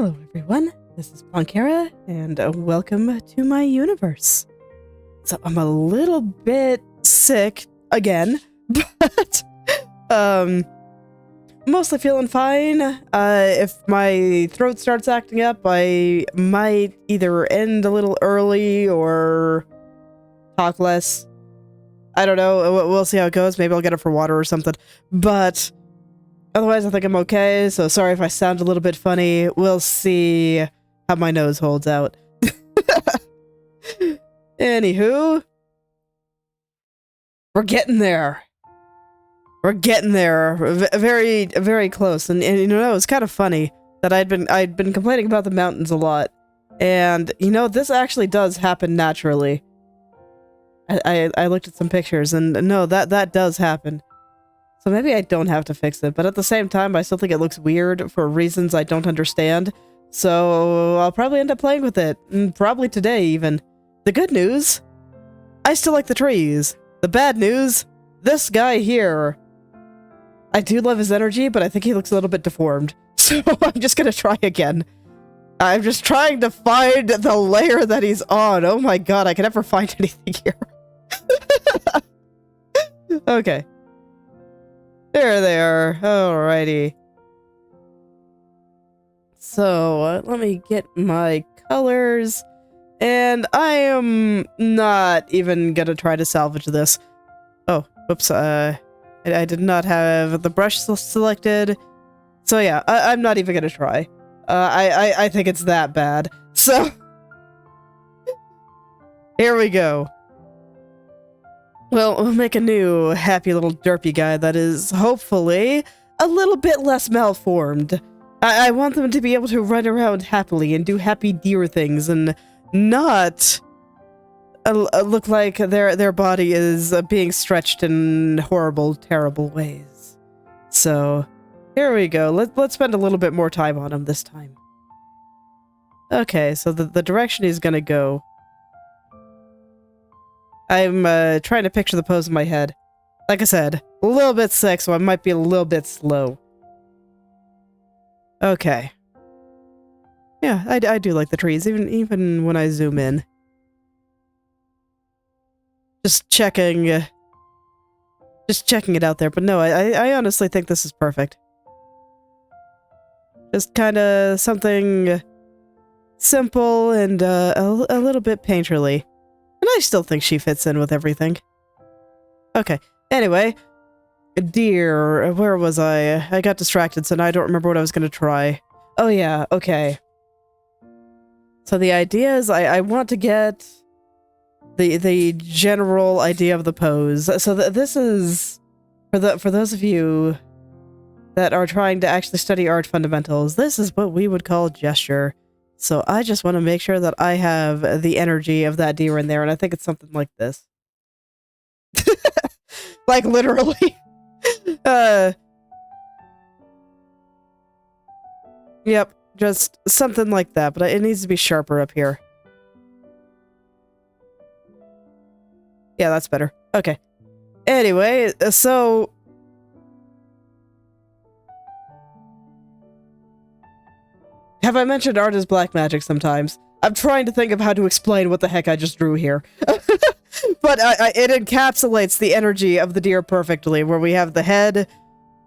Hello everyone, this is Planckera, and welcome to my universe. So I'm a little bit sick again, but mostly feeling fine. If my throat starts acting up, I might either end a little early or talk less. I don't know, we'll see how it goes. Maybe I'll get it for water or something, but otherwise, I think I'm okay, so sorry if I sound a little bit funny. We'll see how my nose holds out. Anywho, we're getting there. We're getting there. Very, very close. And you know, it's kind of funny that I'd been complaining about the mountains a lot. And, you know, this actually does happen naturally. I looked at some pictures, and no, that does happen. So maybe I don't have to fix it, but at the same time, I still think it looks weird for reasons I don't understand. So I'll probably end up playing with it, probably today even. The good news, I still like the trees. The bad news, this guy here, I do love his energy, but I think he looks a little bit deformed. So I'm just gonna try again. I'm just trying to find the layer that he's on. Oh my god, I can never find anything here. Okay. There they are. Alrighty. So, let me get my colors. And I am not even gonna try to salvage this. Oh, whoops. I did not have the brush selected. So yeah, I'm not even gonna try. I think it's that bad. So, here we go. Well, we'll make a new happy little derpy guy that is, hopefully, a little bit less malformed. I want them to be able to run around happily and do happy deer things and not look like their body is being stretched in horrible, terrible ways. So, here we go. Let's spend a little bit more time on him this time. Okay, so the direction he's gonna go. I'm trying to picture the pose in my head. Like I said, a little bit sick, so I might be a little bit slow. Okay. Yeah, I do like the trees, even when I zoom in. Just checking it out there, but no, I honestly think this is perfect. Just kind of something simple and a little bit painterly. And I still think she fits in with everything. Okay, anyway. Deer, where was I? I got distracted, so now I don't remember what I was going to try. Oh yeah, okay. So the idea is I want to get the general idea of the pose. So this is, for those of you that are trying to actually study art fundamentals, this is what we would call gesture. So I just want to make sure that I have the energy of that deer in there, and I think it's something like this. Like, literally. Yep, just something like that, but it needs to be sharper up here. Yeah, that's better. Okay. Anyway, so have I mentioned art is black magic sometimes? I'm trying to think of how to explain what the heck I just drew here. But it encapsulates the energy of the deer perfectly, where we have the head,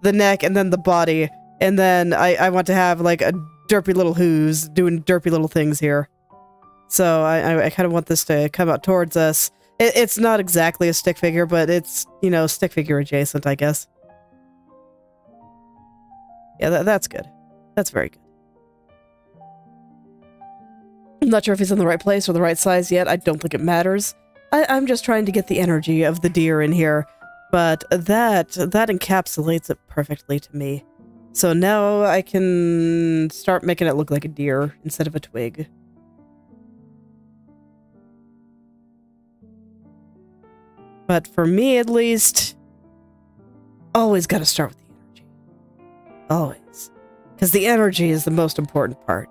the neck, and then the body. And then I want to have, like, a derpy little hooves doing derpy little things here. So I kind of want this to come out towards us. It's not exactly a stick figure, but it's, you know, stick figure adjacent, I guess. Yeah, that's good. That's very good. I'm not sure if he's in the right place or the right size yet. I don't think it matters. I'm just trying to get the energy of the deer in here, but that encapsulates it perfectly to me. So now I can start making it look like a deer instead of a twig. But for me, at least, always gotta start with the energy. Always. Because the energy is the most important part.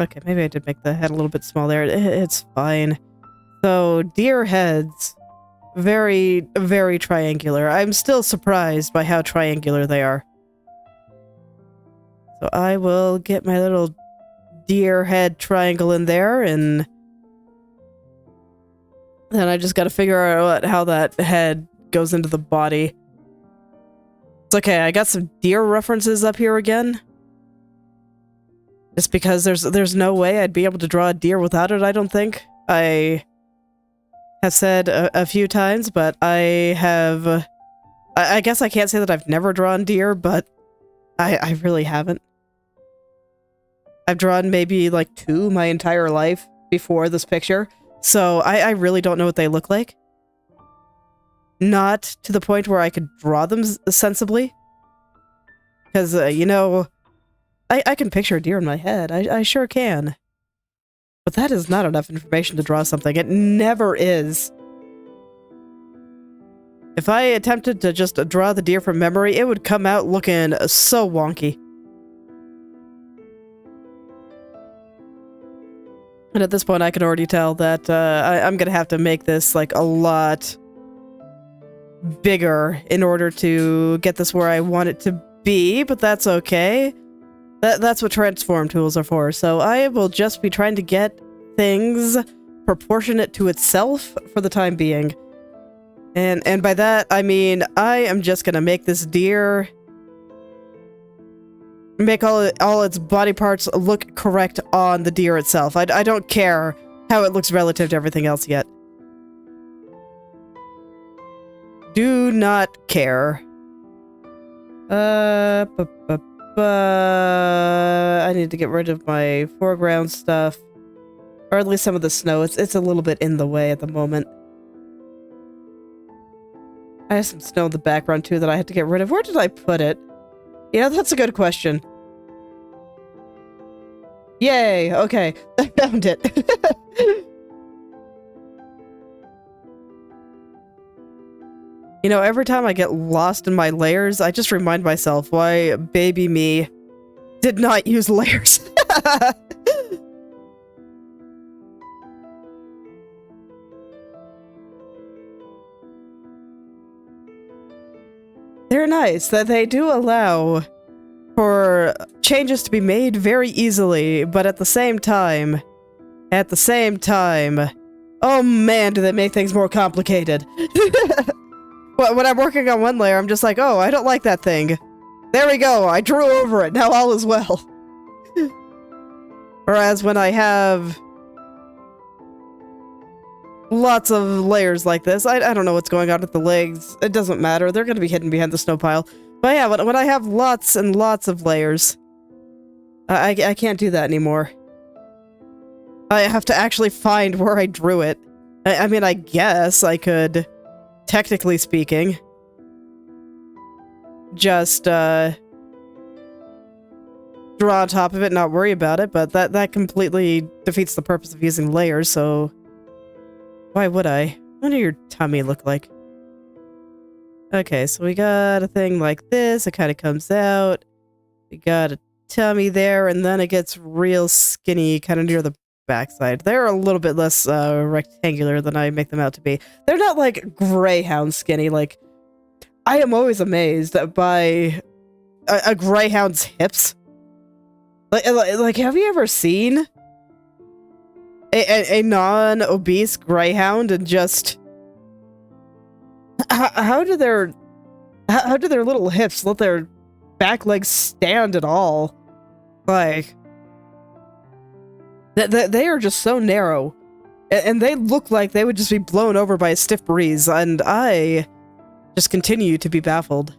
Okay, maybe I did make the head a little bit small there. It's fine. So, deer heads very, very triangular. I'm still surprised by how triangular they are. So I will get my little deer head triangle in there, and then I just gotta figure out how that head goes into the body. It's okay, I got some deer references up here again. Just because there's no way I'd be able to draw a deer without it, I don't think. I have said a few times, but I guess I can't say that I've never drawn deer, but I really haven't. I've drawn maybe like 2 my entire life before this picture, so I really don't know what they look like. Not to the point where I could draw them sensibly. Because, you know, I can picture a deer in my head. I sure can. But that is not enough information to draw something. It never is. If I attempted to just draw the deer from memory, it would come out looking so wonky. And at this point, I can already tell that I'm going to have to make this like a lot bigger in order to get this where I want it to be, but that's okay. That's what transform tools are for. So I will just be trying to get things proportionate to itself for the time being. And by that, I mean, I am just going to make this deer, make all its body parts look correct on the deer itself. I don't care how it looks relative to everything else yet. Do not care. I need to get rid of my foreground stuff. Or at least some of the snow. It's a little bit in the way at the moment. I have some snow in the background too that I had to get rid of. Where did I put it? Yeah, that's a good question. Yay! Okay, I found it. You know, every time I get lost in my layers, I just remind myself why baby me did not use layers. They're nice, that they do allow for changes to be made very easily, but at the same time, oh man, do they make things more complicated. When I'm working on one layer, I'm just like, oh, I don't like that thing. There we go, I drew over it, now all is well. Whereas when I have lots of layers like this, I don't know what's going on with the legs. It doesn't matter, they're gonna be hidden behind the snow pile. But yeah, when I have lots and lots of layers, I can't do that anymore. I have to actually find where I drew it. I mean, I guess I could, technically speaking, just draw on top of it and not worry about it, but that completely defeats the purpose of using layers, so why would I? What does your tummy look like? Okay, so we got a thing like this, it kind of comes out. We got a tummy there, and then it gets real skinny kind of near the backside. They're a little bit less rectangular than I make them out to be. They're not like greyhound skinny. Like, I am always amazed by a greyhound's hips. Like, have you ever seen a non-obese greyhound and just how do their little hips let their back legs stand at all? Like, they are just so narrow, and they look like they would just be blown over by a stiff breeze, and I just continue to be baffled.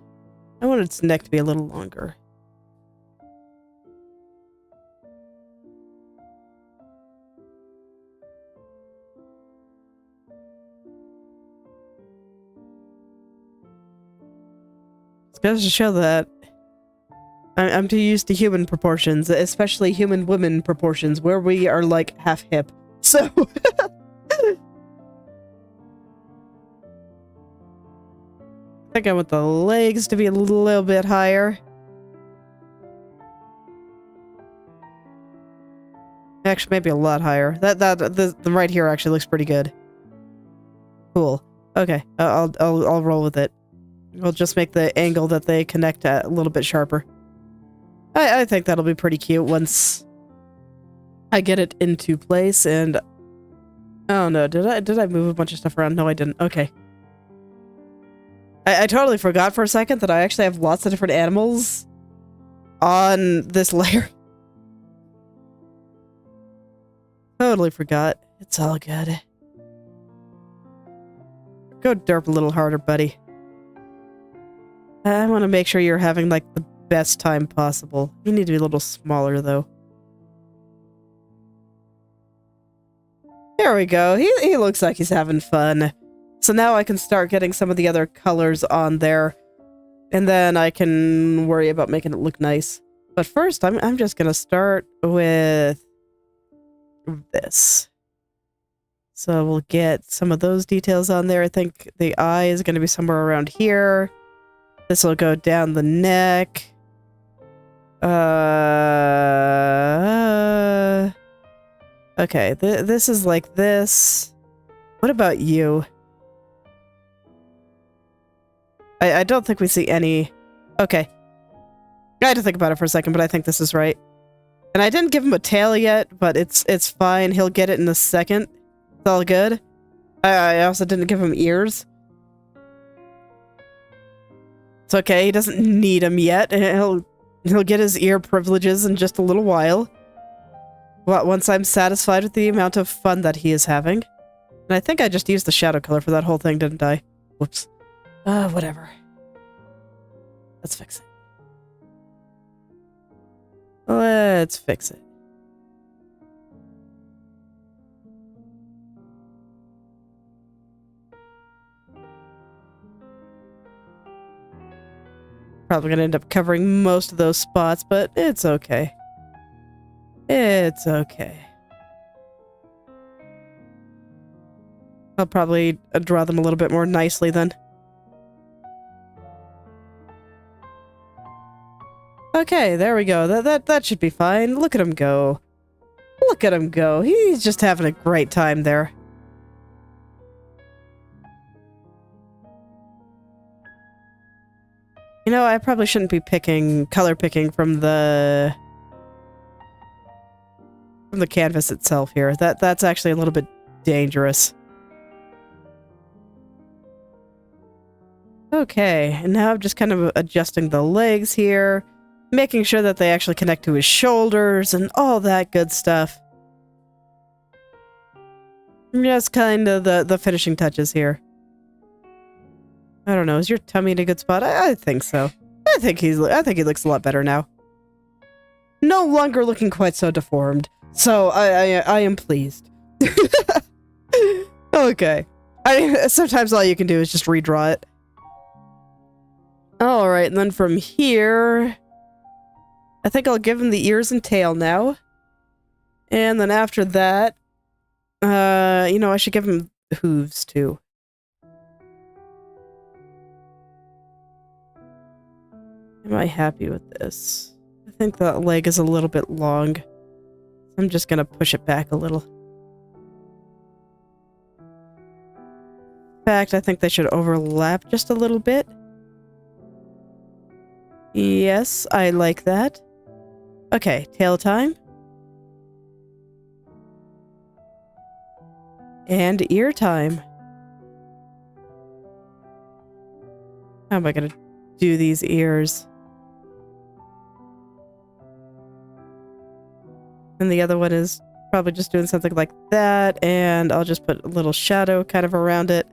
I want its neck to be a little longer. It goes to show that I'm too used to human proportions, especially human women proportions, where we are like half hip. So I think I want the legs to be a little bit higher. Actually, maybe a lot higher. The right here actually looks pretty good. Cool. Okay, I'll roll with it. I'll just make the angle that they connect at a little bit sharper. I think that'll be pretty cute once I get it into place. And oh no, did I move a bunch of stuff around? No, I didn't. Okay. I totally forgot for a second that I actually have lots of different animals on this layer. Totally forgot. It's all good. Go derp a little harder, buddy. I want to make sure you're having, like, the best time possible. You need to be a little smaller, though. There we go. He looks like he's having fun. So now I can start getting some of the other colors on there. And then I can worry about making it look nice. But first, I'm just going to start with this. So we'll get some of those details on there. I think the eye is going to be somewhere around here. This will go down the neck. Okay, this is like this. What about you? I don't think we see any... Okay. I had to think about it for a second, but I think this is right. And I didn't give him a tail yet, but it's fine. He'll get it in a second. It's all good. I also didn't give him ears. It's okay. He doesn't need them yet. He'll get his ear privileges in just a little while. Well, once I'm satisfied with the amount of fun that he is having. And I think I just used the shadow color for that whole thing, didn't I? Whoops. Whatever. Let's fix it. Let's fix it. Probably gonna end up covering most of those spots, but it's okay. It's okay. I'll probably draw them a little bit more nicely then. Okay, there we go. That should be fine. Look at him go. Look at him go. He's just having a great time there. You know, I probably shouldn't be color picking from the canvas itself here. That's actually a little bit dangerous. Okay, and now I'm just kind of adjusting the legs here, making sure that they actually connect to his shoulders and all that good stuff. Just kind of the finishing touches here. I don't know, is your tummy in a good spot? I think so. I think he looks a lot better now. No longer looking quite so deformed. So I am pleased. Okay. Sometimes all you can do is just redraw it. Alright, and then from here, I think I'll give him the ears and tail now. And then after that, you know, I should give him hooves too. Am I happy with this? I think that leg is a little bit long. I'm just gonna push it back a little. In fact, I think they should overlap just a little bit. Yes, I like that. Okay, tail time. And ear time. How am I gonna do these ears? And the other one is probably just doing something like that, and I'll just put a little shadow kind of around it,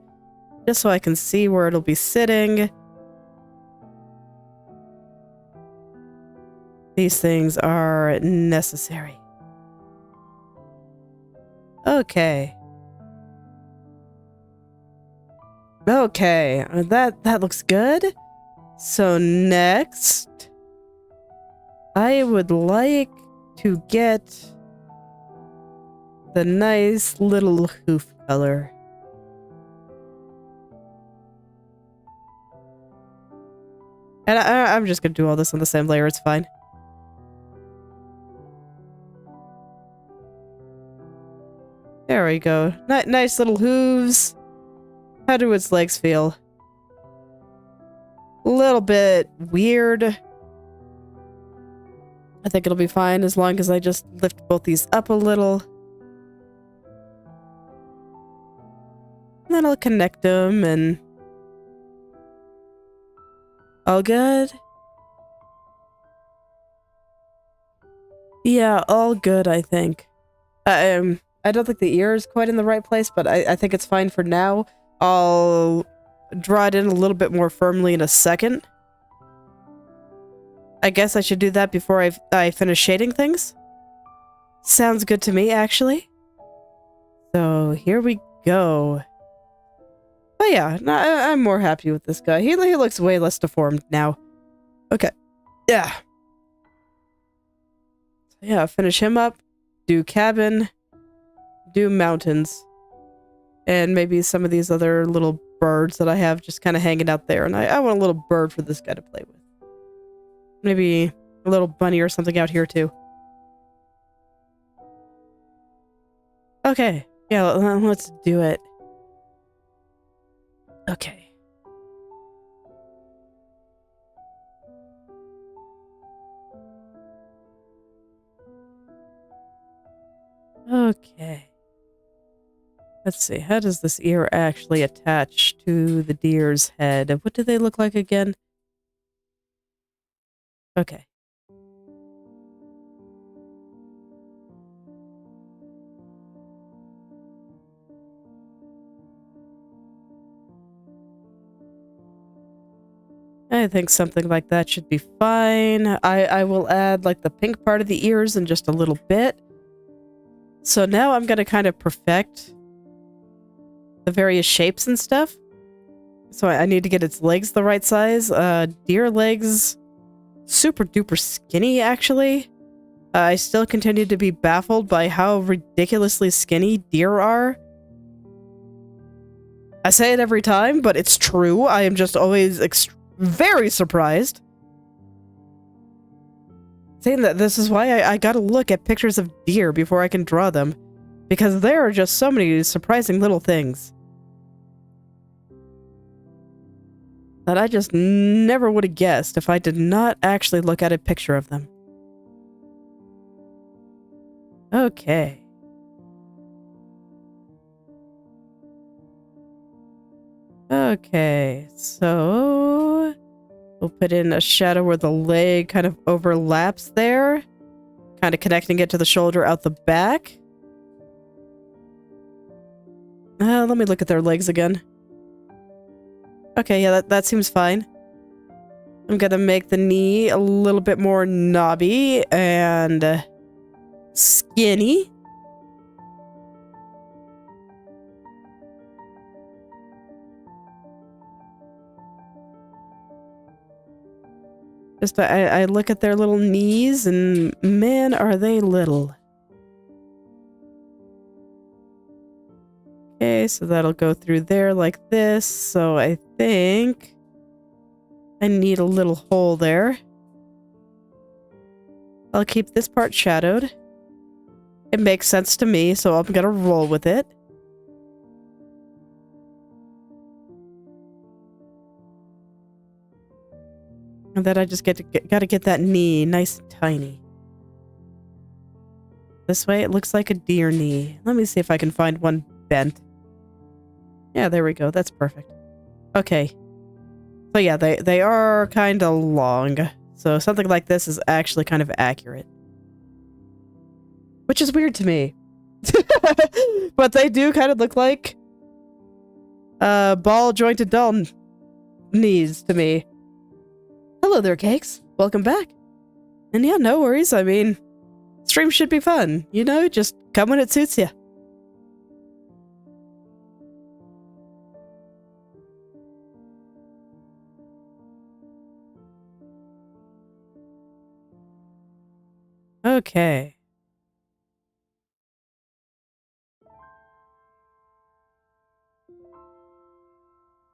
just so I can see where it'll be sitting. These things are necessary. Okay. Okay, that looks good. So next, I would like to get the nice little hoof color. And I'm just gonna do all this on the same layer, it's fine. There we go. Nice little hooves. How do its legs feel? A little bit weird. I think it'll be fine as long as I just lift both these up a little. And then I'll connect them and... all good? Yeah, all good, I think. I don't think the ear is quite in the right place, but I think it's fine for now. I'll draw it in a little bit more firmly in a second. I guess I should do that before I finish shading things. Sounds good to me, actually. So, here we go. But yeah, no, I'm more happy with this guy. He looks way less deformed now. Okay. Yeah. So yeah, finish him up. Do cabin. Do mountains. And maybe some of these other little birds that I have just kind of hanging out there. And I want a little bird for this guy to play with. Maybe a little bunny or something out here too. Okay. Yeah, let's do it. Okay. Okay. Let's see. How does this ear actually attach to the deer's head? What do they look like again? Okay. I think something like that should be fine. I will add like the pink part of the ears in just a little bit. So now I'm going to kind of perfect the various shapes and stuff. So I need to get its legs the right size. Deer legs, super duper skinny actually. I still continue to be baffled by how ridiculously skinny deer are. I say it every time, but it's true. I am just always very surprised. Saying that this is why I gotta look at pictures of deer before I can draw them. Because there are just so many surprising little things that I just never would have guessed if I did not actually look at a picture of them. Okay. Okay, so we'll put in a shadow where the leg kind of overlaps there, kind of connecting it to the shoulder out the back. Let me look at their legs again. Okay, yeah, that seems fine. I'm gonna make the knee a little bit more knobby and skinny. Just I look at their little knees and man, are they little. Okay, so that'll go through there like this. So I think I need a little hole there. I'll keep this part shadowed. It makes sense to me, so I'm gonna roll with it. And then I just gotta get that knee nice and tiny. This way it looks like a deer knee. Let me see if I can find one bent. Yeah, there we go. That's perfect. Okay. So yeah, they are kind of long. So something like this is actually kind of accurate. Which is weird to me. But they do kind of look like ball jointed doll knees to me. Hello there, Cakes. Welcome back. And yeah, no worries. I mean, stream should be fun. You know, just come when it suits you. Okay.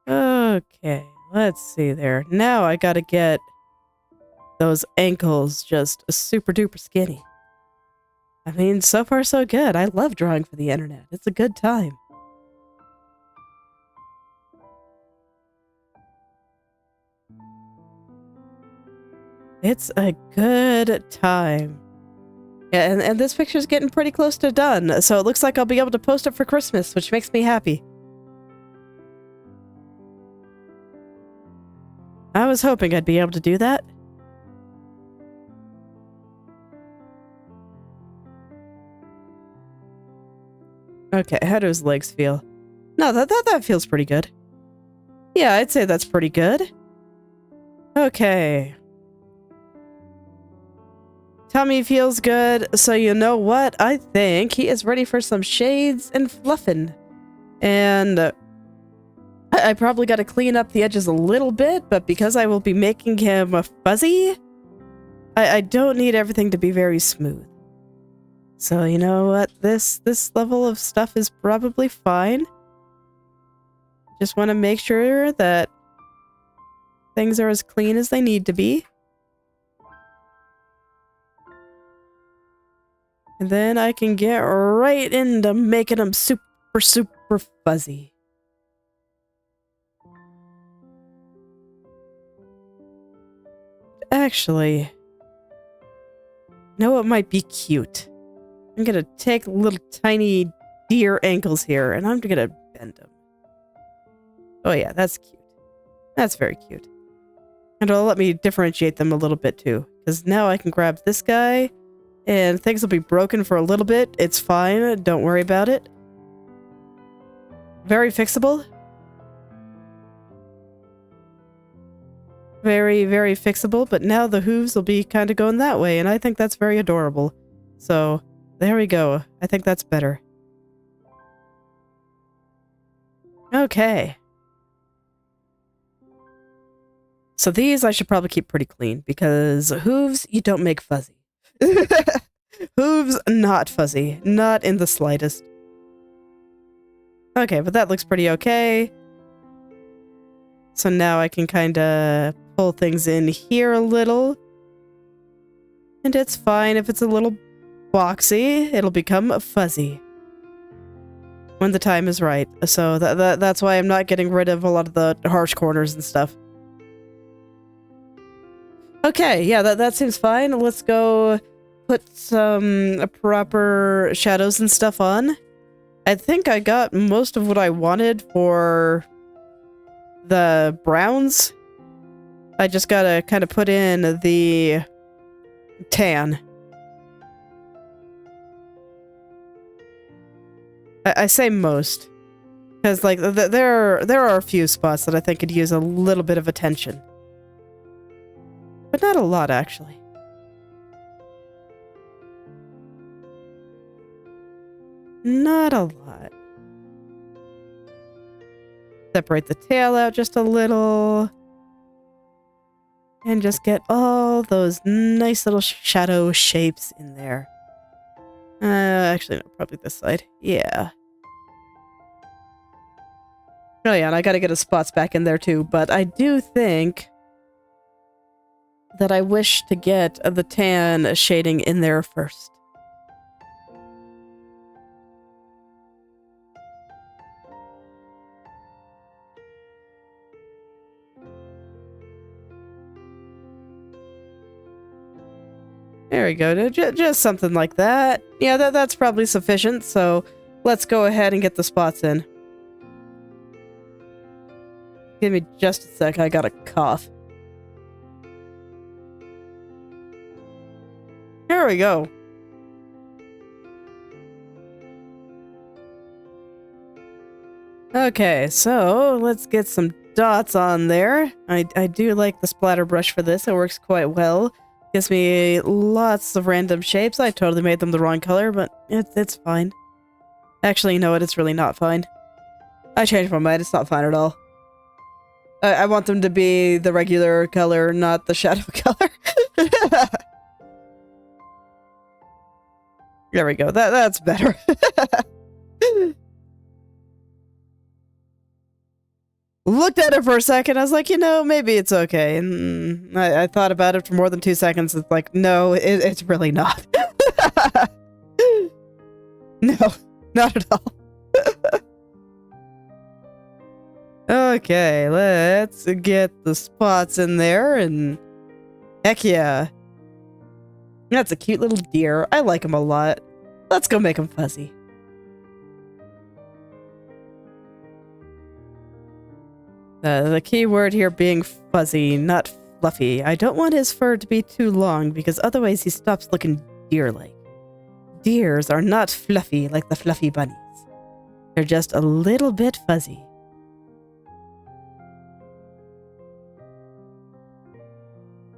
Okay, let's see there. Now I gotta get those ankles just super duper skinny. I mean, so far so good. I love drawing for the internet. It's a good time. It's a good time. Yeah, and this picture's getting pretty close to done, so it looks like I'll be able to post it for Christmas, which makes me happy. I was hoping I'd be able to do that. Okay, how do his legs feel? No, that feels pretty good. Yeah, I'd say that's pretty good. Okay. Tummy feels good, so you know what? I think he is ready for some shades and fluffing. And I probably got to clean up the edges a little bit, but because I will be making him fuzzy, I don't need everything to be very smooth. So you know what? This level of stuff is probably fine. Just want to make sure that things are as clean as they need to be. And then I can get right into making them super, super fuzzy. Actually, you know what might be cute? I'm gonna take little tiny deer ankles here and I'm gonna bend them. Oh yeah, that's cute. That's very cute. And it'll let me differentiate them a little bit too. Because now I can grab this guy and things will be broken for a little bit. It's fine. Don't worry about it. Very fixable. Very, very fixable. But now the hooves will be kind of going that way. And I think that's very adorable. So there we go. I think that's better. Okay. So these I should probably keep pretty clean. Because hooves, you don't make fuzzy. Hooves, not fuzzy. Not in the slightest. Okay, but that looks pretty okay. So now I can kind of pull things in here a little. And it's fine if it's a little boxy. It'll become fuzzy when the time is right. So that's why I'm not getting rid of a lot of the harsh corners and stuff. Okay, yeah, that seems fine. Let's go put some proper shadows and stuff on. I think I got most of what I wanted for the browns. I just gotta kind of put in the tan. I say most. Because, like, there are a few spots that I think could use a little bit of attention. But not a lot, actually. Not a lot. Separate the tail out just a little. And just get all those nice little shadow shapes in there. Actually, no, probably this side. Yeah. Oh yeah, and I gotta get his spots back in there too, but I do think that I wish to get the tan shading in there first. There we go, just something like that. Yeah, that's probably sufficient, so let's go ahead and get the spots in. Give me just a sec, I got a cough. There we go. Okay, so let's get some dots on there. I do like the splatter brush for this. It works quite well. Gives me lots of random shapes. I totally made them the wrong color, but it's fine. Actually, you know what? It's really not fine. I changed my mind. It's not fine at all. I want them to be the regular color, not the shadow color. There we go. That's better. Looked at it for a second. I was like, you know, maybe it's okay. And I thought about it for more than 2 seconds. It's like, no, it's really not. No, not at all. Okay, let's get the spots in there and Heck yeah. That's a cute little deer. I like him a lot. Let's go make him fuzzy. The key word here being fuzzy, not fluffy. I don't want his fur to be too long because otherwise he stops looking deer-like. Deers are not fluffy like the fluffy bunnies. They're just a little bit fuzzy.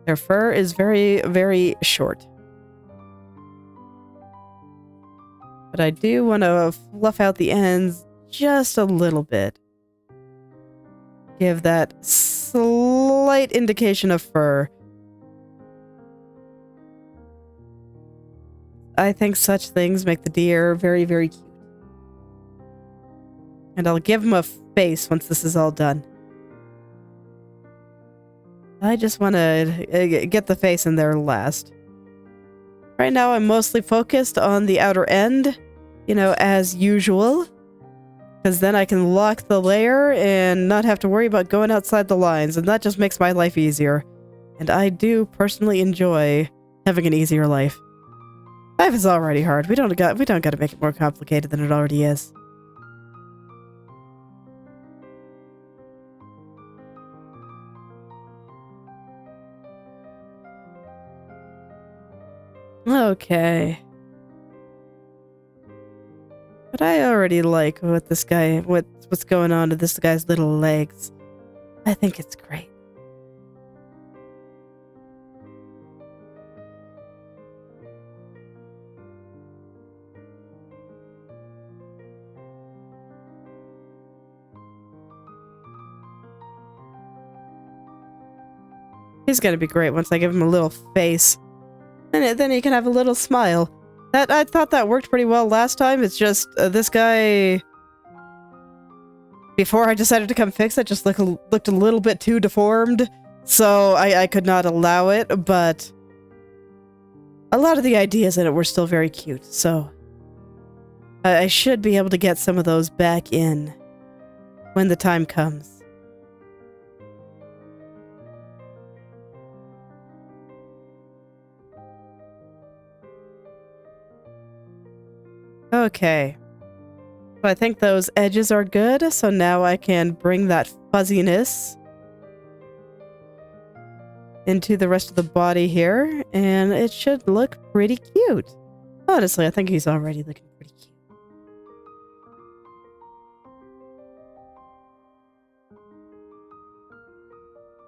Their fur is very, very short. But I do want to fluff out the ends just a little bit. Give that slight indication of fur. I think such things make the deer very, very cute. And I'll give him a face once this is all done. I just want to get the face in there last. Right now I'm mostly focused on the outer end, you know, as usual. Because then I can lock the layer and not have to worry about going outside the lines, and that just makes my life easier. And I do personally enjoy having an easier life. Life is already hard. We don't got to make it more complicated than it already is. Okay. But I already like what this guy, what's going on to this guy's little legs. I think it's great. He's gonna be great once I give him a little face. And then he can have a little smile. I thought that worked pretty well last time. It's just this guy, before I decided to come fix it, just looked a little bit too deformed. So I could not allow it, but a lot of the ideas in it were still very cute. So I should be able to get some of those back in when the time comes. Okay. So I think those edges are good, so now I can bring that fuzziness into the rest of the body here, and it should look pretty cute. Honestly, I think he's already looking pretty cute.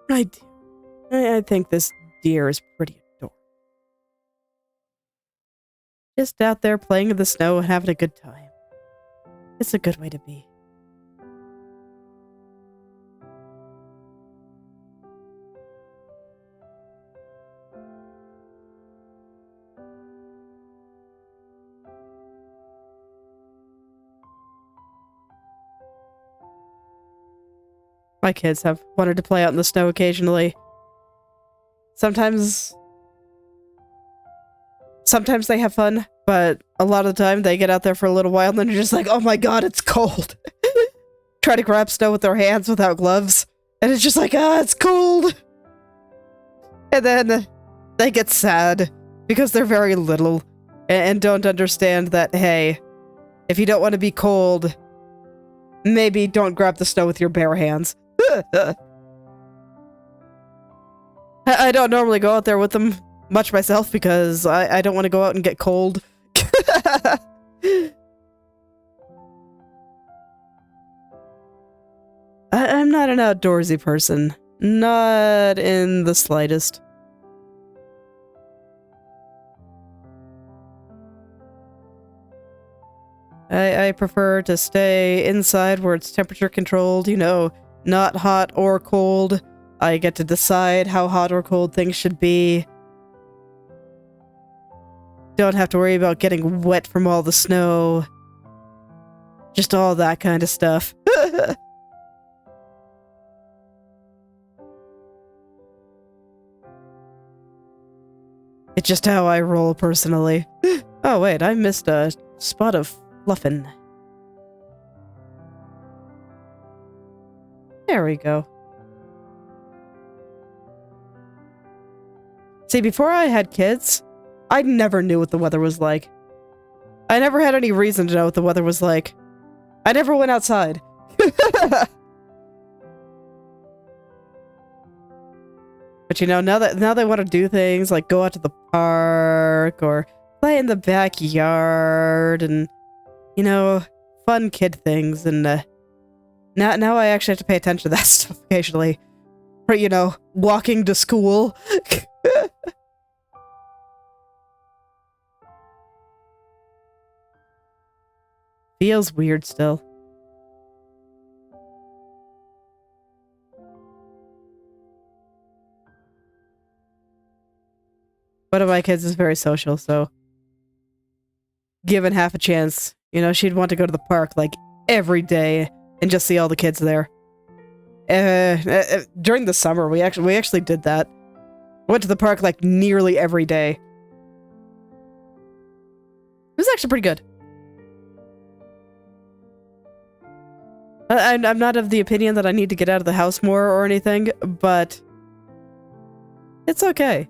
I do. I think this deer is pretty adorable. Just out there playing in the snow and having a good time. It's a good way to be. My kids have wanted to play out in the snow occasionally. Sometimes they have fun, but a lot of the time they get out there for a little while and then you're just like, oh my god, it's cold. Try to grab snow with their hands without gloves, and it's just like, it's cold. And then they get sad because they're very little and don't understand that, hey, if you don't want to be cold, maybe don't grab the snow with your bare hands. I don't normally go out there with them much myself because I don't want to go out and get cold. I'm not an outdoorsy person. Not in the slightest. I prefer to stay inside where it's temperature controlled, you know, not hot or cold. I get to decide how hot or cold things should be. Don't have to worry about getting wet from all the snow. Just all that kind of stuff. It's just how I roll personally. Oh wait, I missed a spot of fluffin'. There we go. See, before I had kids, I never knew what the weather was like. I never had any reason to know what the weather was like. I never went outside. But you know, now they want to do things like go out to the park or play in the backyard and, you know, fun kid things. And now I actually have to pay attention to that stuff occasionally. For, you know, walking to school. Feels weird still. One of my kids is very social, so given half a chance, you know, she'd want to go to the park like every day and just see all the kids there. During the summer, we actually did that. Went to the park like nearly every day. It was actually pretty good. I'm not of the opinion that I need to get out of the house more or anything, but it's okay.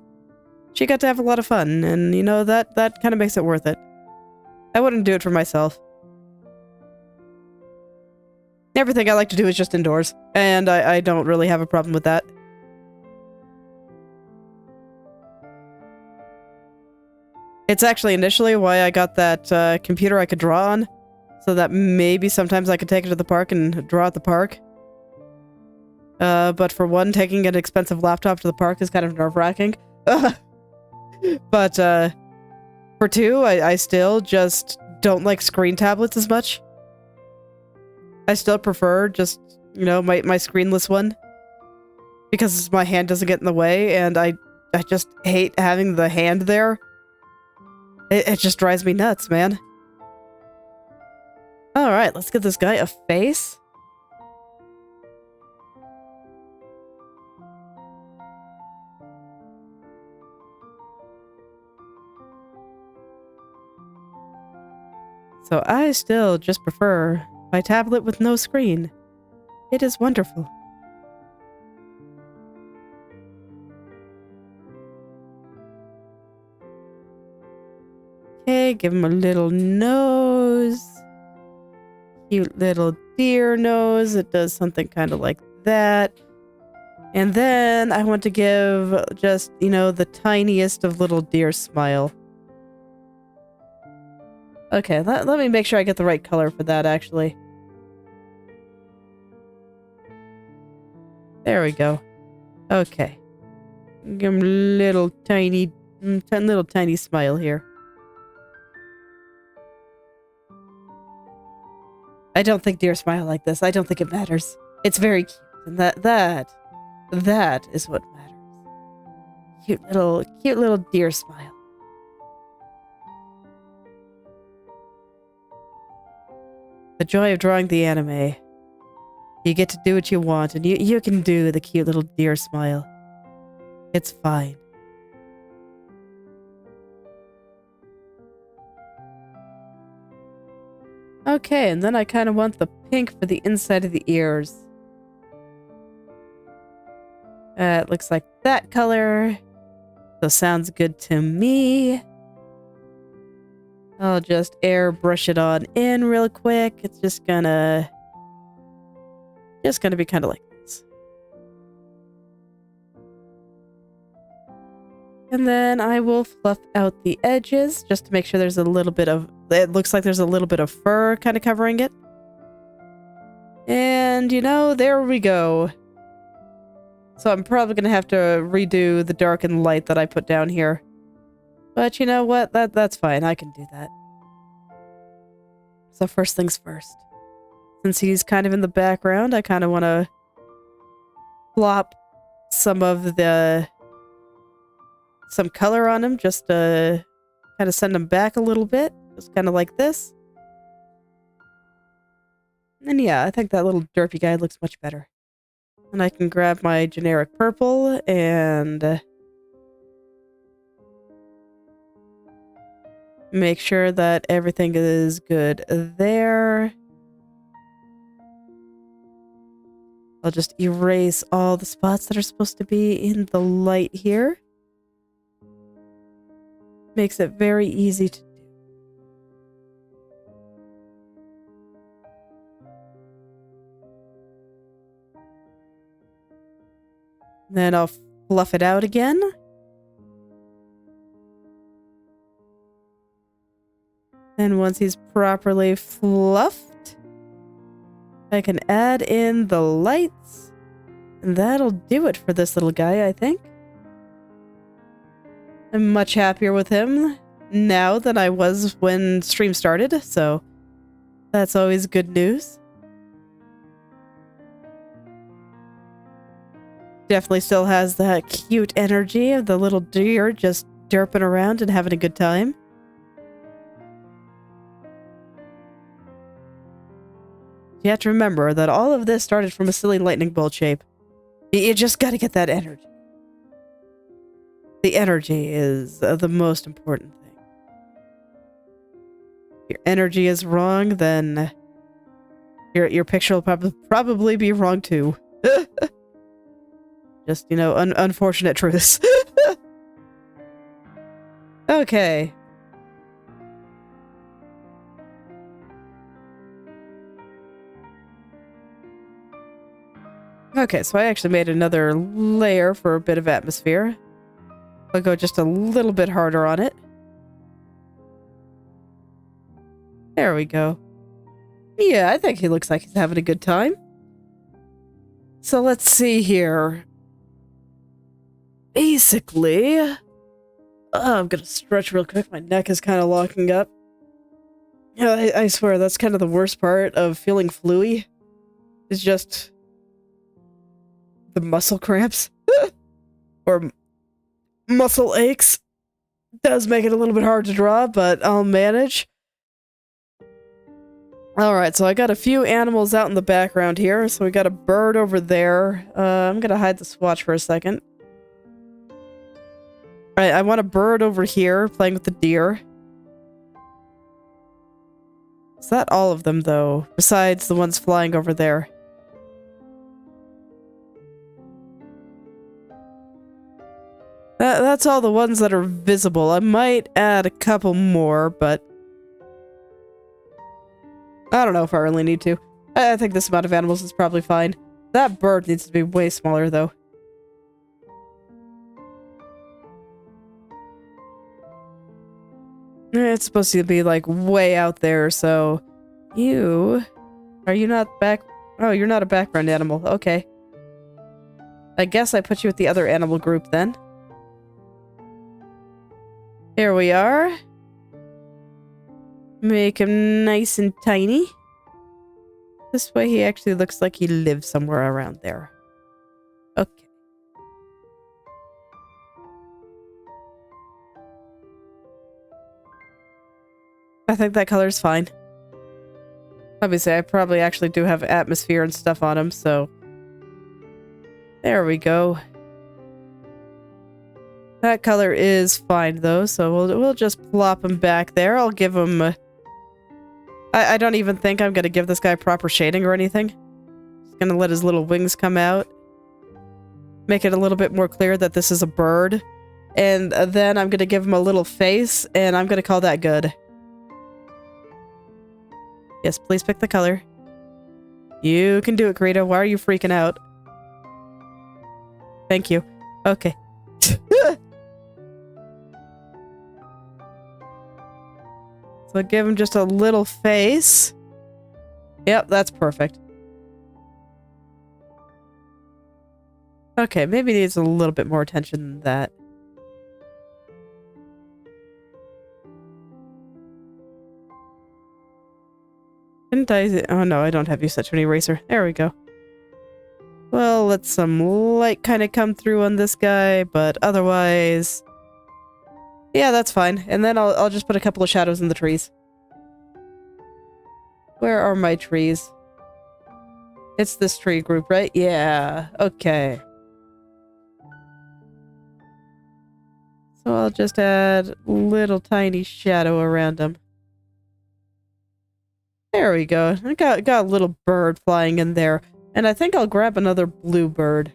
She got to have a lot of fun, and you know, that kind of makes it worth it. I wouldn't do it for myself. Everything I like to do is just indoors, and I don't really have a problem with that. It's actually initially why I got that computer I could draw on, so that maybe sometimes I could take it to the park and draw at the park. But for one, taking an expensive laptop to the park is kind of nerve-wracking. But for two, I still just don't like screen tablets as much. I still prefer just, you know, my screenless one. Because my hand doesn't get in the way, and I just hate having the hand there. It just drives me nuts, man. Alright, let's give this guy a face. So I still just prefer my tablet with no screen. It is wonderful. Okay, give him a little nose. Cute little deer nose. It does something kind of like that. And then I want to give just, you know, the tiniest of little deer smile. Okay, let me make sure I get the right color for that, actually. There we go. Okay. Give him a little tiny smile here. I don't think deer smile like this. I don't think it matters. It's very cute, and that is what matters. Cute little deer smile. The joy of drawing the anime. You get to do what you want, and you can do the cute little deer smile. It's fine. Okay, and then I kind of want the pink for the inside of the ears. It looks like that color. So sounds good to me. I'll just airbrush it on in real quick. It's just gonna be kind of like this. And then I will fluff out the edges just to make sure there's a little bit of, it looks like there's a little bit of fur kind of covering it. And you know, there we go. So I'm probably gonna have to redo the dark and light that I put down here. But you know what? That's fine. I can do that. So first things first. Since he's kind of in the background, I kind of want to plop some color on him just to kind of send him back a little bit. Just kind of like this. And yeah, I think that little derpy guy looks much better. And I can grab my generic purple and make sure that everything is good there. I'll just erase all the spots that are supposed to be in the light here. Makes it very easy to do. Then I'll fluff it out again. And once he's properly fluffed, I can add in the lights. And that'll do it for this little guy, I think. I'm much happier with him now than I was when stream started, so that's always good news. Definitely still has that cute energy of the little deer just derping around and having a good time. You have to remember that all of this started from a silly lightning bolt shape. You just gotta get that energy. The energy is the most important thing. If your energy is wrong, then your picture will probably be wrong too. Just, you know, unfortunate truths. Okay. Okay, so I actually made another layer for a bit of atmosphere. I'll go just a little bit harder on it. There we go. Yeah, I think he looks like he's having a good time. So let's see here. Basically, I'm gonna stretch real quick. My neck is kind of locking up. Yeah, I swear that's kind of the worst part of feeling fluey. It's just the muscle cramps or muscle aches. Does make it a little bit hard to draw, but I'll manage. Alright, so I got a few animals out in the background here. So we got a bird over there. I'm gonna hide the swatch for a second. Alright, I want a bird over here playing with the deer. Is that all of them, though? Besides the ones flying over there. That's all the ones that are visible. I might add a couple more, but I don't know if I really need to. I think this amount of animals is probably fine. That bird needs to be way smaller, though. It's supposed to be, like, way out there, so... You... Are you not back... Oh, you're not a background animal. Okay. I guess I put you with the other animal group, then. Here we are. Make him nice and tiny. This way he actually looks like he lives somewhere around there. Okay. I think that color's fine. Obviously, I probably actually do have atmosphere and stuff on him, so... There we go. That color is fine, though, so we'll just plop him back there. I'll give him... I don't even think I'm gonna give this guy proper shading or anything. Just gonna let his little wings come out. Make it a little bit more clear that this is a bird. And then I'm gonna give him a little face, and I'm gonna call that good. Yes, please pick the color. You can do it, Krita. Why are you freaking out? Thank you. Okay. So give him just a little face. Yep, that's perfect. Okay, maybe he needs a little bit more attention than that. Didn't I? Oh no, I don't have you such an eraser. There we go. Well, let some light kind of come through on this guy, but otherwise... Yeah, that's fine. And then I'll just put a couple of shadows in the trees. Where are my trees? It's this tree group, right? Yeah, okay. So I'll just add a little tiny shadow around them. There we go. I got a little bird flying in there. And I think I'll grab another blue bird.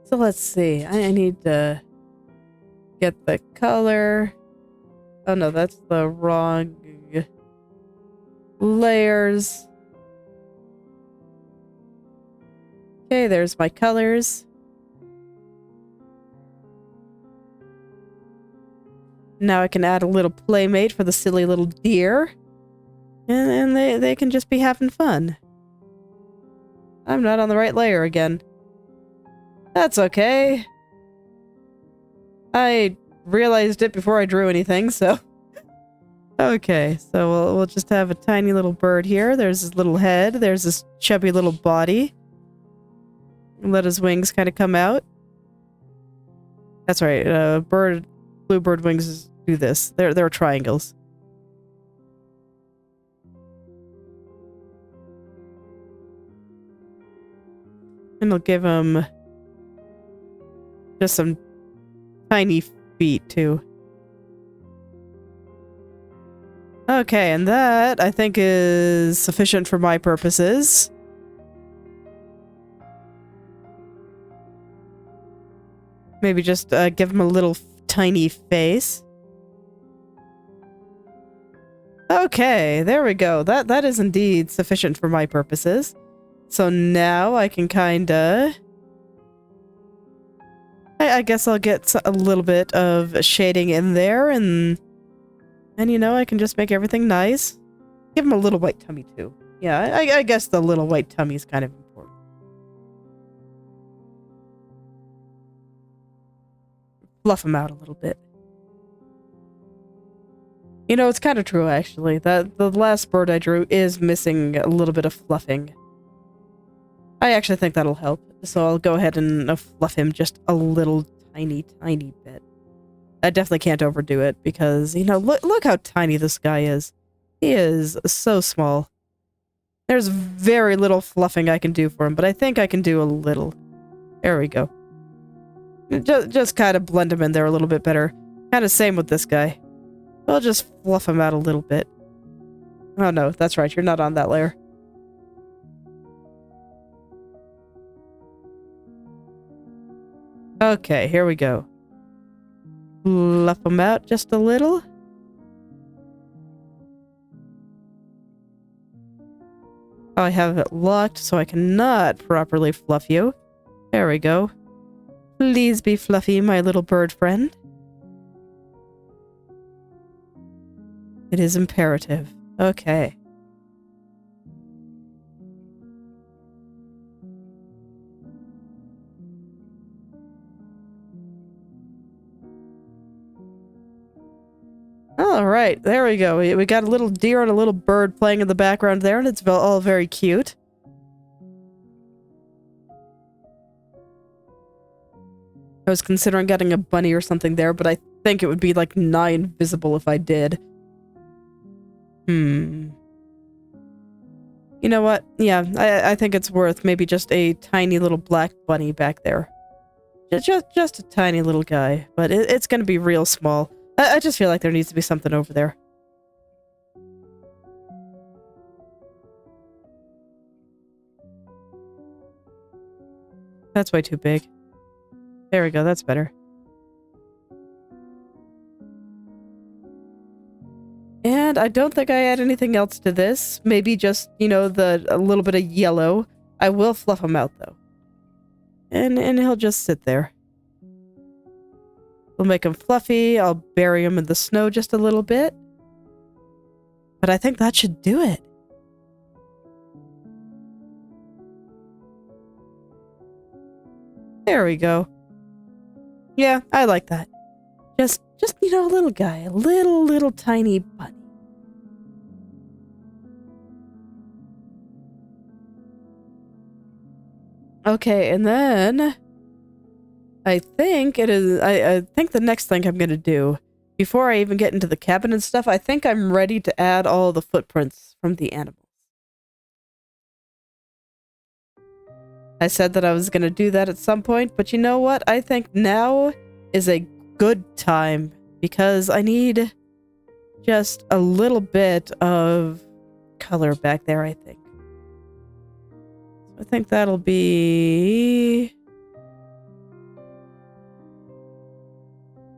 So let's see. I need to... get the color. Oh no, that's the wrong layers. Okay, there's my colors. Now I can add a little playmate for the silly little deer. And they can just be having fun. I'm not on the right layer again. That's okay. I realized it before I drew anything, so... Okay, so we'll just have a tiny little bird here. There's his little head. There's this chubby little body. Let his wings kind of come out. That's right. Bluebird wings do this. They're triangles. And I'll give him just some tiny feet too. Okay, and that I think is sufficient for my purposes. Maybe just give him a little tiny face. Okay, there we go. That is indeed sufficient for my purposes. So now I can kinda... I guess I'll get a little bit of shading in there, and you know, I can just make everything nice. Give him a little white tummy too. Yeah, I guess the little white tummy is kind of important. Fluff him out a little bit. You know, it's kind of true, actually. That the last bird I drew is missing a little bit of fluffing. I actually think that'll help. So I'll go ahead and fluff him just a little tiny bit. I definitely can't overdo it because, you know, look how tiny this guy is. He is so small. There's very little fluffing I can do for him, but I think I can do a little. There we go. Just kind of blend him in there a little bit better. Kind of same with this guy. I'll just fluff him out a little bit. Oh no, that's right, you're not on that layer. Okay, here we go. Fluff him out just a little. I have it locked so I cannot properly fluff you. There we go. Please be fluffy, my little bird friend. It is imperative. Okay. All right, there we go. We got a little deer and a little bird playing in the background there, and it's all very cute. I was considering getting a bunny or something there, but I think it would be like nigh invisible if I did. You know what? Yeah, I think it's worth maybe just a tiny little black bunny back there. Just a tiny little guy, but it's gonna be real small. I just feel like there needs to be something over there. That's way too big. There we go, that's better. And I don't think I add anything else to this. Maybe just, you know, a little bit of yellow. I will fluff him out, though. And he'll just sit there. We'll make him fluffy. I'll bury him in the snow just a little bit. But I think that should do it. There we go. Yeah, I like that. Just, you know, a little guy. A little tiny bunny. Okay, and then... I think it is... I think the next thing I'm gonna do, before I even get into the cabin and stuff, I think I'm ready to add all the footprints from the animals. I said that I was gonna do that at some point, but you know what? I think now is a good time, because I need just a little bit of color back there, I think. So I think that'll be...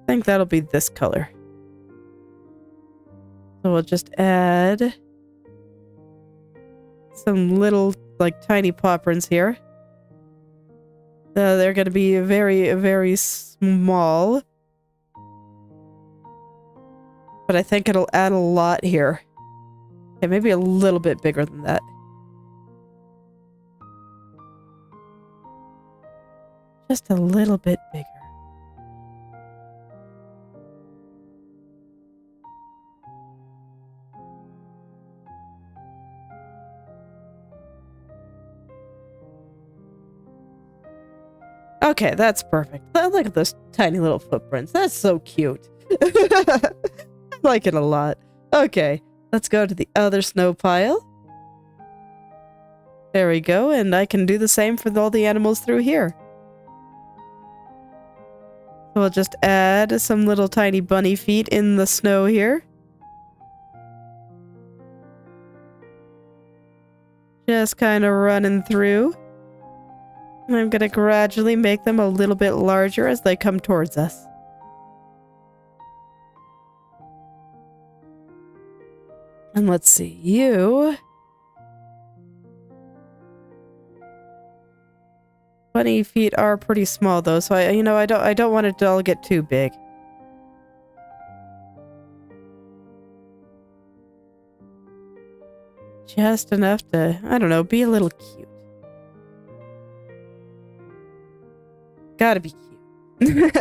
I think that'll be this color. So we'll just add some little, like, tiny paw prints here. They're going to be very, very small. But I think it'll add a lot here. Okay, maybe a little bit bigger than that. Just a little bit bigger. Okay, that's perfect. Look at those tiny little footprints. That's so cute. I like it a lot. Okay, let's go to the other snow pile. There we go, and I can do the same for all the animals through here. So we'll just add some little tiny bunny feet in the snow here. Just kind of running through. And I'm going to gradually make them a little bit larger as they come towards us. And let's see, you... Bunny feet are pretty small though, so I don't want it to all get too big. Just enough to, I don't know, be a little cute. Gotta be cute.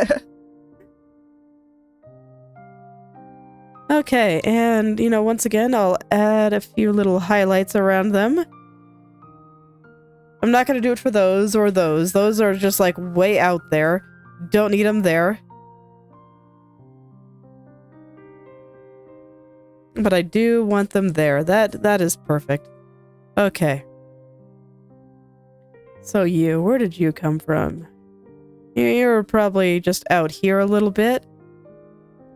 Okay, and, once again, I'll add a few little highlights around them. I'm not gonna do it for those or those. Those are just, like, way out there. Don't need them there. But I do want them there. That is perfect. Okay. So where did you come from? You're probably just out here a little bit.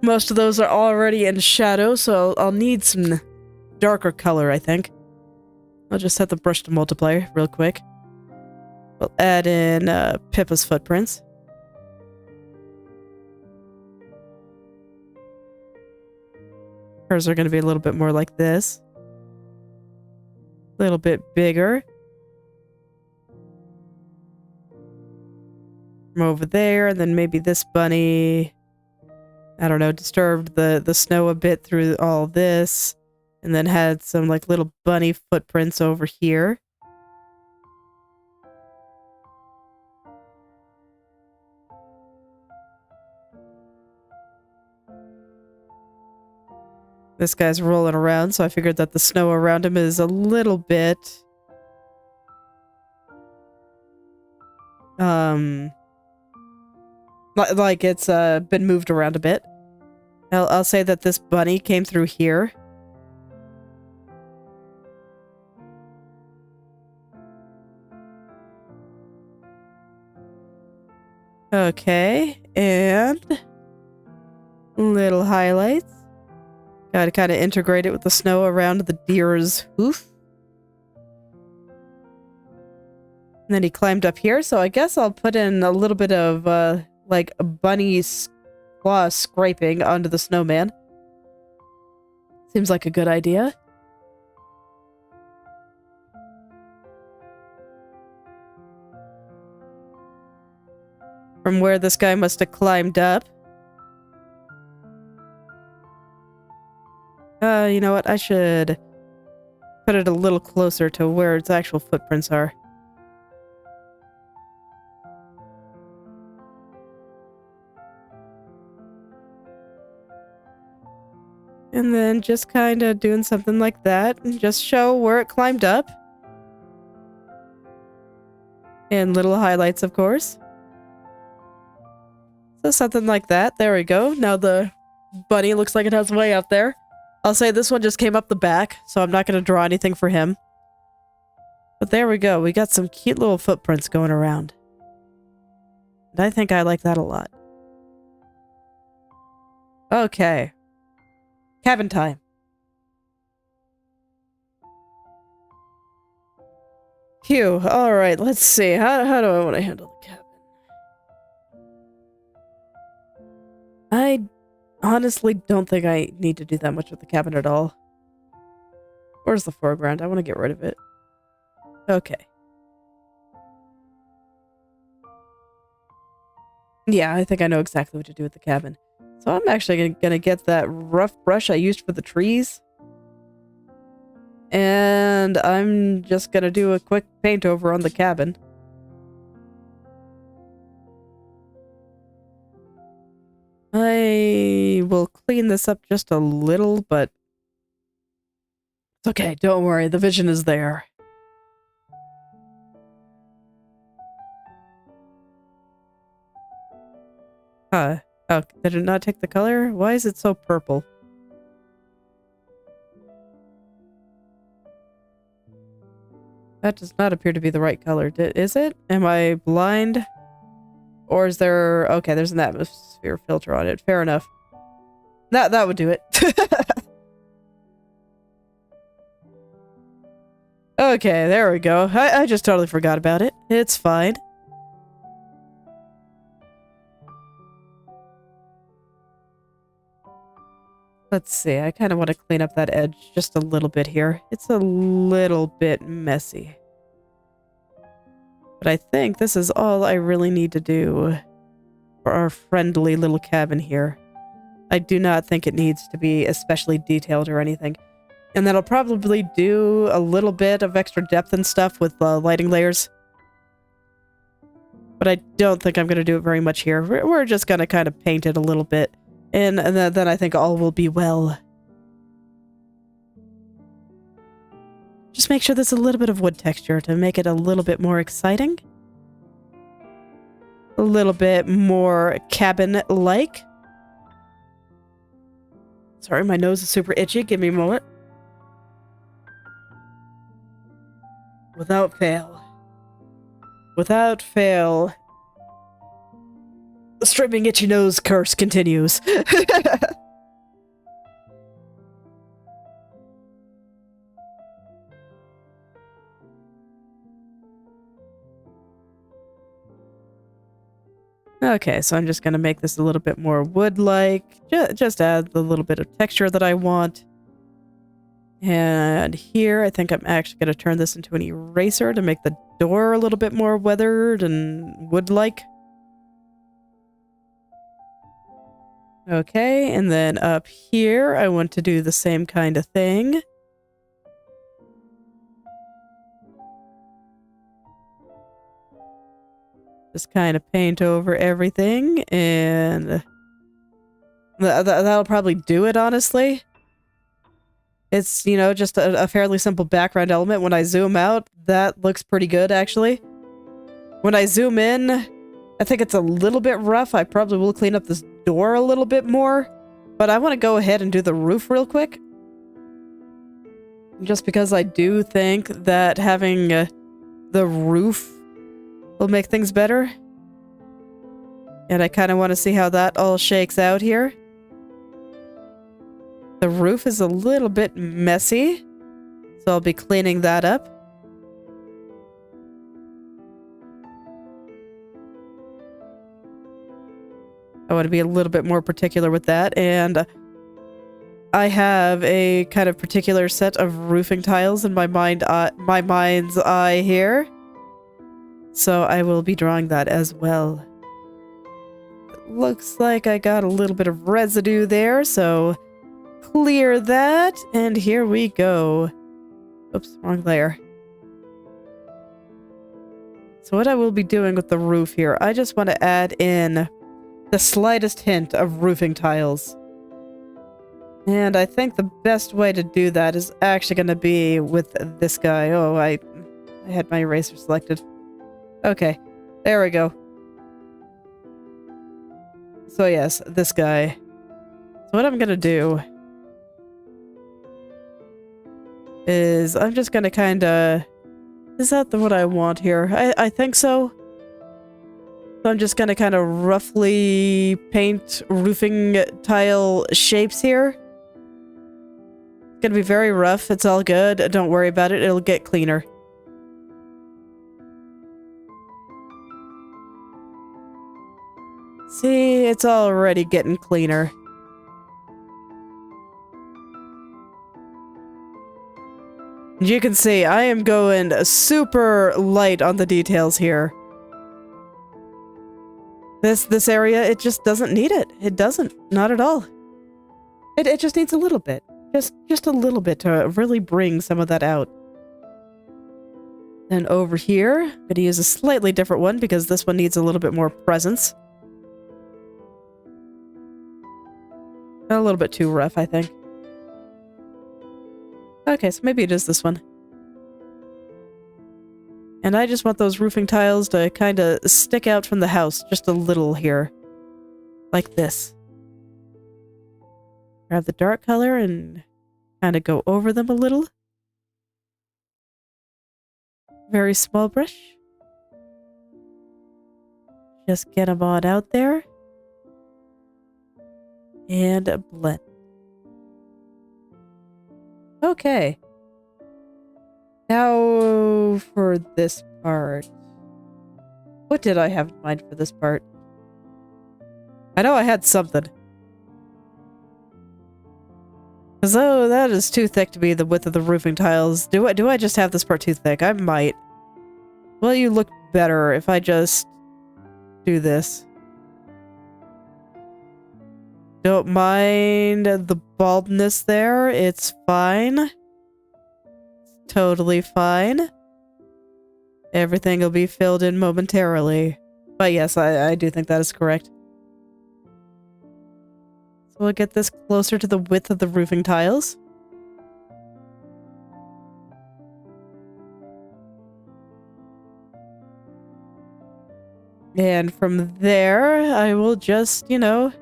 Most of those are already in shadow, so I'll need some darker color, I think. I'll just set the brush to multiply real quick. We'll add in Pippa's footprints. Hers are going to be a little bit more like this. A little bit bigger. From over there, and then maybe this bunny, I don't know, disturbed the snow a bit through all this, and then had some like little bunny footprints over here. This guy's rolling around, so I figured that the snow around him is a little bit like it's been moved around a bit. I'll say that this bunny came through here. Okay, and little highlights. Gotta kind of integrate it with the snow around the deer's hoof. And then he climbed up here, so I guess I'll put in a little bit of, like, a bunny's claw scraping onto the snowman. Seems like a good idea. From where this guy must have climbed up. You know what? I should put it a little closer to where its actual footprints are. And then just kind of doing something like that and just show where it climbed up. And little highlights, of course. So something like that. There we go. Now the bunny looks like it has way out there. I'll say this one just came up the back, so I'm not going to draw anything for him. But there we go. We got some cute little footprints going around. And I think I like that a lot. Okay. Cabin time. Phew. Alright, let's see. How do I want to handle the cabin? I honestly don't think I need to do that much with the cabin at all. Where's the foreground? I want to get rid of it. Okay. Yeah, I think I know exactly what to do with the cabin. So I'm actually gonna get that rough brush I used for the trees. And I'm just gonna do a quick paint over on the cabin. I will clean this up just a little, but it's okay, don't worry, the vision is there. Oh, did it not take the color? Why is it so purple? That does not appear to be the right color. Is it? Am I blind? Or is there... Okay, there's an atmosphere filter on it. Fair enough. That would do it. Okay, there we go. I just totally forgot about it. It's fine. Let's see, I kind of want to clean up that edge just a little bit here. It's a little bit messy. But I think this is all I really need to do for our friendly little cabin here. I do not think it needs to be especially detailed or anything. And then I'll probably do a little bit of extra depth and stuff with lighting layers. But I don't think I'm going to do it very much here. We're just going to kind of paint it a little bit. And then I think all will be well. Just make sure there's a little bit of wood texture to make it a little bit more exciting. A little bit more cabin-like. Sorry, my nose is super itchy. Give me a moment. Without fail. Without fail. The streaming itchy nose curse continues. Okay, so I'm just going to make this a little bit more wood-like. Just add the little bit of texture that I want. And here, I think I'm actually going to turn this into an eraser to make the door a little bit more weathered and wood-like. Okay, and then up here, I want to do the same kind of thing. Just kind of paint over everything, and that'll probably do it, honestly. It's, you know, just a fairly simple background element. When I zoom out, that looks pretty good, actually. When I zoom in, I think it's a little bit rough. I probably will clean up this door a little bit more, but I want to go ahead and do the roof real quick. Just because I do think that having the roof will make things better. And I kind of want to see how that all shakes out here. The roof is a little bit messy, so I'll be cleaning that up. I want to be a little bit more particular with that, and I have a kind of particular set of roofing tiles in my mind's eye here. So I will be drawing that as well. It looks like I got a little bit of residue there, so clear that, and here we go. Oops, wrong layer. So what I will be doing with the roof here, I just want to add in the slightest hint of roofing tiles. And I think the best way to do that is actually going to be with this guy. Oh, I had my eraser selected. Okay, there we go. So yes, this guy. So what I'm going to do is I'm just going to kind of... Is that what I want here? I think so. So I'm just going to kind of roughly paint roofing tile shapes here. It's going to be very rough. It's all good. Don't worry about it. It'll get cleaner. See, it's already getting cleaner. You can see I am going super light on the details here. This area, it just doesn't need it. It doesn't. Not at all. It just needs a little bit. Just a little bit to really bring some of that out. And over here, I'm going to use a slightly different one because this one needs a little bit more presence. A little bit too rough, I think. Okay, so maybe it is this one. And I just want those roofing tiles to kind of stick out from the house just a little here. Like this. Grab the dark color and kind of go over them a little. Very small brush. Just get them on out there. And blend. Okay. Now for this part. What did I have in mind for this part? I know I had something. Because though that is too thick to be the width of the roofing tiles. Do I just have this part too thick? I might. Will you look better if I just do this? Don't mind the baldness there. It's fine. It's totally fine. Everything will be filled in momentarily. But yes, I do think that is correct. So we'll get this closer to the width of the roofing tiles. And from there, I will just, you know,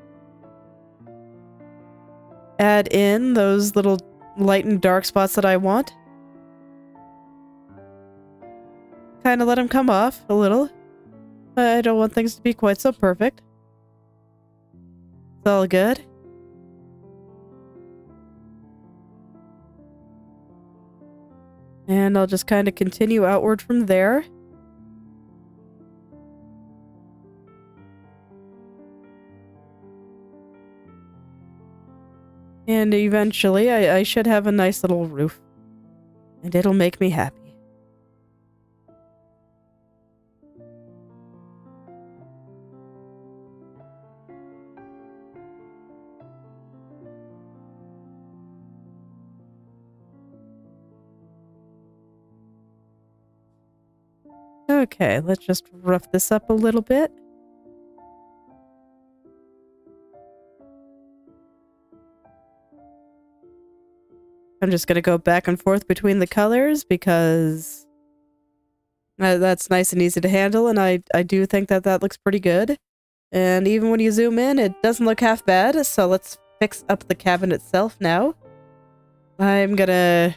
add in those little light and dark spots that I want. Kind of let them come off a little. I don't want things to be quite so perfect. It's all good. And I'll just kind of continue outward from there. And eventually, I should have a nice little roof. And it'll make me happy. Okay, let's just rough this up a little bit. I'm just going to go back and forth between the colors because that's nice and easy to handle, and I do think that that looks pretty good. And even when you zoom in, it doesn't look half bad, so let's fix up the cabin itself now. I'm going to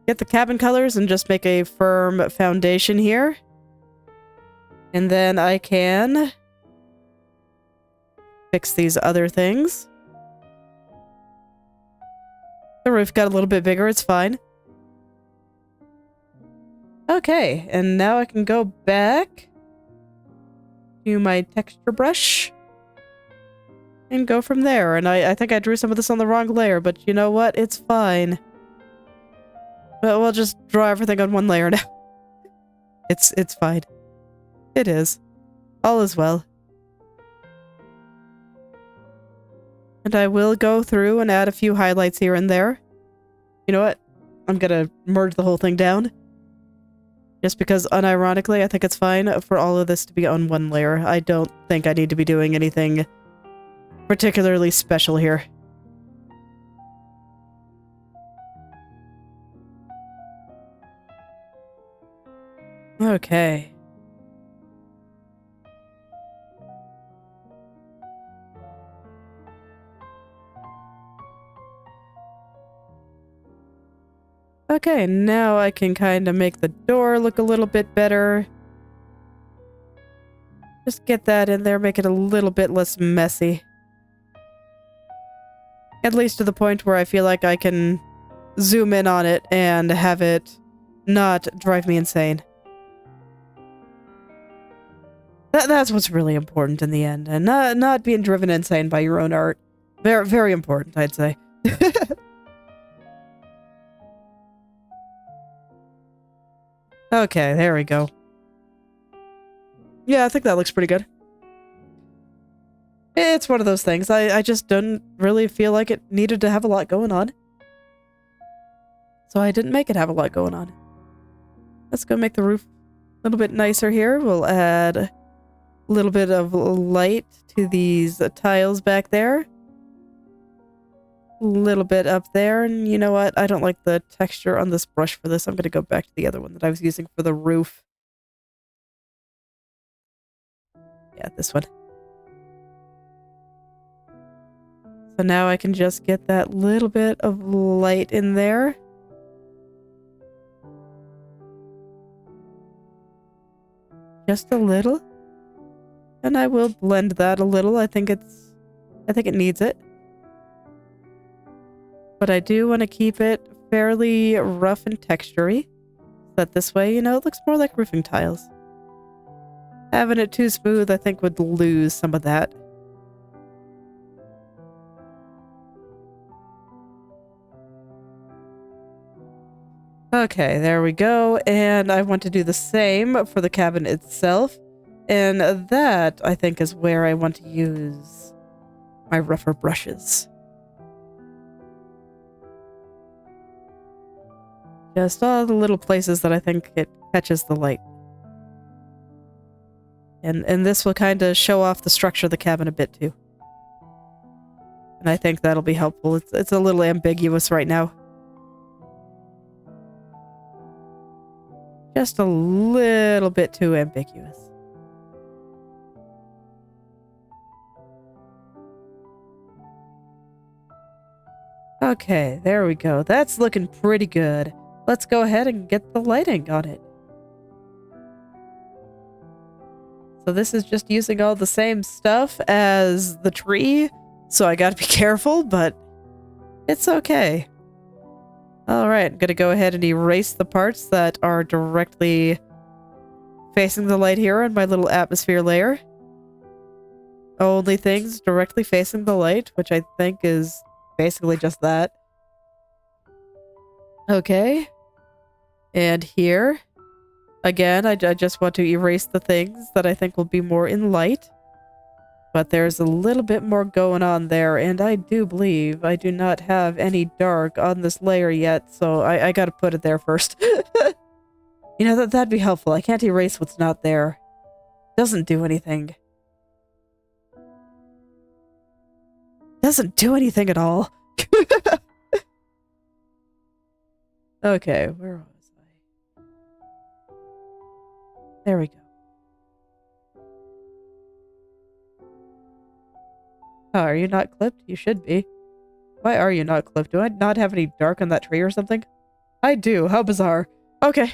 get the cabin colors and just make a firm foundation here. And then I can fix these other things. The roof got a little bit bigger, it's fine. Okay, and now I can go back to my texture brush and go from there. And I think I drew some of this on the wrong layer, but you know what? It's fine. But we'll just draw everything on one layer now. It's fine. It is. All is well. And I will go through and add a few highlights here and there. You know what? I'm gonna merge the whole thing down. Just because, unironically, I think it's fine for all of this to be on one layer. I don't think I need to be doing anything particularly special here. Okay. Okay, now I can kind of make the door look a little bit better. Just get that in there, make it a little bit less messy. At least to the point where I feel like I can zoom in on it and have it not drive me insane. That's what's really important in the end, and not being driven insane by your own art. Very, very important, I'd say. Okay, there we go. Yeah, I think that looks pretty good. It's one of those things. I just didn't really feel like it needed to have a lot going on. So I didn't make it have a lot going on. Let's go make the roof a little bit nicer here. We'll add a little bit of light to these tiles back there. A little bit up there. And you know what? I don't like the texture on this brush for this. I'm going to go back to the other one that I was using for the roof. Yeah, this one. So now I can just get that little bit of light in there. Just a little. And I will blend that a little. I think it needs it. But I do want to keep it fairly rough and textury. So that this way, you know, it looks more like roofing tiles. Having it too smooth, I think, would lose some of that. Okay, there we go. And I want to do the same for the cabin itself. And that, I think, is where I want to use my rougher brushes. Just all the little places that I think it catches the light. And this will kind of show off the structure of the cabin a bit too. And I think that'll be helpful. It's a little ambiguous right now. Just a little bit too ambiguous. Okay, there we go. That's looking pretty good. Let's go ahead and get the lighting on it. So this is just using all the same stuff as the tree, so I gotta be careful, but it's okay. Alright, I'm gonna go ahead and erase the parts that are directly facing the light here on my little atmosphere layer. Only things directly facing the light, which I think is basically just that. Okay. And here. Again, I just want to erase the things that I think will be more in light. But there's a little bit more going on there, and I do believe I do not have any dark on this layer yet, so I gotta put it there first. You know, that'd be helpful. I can't erase what's not there. Doesn't do anything. Doesn't do anything at all. Okay, where was I? There we go. Oh, are you not clipped? You should be. Why are you not clipped? Do I not have any dark on that tree or something? I do. How bizarre. Okay.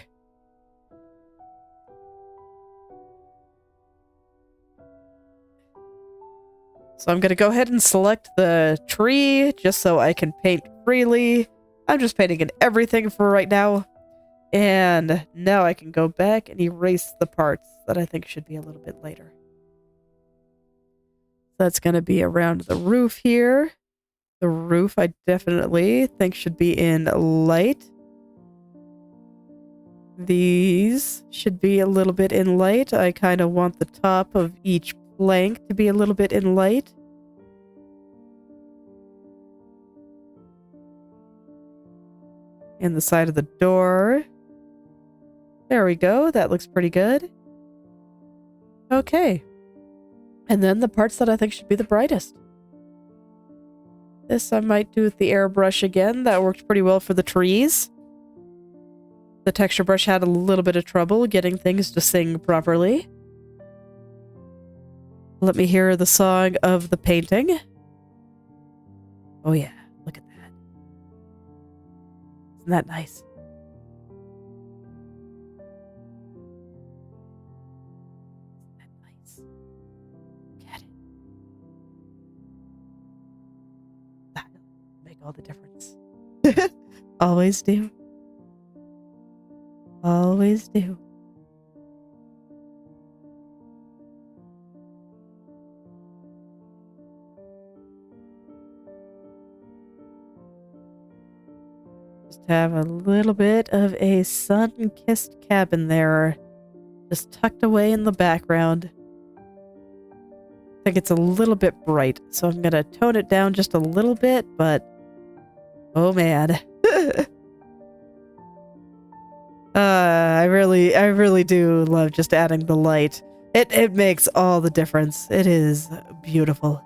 So I'm going to go ahead and select the tree just so I can paint freely. I'm just painting in everything for right now. And now I can go back and erase the parts that I think should be a little bit later. That's going to be around the roof here. The roof I definitely think should be in light. These should be a little bit in light. I kind of want the top of each plank to be a little bit in light. And the side of the door. There we go. That looks pretty good. Okay. And then the parts that I think should be the brightest. This I might do with the airbrush again. That worked pretty well for the trees. The texture brush had a little bit of trouble getting things to sing properly. Let me hear the song of the painting. Oh yeah, look at that. Isn't that nice? All the difference. Always do. Always do. Just have a little bit of a sun-kissed cabin there, just tucked away in the background. I think it's a little bit bright, so I'm gonna tone it down just a little bit, but oh man. I really do love just adding the light. It makes all the difference. It is beautiful.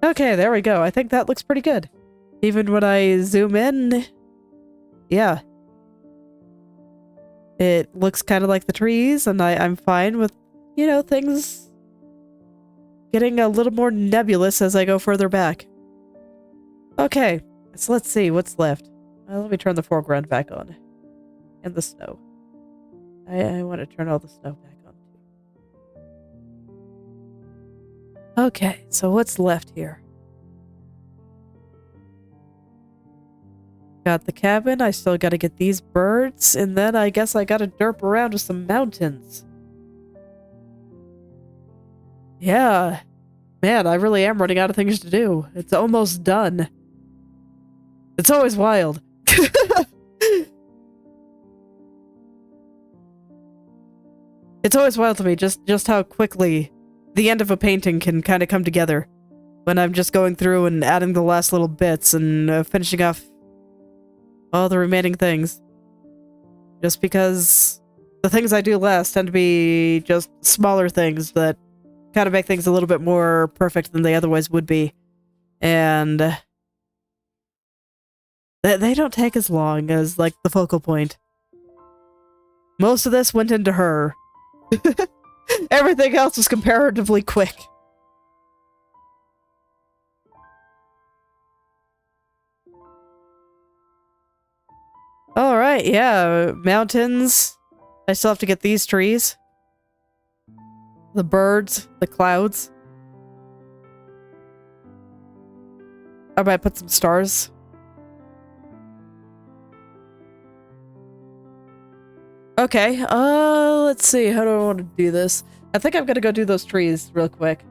Okay, there we go. I think that looks pretty good. Even when I zoom in, yeah. It looks kind of like the trees, and I'm fine with, you know, things getting a little more nebulous as I go further back. Okay, so let's see what's left. Let me turn the foreground back on. And the snow. I want to turn all the snow back on. Okay, so what's left here? Got the cabin, I still gotta get these birds, and then I guess I gotta derp around with some mountains. Yeah. Man, I really am running out of things to do. It's almost done. It's always wild. It's always wild to me just how quickly the end of a painting can kind of come together when I'm just going through and adding the last little bits and finishing off all the remaining things. Just because the things I do last tend to be just smaller things that kind of make things a little bit more perfect than they otherwise would be. And they don't take as long as, like, the focal point. Most of this went into her. Everything else was comparatively quick. Alright, yeah, mountains. I still have to get these trees. The birds, the clouds. I might put some stars. Okay, let's see, how do I want to do this? I think I'm gonna go do those trees real quick.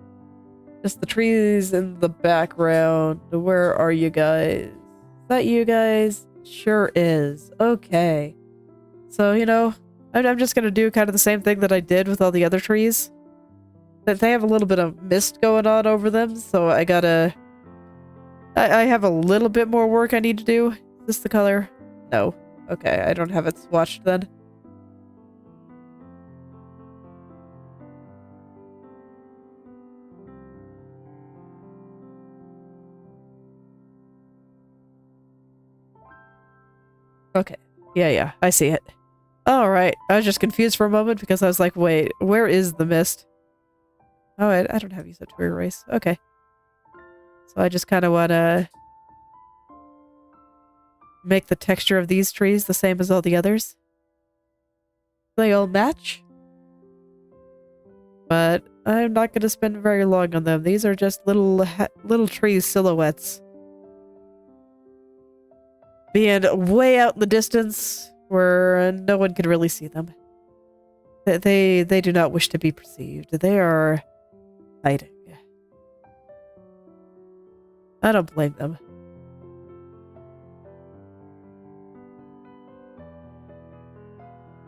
Just the trees in the background. Where are you guys? Is that you guys? Sure is. Okay. So, you know, I'm just gonna do kind of the same thing that I did with all the other trees. They have a little bit of mist going on over them, so I gotta... I have a little bit more work I need to do. Is this the color? No. Okay, I don't have it swatched then. Okay. Yeah, I see it. Alright, I was just confused for a moment because I was like, wait, where is the mist? Oh, I don't have you set to erase. Okay. So I just kind of want to make the texture of these trees the same as all the others. They all match. But I'm not going to spend very long on them. These are just little tree silhouettes. Being way out in the distance where no one can really see them. They do not wish to be perceived. They are hiding. I don't blame them.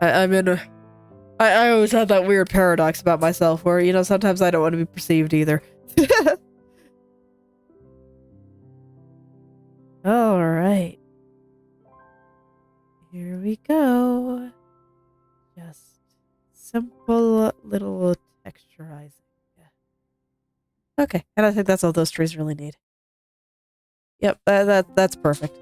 I always had that weird paradox about myself where, you know, sometimes I don't want to be perceived either. Alright. Here we go. Just simple little texturizing. Okay, and I think that's all those trees really need. Yep, that's perfect.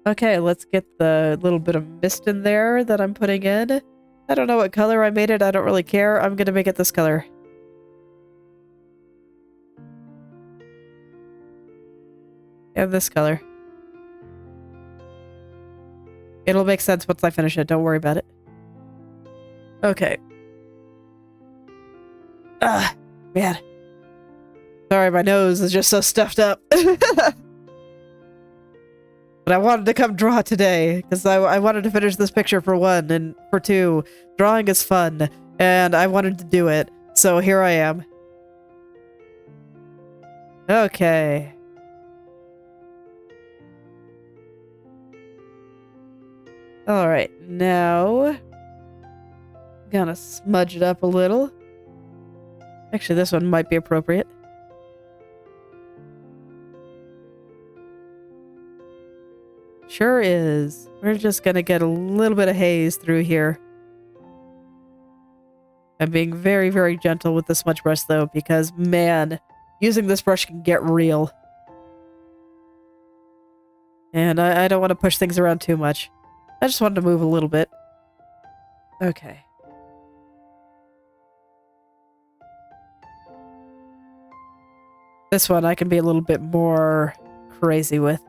Okay, let's get the little bit of mist in there that I'm putting in. I don't know what color I made it, I don't really care. I'm gonna make it this color. And this color. It'll make sense once I finish it, don't worry about it. Okay. Ah, man. Sorry, my nose is just so stuffed up. But I wanted to come draw today, because I wanted to finish this picture for one, and for two, drawing is fun, and I wanted to do it, so here I am. Okay. Alright, now... Gonna smudge it up a little. Actually, this one might be appropriate. Sure is. We're just gonna get a little bit of haze through here. I'm being very, very gentle with the smudge brush, though, because, man, using this brush can get real. And I don't want to push things around too much. I just wanted to move a little bit. Okay. This one I can be a little bit more crazy with.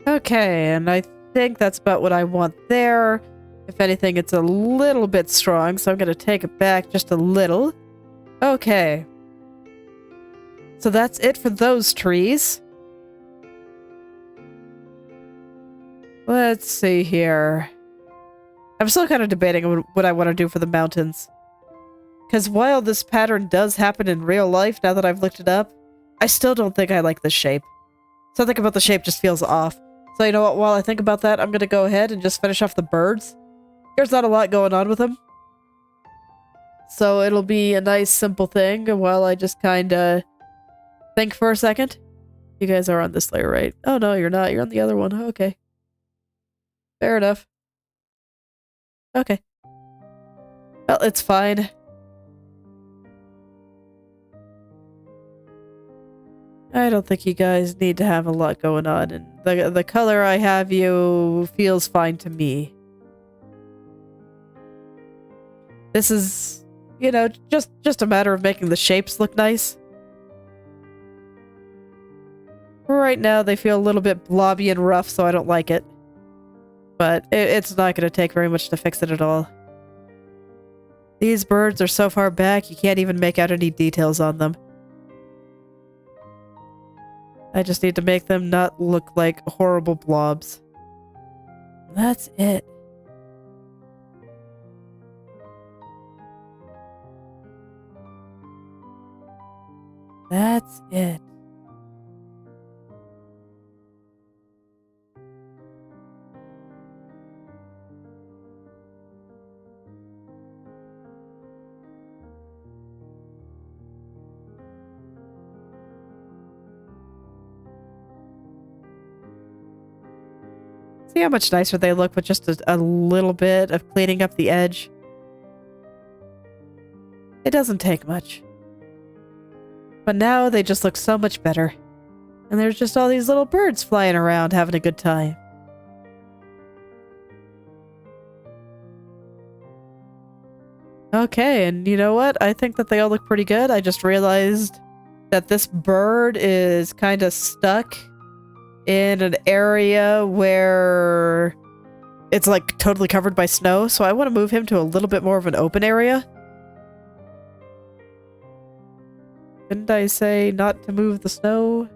Okay, and I think that's about what I want there. If anything, it's a little bit strong, so I'm going to take it back just a little. Okay. So that's it for those trees. Let's see here. I'm still kind of debating what I want to do for the mountains. Because while this pattern does happen in real life, now that I've looked it up, I still don't think I like the shape. Something about the shape just feels off. So you know what, while I think about that, I'm going to go ahead and just finish off the birds. There's not a lot going on with them. So it'll be a nice, simple thing while I just kind of think for a second. You guys are on this layer, right? Oh, no, you're not. You're on the other one. Okay. Fair enough. Okay. Well, it's fine. I don't think you guys need to have a lot going on, and the color I have you feels fine to me. This is, you know, just a matter of making the shapes look nice. Right now, they feel a little bit blobby and rough, so I don't like it. But it's not going to take very much to fix it at all. These birds are so far back, you can't even make out any details on them. I just need to make them not look like horrible blobs. That's it. That's it. See how much nicer they look with just a little bit of cleaning up the edge? It doesn't take much. But now they just look so much better. And there's just all these little birds flying around having a good time. Okay, and you know what? I think that they all look pretty good. I just realized that this bird is kind of stuck in an area where it's like totally covered by snow, so I want to move him to a little bit more of an open area. Didn't I say not to move the snow?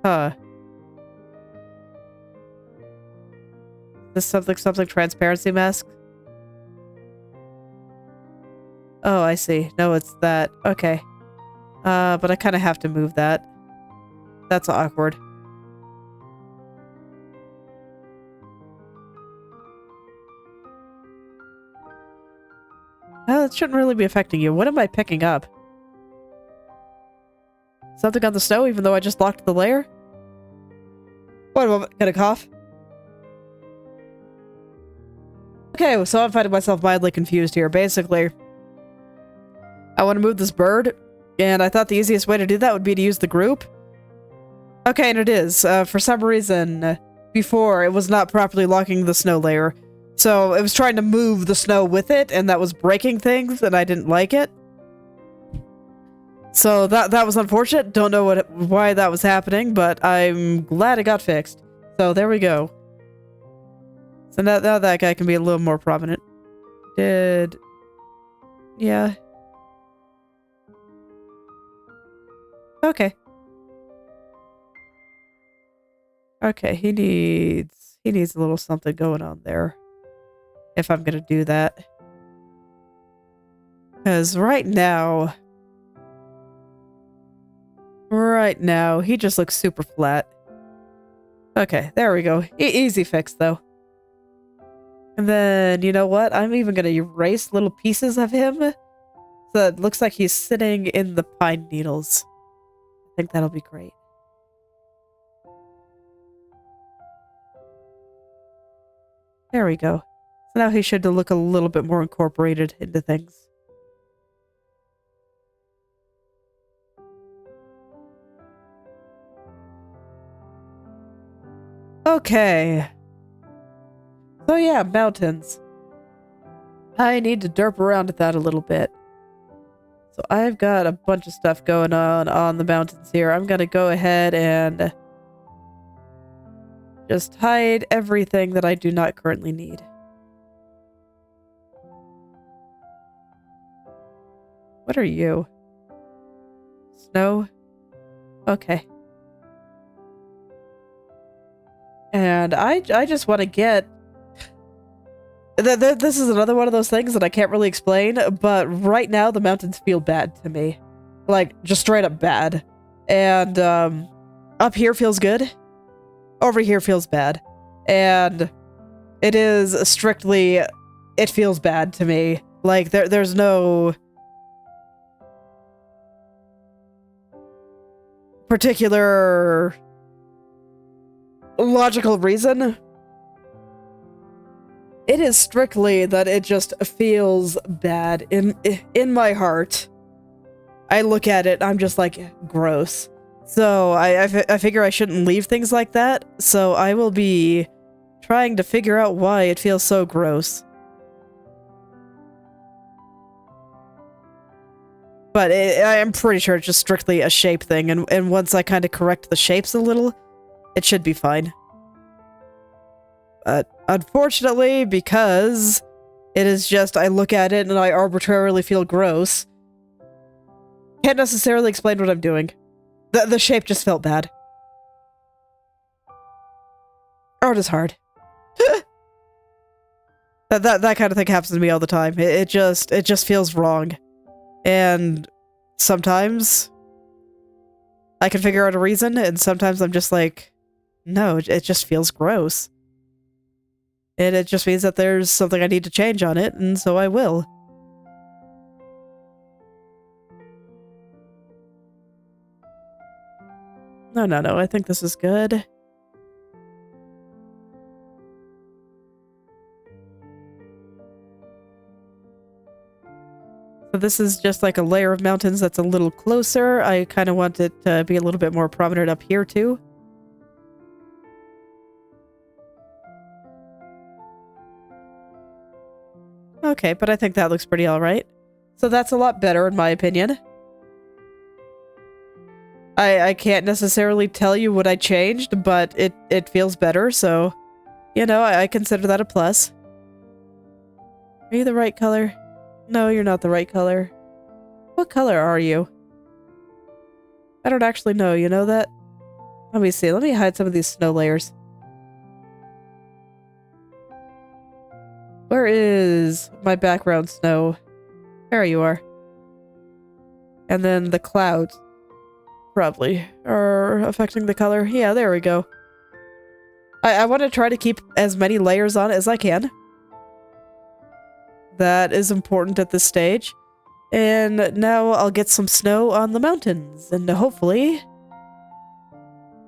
Huh. This something transparency mask? Oh, I see. No, it's that. Okay. But I kind of have to move that. That's awkward. Well, it shouldn't really be affecting you. What am I picking up? Something on the snow, even though I just locked the layer? Wait a moment. Got a cough? Okay, so I'm finding myself mildly confused here. Basically, I want to move this bird, and I thought the easiest way to do that would be to use the group. Okay, and it is. For some reason, before, it was not properly locking the snow layer. So it was trying to move the snow with it, and that was breaking things, and I didn't like it. So that was unfortunate. Don't know why that was happening, but I'm glad it got fixed. So there we go. So now that guy can be a little more prominent. Yeah. Okay. Okay, he needs a little something going on there. If I'm gonna do that. Because right now, he just looks super flat. Okay, there we go. Easy fix, though. And then, you know what? I'm even gonna erase little pieces of him. So it looks like he's sitting in the pine needles. I think that'll be great. There we go. So now he should look a little bit more incorporated into things. Okay. So yeah, mountains. I need to derp around with that a little bit. So I've got a bunch of stuff going on the mountains here. I'm gonna go ahead and just hide everything that I do not currently need. What are you? Snow? Okay. And I just want to get... This is another one of those things that I can't really explain, but right now the mountains feel bad to me. Like, just straight up bad. And, up here feels good. Over here feels bad. And it is strictly... It feels bad to me. Like, there's no... particular... logical reason. It is strictly that it just feels bad in my heart. I look at it, I'm just like, gross. So I figure I shouldn't leave things like that, so I will be trying to figure out why it feels so gross. But I am pretty sure it's just strictly a shape thing, and once I kind of correct the shapes a little, it should be fine. But unfortunately, because it is just, I look at it and I arbitrarily feel gross, can't necessarily explain what I'm doing. The shape just felt bad. Art is hard. that kind of thing happens to me all the time. It just feels wrong. And sometimes I can figure out a reason, and sometimes I'm just like, no, it just feels gross. And it just means that there's something I need to change on it, and so I will. No, I think this is good. So this is just like a layer of mountains that's a little closer. I kind of want it to be a little bit more prominent up here too. Okay, but I think that looks pretty alright. So that's a lot better in my opinion. I can't necessarily tell you what I changed, but it feels better, so, you know, I consider that a plus. Are you the right color? No, you're not the right color. What color are you? I don't actually know, you know that? Let me see, let me hide some of these snow layers. Where is my background snow? There you are. And then the clouds probably are affecting the color. Yeah, there we go. I want to try to keep as many layers on as I can. That is important at this stage. And now I'll get some snow on the mountains, and hopefully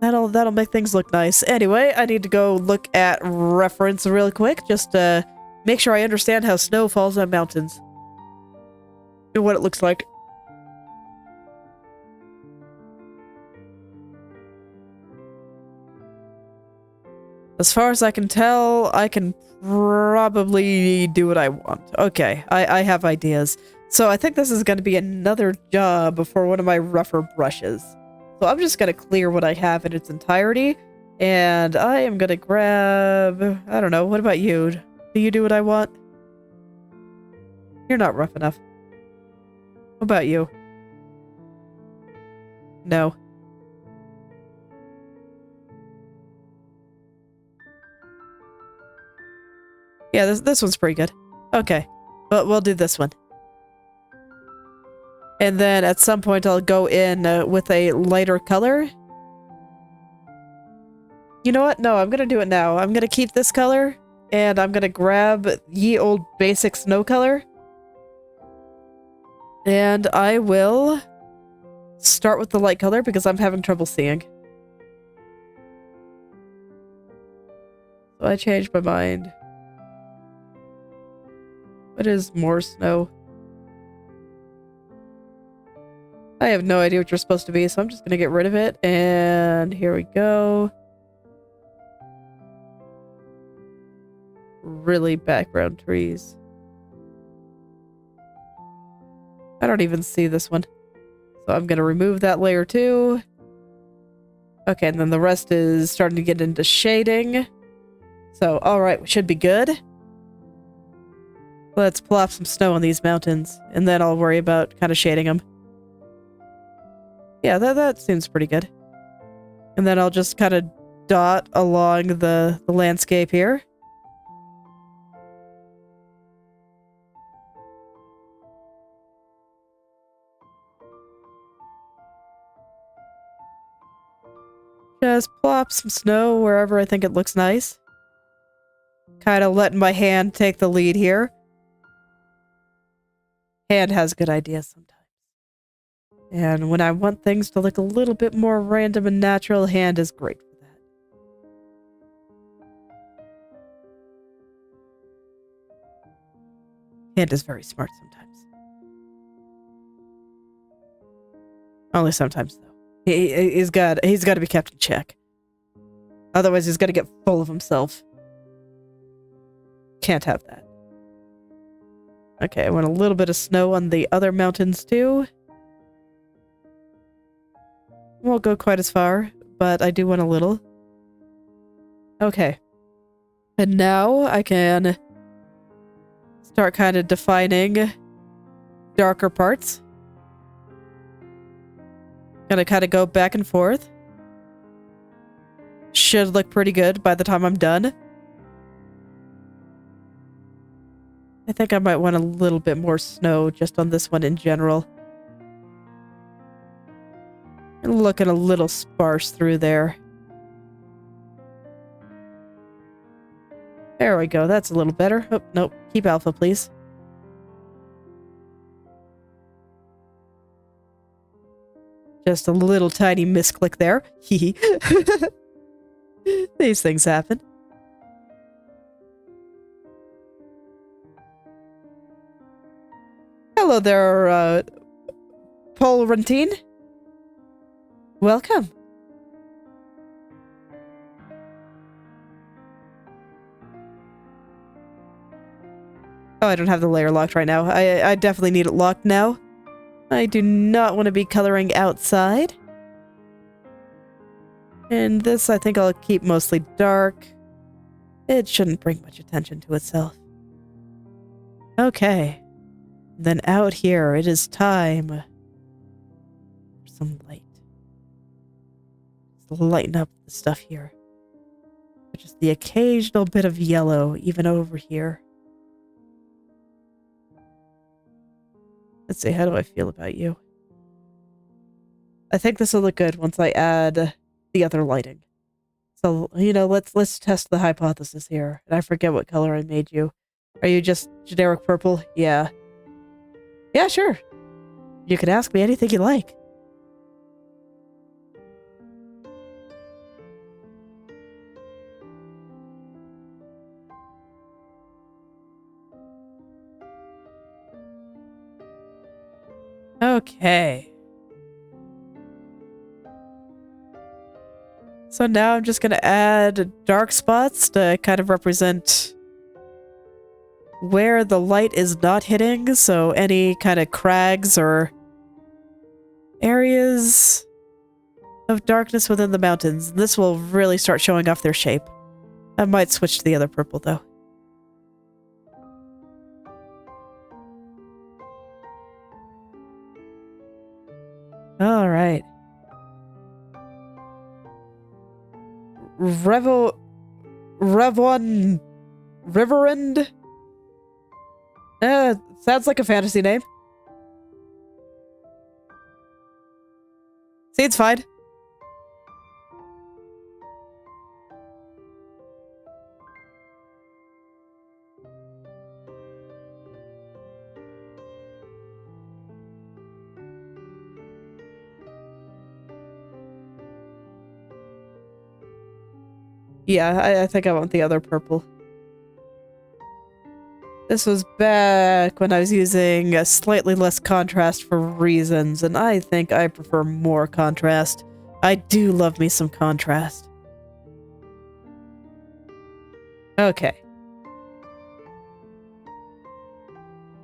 that'll make things look nice. Anyway, I need to go look at reference real quick, just to make sure I understand how snow falls on mountains. And what it looks like. As far as I can tell, I can probably do what I want. Okay, I have ideas. So I think this is going to be another job for one of my rougher brushes. So I'm just going to clear what I have in its entirety, And I am gonna grab... I don't know, what about you? Do you do what I want? You're not rough enough. What about you? No. Yeah, this one's pretty good. Okay, but we'll do this one. And then at some point I'll go in with a lighter color. You know what? No, I'm gonna do it now. I'm gonna keep this color, and I'm gonna grab ye old basic snow color. And I will start with the light color because I'm having trouble seeing. So I changed my mind. What is more snow? I have no idea what you're supposed to be, so I'm just gonna get rid of it. And here we go. Really background trees. I don't even see this one. So I'm gonna remove that layer too. Okay, and then the rest is starting to get into shading. So, alright, we should be good. Let's plop some snow on these mountains, and then I'll worry about kind of shading them. Yeah, that seems pretty good. And then I'll just kind of dot along the landscape here. Just plop some snow wherever I think it looks nice. Kind of letting my hand take the lead here. Hand has good ideas sometimes. And when I want things to look a little bit more random and natural, hand is great for that. Hand is very smart sometimes. Only sometimes, though. He's got to be kept in check. Otherwise, he's going to get full of himself. Can't have that. Okay, I want a little bit of snow on the other mountains, too. Won't go quite as far, but I do want a little. Okay. And now I can start kind of defining darker parts. Gonna kind of go back and forth. Should look pretty good by the time I'm done. I think I might want a little bit more snow just on this one in general. And looking a little sparse through there. There we go, that's a little better. Oh, nope, keep alpha, please. Just a little tiny misclick there. Hee These things happen. Hello there, Paul Rentine. Welcome. Oh, I don't have the layer locked right now. I definitely need it locked now. I do not want to be coloring outside. And this I think I'll keep mostly dark. It shouldn't bring much attention to itself. Okay. Then out here, it is time for some light. Let's lighten up the stuff here. Just the occasional bit of yellow, even over here. Let's see, how do I feel about you? I think this will look good once I add the other lighting. So, you know, let's test the hypothesis here. And I forget what color I made you. Are you just generic purple? Yeah. Yeah, sure. You can ask me anything you like. Okay. So now I'm just going to add dark spots to kind of represent where the light is not hitting. So any kind of crags or areas of darkness within the mountains. This will really start showing off their shape. I might switch to the other purple, though. All right. Reverend? Sounds like a fantasy name. See, it's fine. Yeah, I think I want the other purple. This was back when I was using a slightly less contrast for reasons, and I think I prefer more contrast. I do love me some contrast. Okay.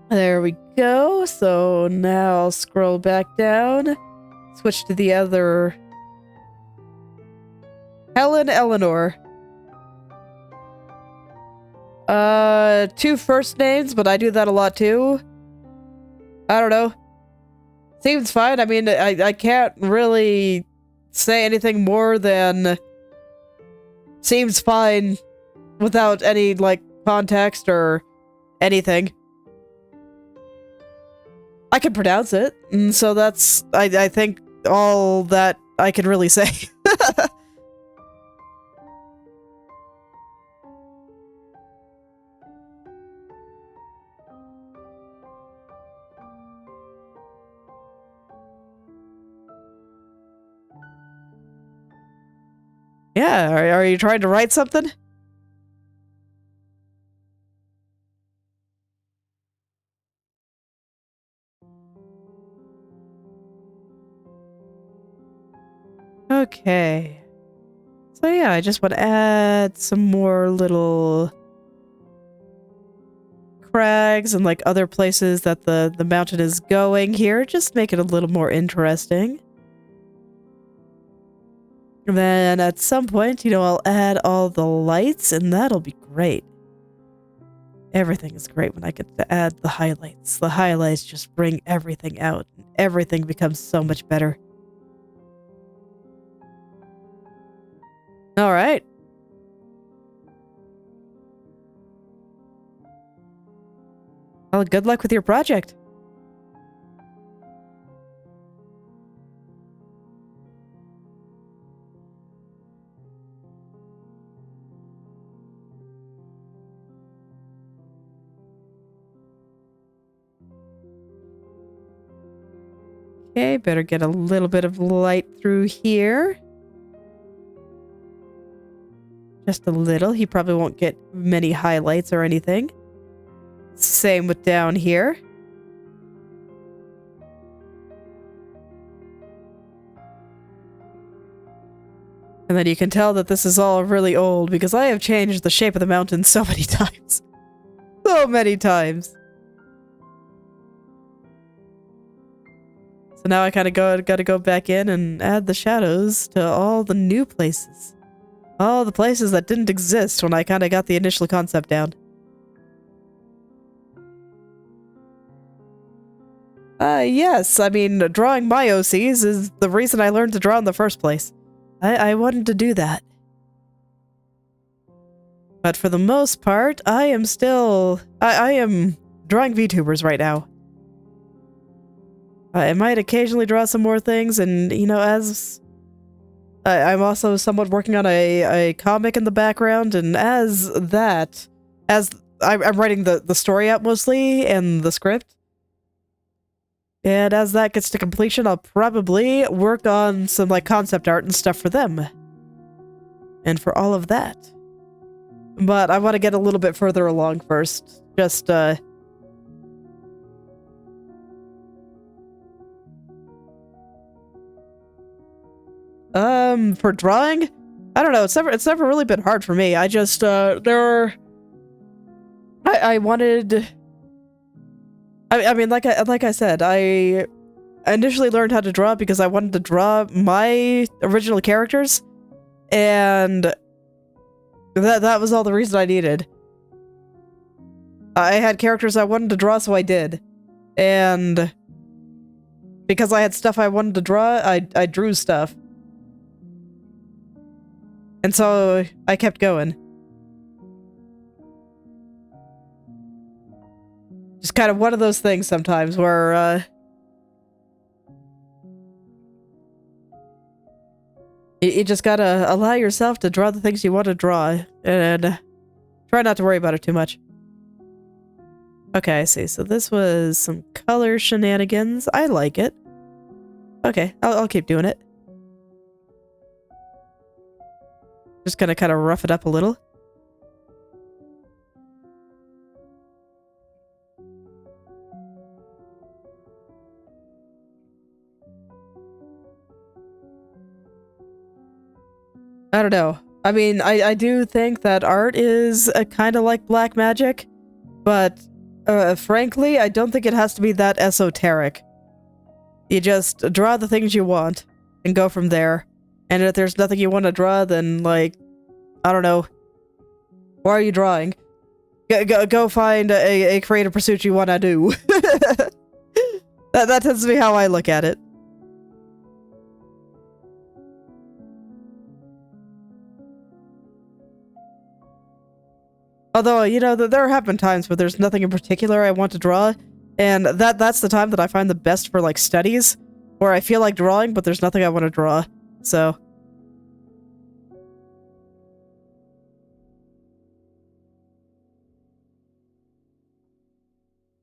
There we go. So now I'll scroll back down. Switch to the other. Helen Eleanor. Two first names, but I do that a lot too. I don't know. Seems fine. I mean, I can't really say anything more than seems fine without any, like, context or anything. I can pronounce it, and so that's, I think, all that I can really say. Yeah, are you trying to write something? Okay. So yeah, I just want to add some more little crags and like other places that the mountain is going here. Just make it a little more interesting. And then at some point, I'll add all the lights, and that'll be great. Everything is great when I get to add the highlights. The highlights just bring everything out. And everything becomes so much better. All right. Well, good luck with your project. Okay, better get a little bit of light through here. Just a little. He probably won't get many highlights or anything. Same with down here. And then you can tell that this is all really old because I have changed the shape of the mountain so many times. So many times. So now I kind of gotta go back in and add the shadows to all the new places. All the places that didn't exist when I kind of got the initial concept down. Yes, I mean, drawing my OCs is the reason I learned to draw in the first place. I wanted to do that. But for the most part, I am still... I am drawing VTubers right now. I might occasionally draw some more things, and, as... I'm also somewhat working on a comic in the background, and as I'm writing the story out mostly, and the script. And as that gets to completion, I'll probably work on some, like, concept art and stuff for them. And for all of that. But I want to get a little bit further along first. Just, for drawing? I don't know, it's never really been hard for me. I just, I wanted... I mean, like I said, I initially learned how to draw because I wanted to draw my original characters, and that was all the reason I needed. I had characters I wanted to draw, so I did. And because I had stuff I wanted to draw, I drew stuff. And so I kept going. Just kind of one of those things sometimes where, you just gotta allow yourself to draw the things you want to draw, and try not to worry about it too much. Okay, I see. So this was some color shenanigans. I like it. Okay, I'll keep doing it. Just gonna kind of rough it up a little. I don't know. I mean, I do think that art is kind of like black magic, but frankly, I don't think it has to be that esoteric. You just draw the things you want and go from there. And if there's nothing you want to draw, then, like, I don't know. Why are you drawing? Go find a creative pursuit you want to do. That tends to be how I look at it. Although, you know, there have been times where there's nothing in particular I want to draw, and that's the time that I find the best for, like, studies, where I feel like drawing, but there's nothing I want to draw, so.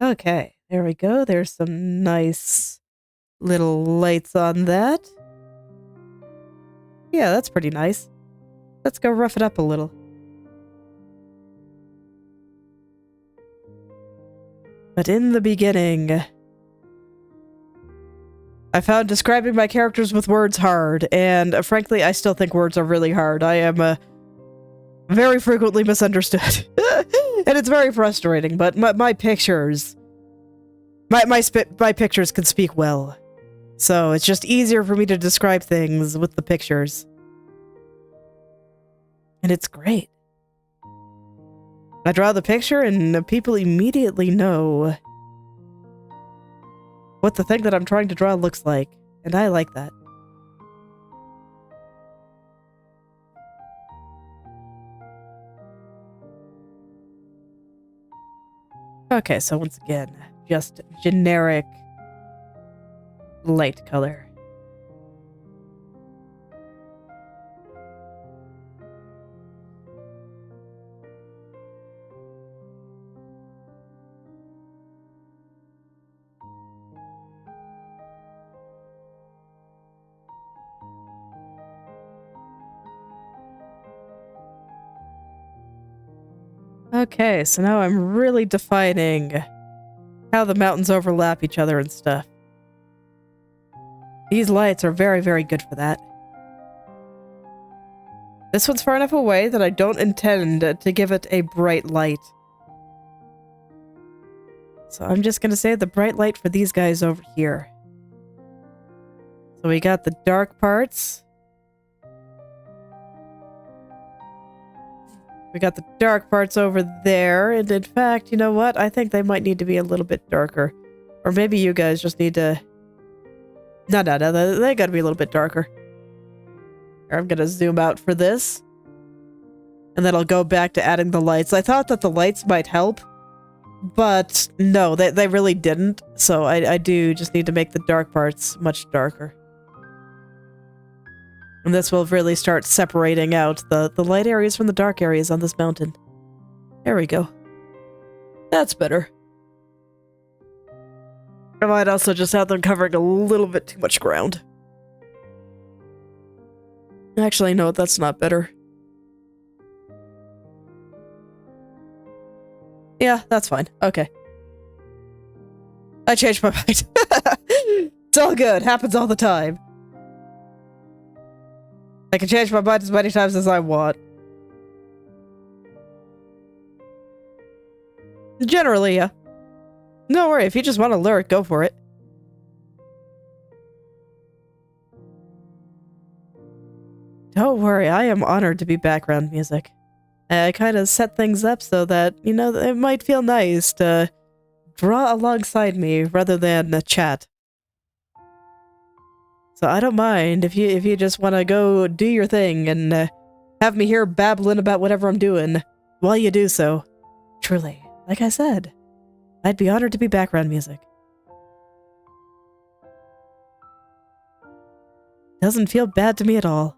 Okay, there we go. There's some nice little lights on that. Yeah, that's pretty nice. Let's go rough it up a little. But in the beginning, I found describing my characters with words hard, and frankly, I still think words are really hard. I am very frequently misunderstood. And it's very frustrating, but my pictures... My pictures can speak well. So it's just easier for me to describe things with the pictures. And it's great. I draw the picture and people immediately know what the thing that I'm trying to draw looks like. And I like that. Okay, so once again, just generic light color. Okay, so now I'm really defining how the mountains overlap each other and stuff. These lights are very, very good for that. This one's far enough away that I don't intend to give it a bright light. So I'm just gonna save the bright light for these guys over here. So we got the dark parts. We got the dark parts over there, and in fact, you know what? I think they might need to be a little bit darker. Or maybe you guys just need to... No, they gotta be a little bit darker. Here, I'm gonna zoom out for this. And then I'll go back to adding the lights. I thought that the lights might help, but no, they really didn't. So I do just need to make the dark parts much darker. And this will really start separating out the light areas from the dark areas on this mountain. There we go. That's better. I might also just have them covering a little bit too much ground. Actually, no, that's not better. Yeah, that's fine. Okay. I changed my mind. It's all good. Happens all the time. I can change my mind as many times as I want. Generally, yeah. No worry, if you just want to lure it, go for it. don't worry, I am honored to be background music. I kind of set things up so that, you know, it might feel nice to draw alongside me rather than chat. So I don't mind if you just want to go do your thing and have me here babbling about whatever I'm doing while you do so. Truly, like I said, I'd be honored to be background music. Doesn't feel bad to me at all.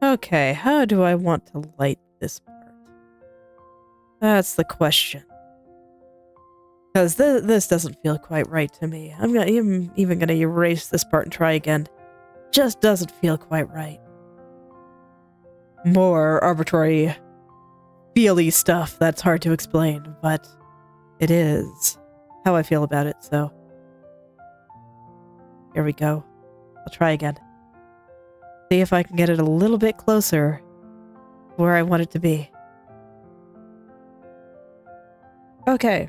Okay, how do I want to light this part? That's the question. Because this doesn't feel quite right to me. I'm even gonna erase this part and try again. Just doesn't feel quite right. More arbitrary, feely stuff that's hard to explain, but it is how I feel about it, so. Here we go. I'll try again. See if I can get it a little bit closer to where I want it to be. Okay.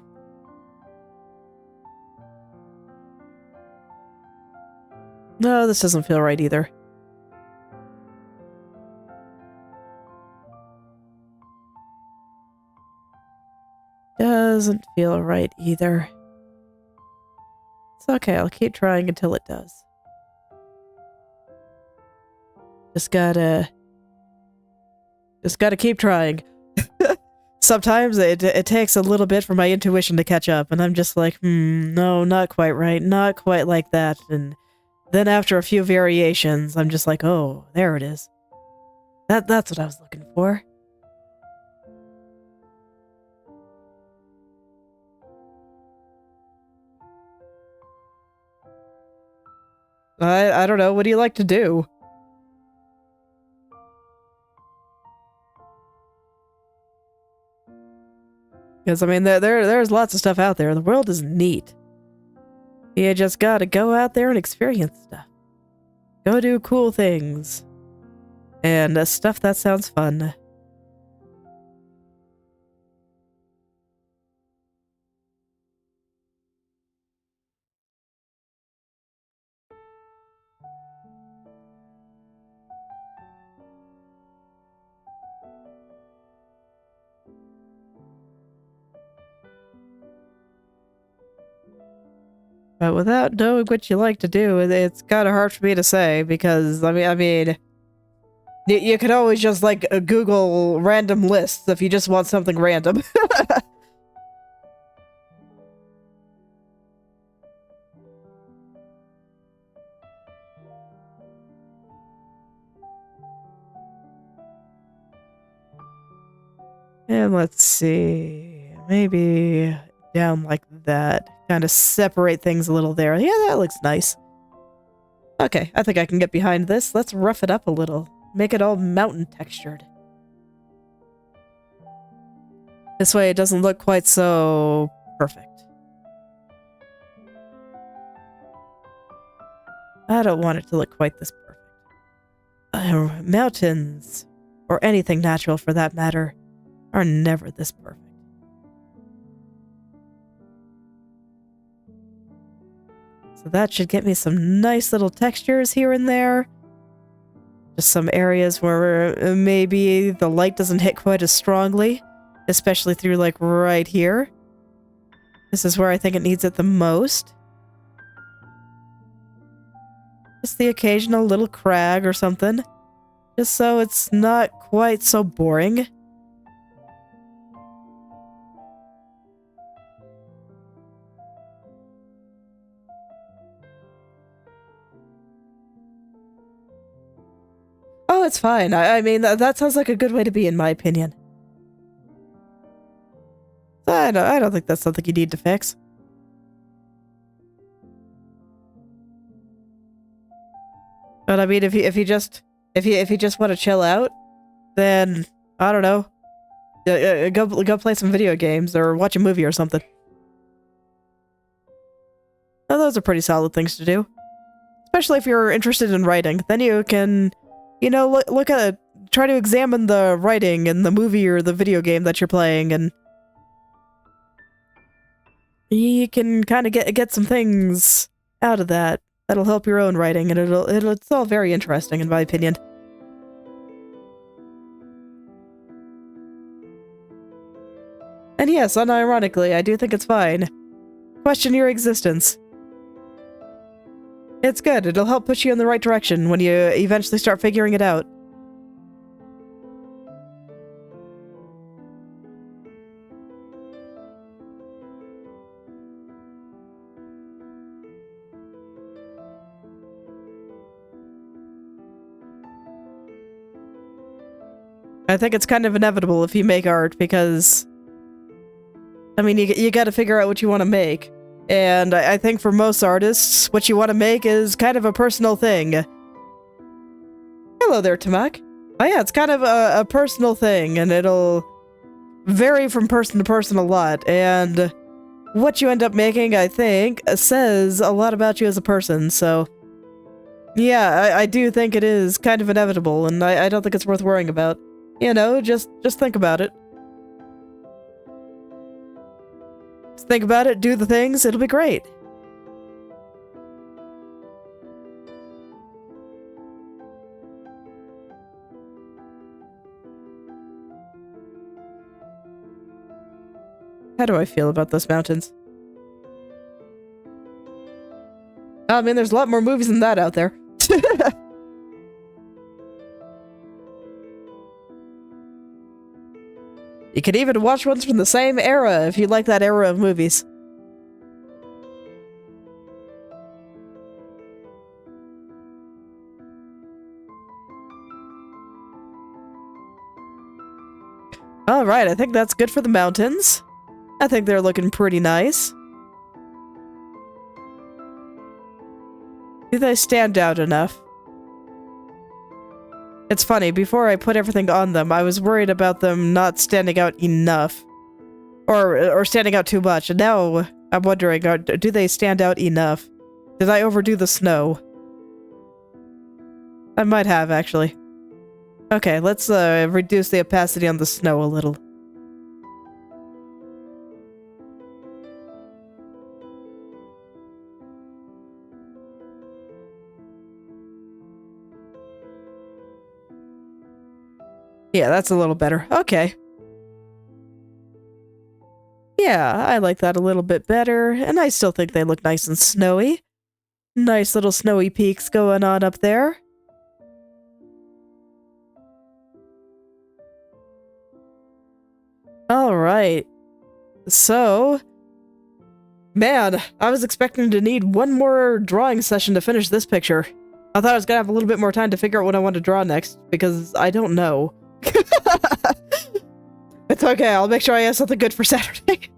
No, this doesn't feel right either. Doesn't feel right either. It's okay, I'll keep trying until it does. Just gotta keep trying. Sometimes it takes a little bit for my intuition to catch up, and I'm just like, no, not quite right, not quite like that, and then after a few variations, I'm just like, oh, there it is. That's what I was looking for. I don't know, what do you like to do? Because, I mean, there's lots of stuff out there. The world is neat. You just gotta go out there and experience stuff. Go do cool things. And stuff that sounds fun. But without knowing what you like to do, it's kind of hard for me to say, because, I mean, you could always just, like, Google random lists if you just want something random. And let's see, maybe down like that. Kind of separate things a little there. Yeah, that looks nice. Okay, I think I can get behind this. Let's rough it up a little. Make it all mountain textured. This way it doesn't look quite so perfect. I don't want it to look quite this perfect. Mountains, or anything natural for that matter, are never this perfect. So that should get me some nice little textures here and there. Just some areas where maybe the light doesn't hit quite as strongly, especially through like right here. This is where I think it needs it the most. Just the occasional little crag or something. Just so it's not quite so boring. Oh, it's fine. I mean, that sounds like a good way to be, in my opinion. I don't think that's something you need to fix. But I mean, if you just want to chill out, then, I don't know, go play some video games or watch a movie or something. Now, those are pretty solid things to do. Especially if you're interested in writing. Then you can, you know, look at, try to examine the writing in the movie or the video game that you're playing, and you can kind of get some things out of that that'll help your own writing, and it's all very interesting in my opinion. And yes, unironically, I do think it's fine. Question your existence. It's good. It'll help push you in the right direction when you eventually start figuring it out. I think it's kind of inevitable if you make art because, I mean, you gotta figure out what you want to make. And I think for most artists, what you want to make is kind of a personal thing. Hello there, Tamak. Oh yeah, it's kind of a personal thing, and it'll vary from person to person a lot. And what you end up making, I think, says a lot about you as a person, so yeah, I do think it is kind of inevitable, and I don't think it's worth worrying about. You know, just think about it. Just think about it, do the things, it'll be great. How do I feel about those mountains? I mean, there's a lot more movies than that out there. You can even watch ones from the same era if you like that era of movies. Alright, I think that's good for the mountains. I think they're looking pretty nice. Do they stand out enough? It's funny, before I put everything on them, I was worried about them not standing out enough. Or standing out too much, and now I'm wondering, do they stand out enough? Did I overdo the snow? I might have, actually. Okay, let's reduce the opacity on the snow a little. Yeah, that's a little better. Okay. Yeah, I like that a little bit better, and I still think they look nice and snowy. Nice little snowy peaks going on up there. Alright. So, man, I was expecting to need one more drawing session to finish this picture. I thought I was gonna have a little bit more time to figure out what I want to draw next, because I don't know. It's okay, I'll make sure I have something good for Saturday.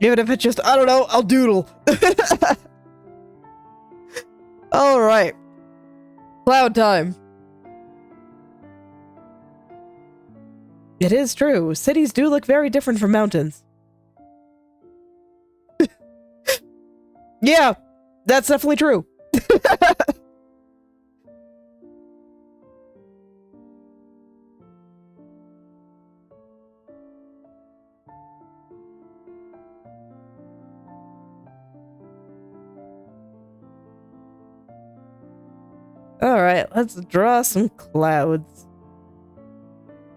Even if it's just, I don't know, I'll doodle. Alright. Cloud time. It is true, cities do look very different from mountains. Yeah, that's definitely true. Alright, let's draw some clouds.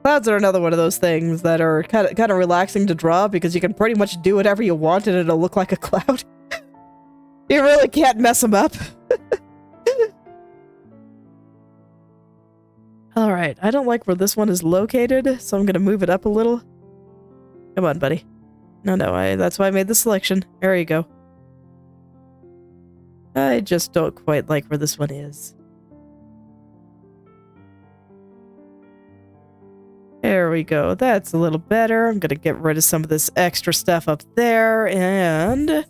Clouds are another one of those things that are kind of relaxing to draw because you can pretty much do whatever you want and it'll look like a cloud. You really can't mess them up. Alright, I don't like where this one is located, so I'm gonna move it up a little. Come on, buddy. No, that's why I made the selection. There you go. I just don't quite like where this one is. There we go. That's a little better. I'm gonna get rid of some of this extra stuff up there, and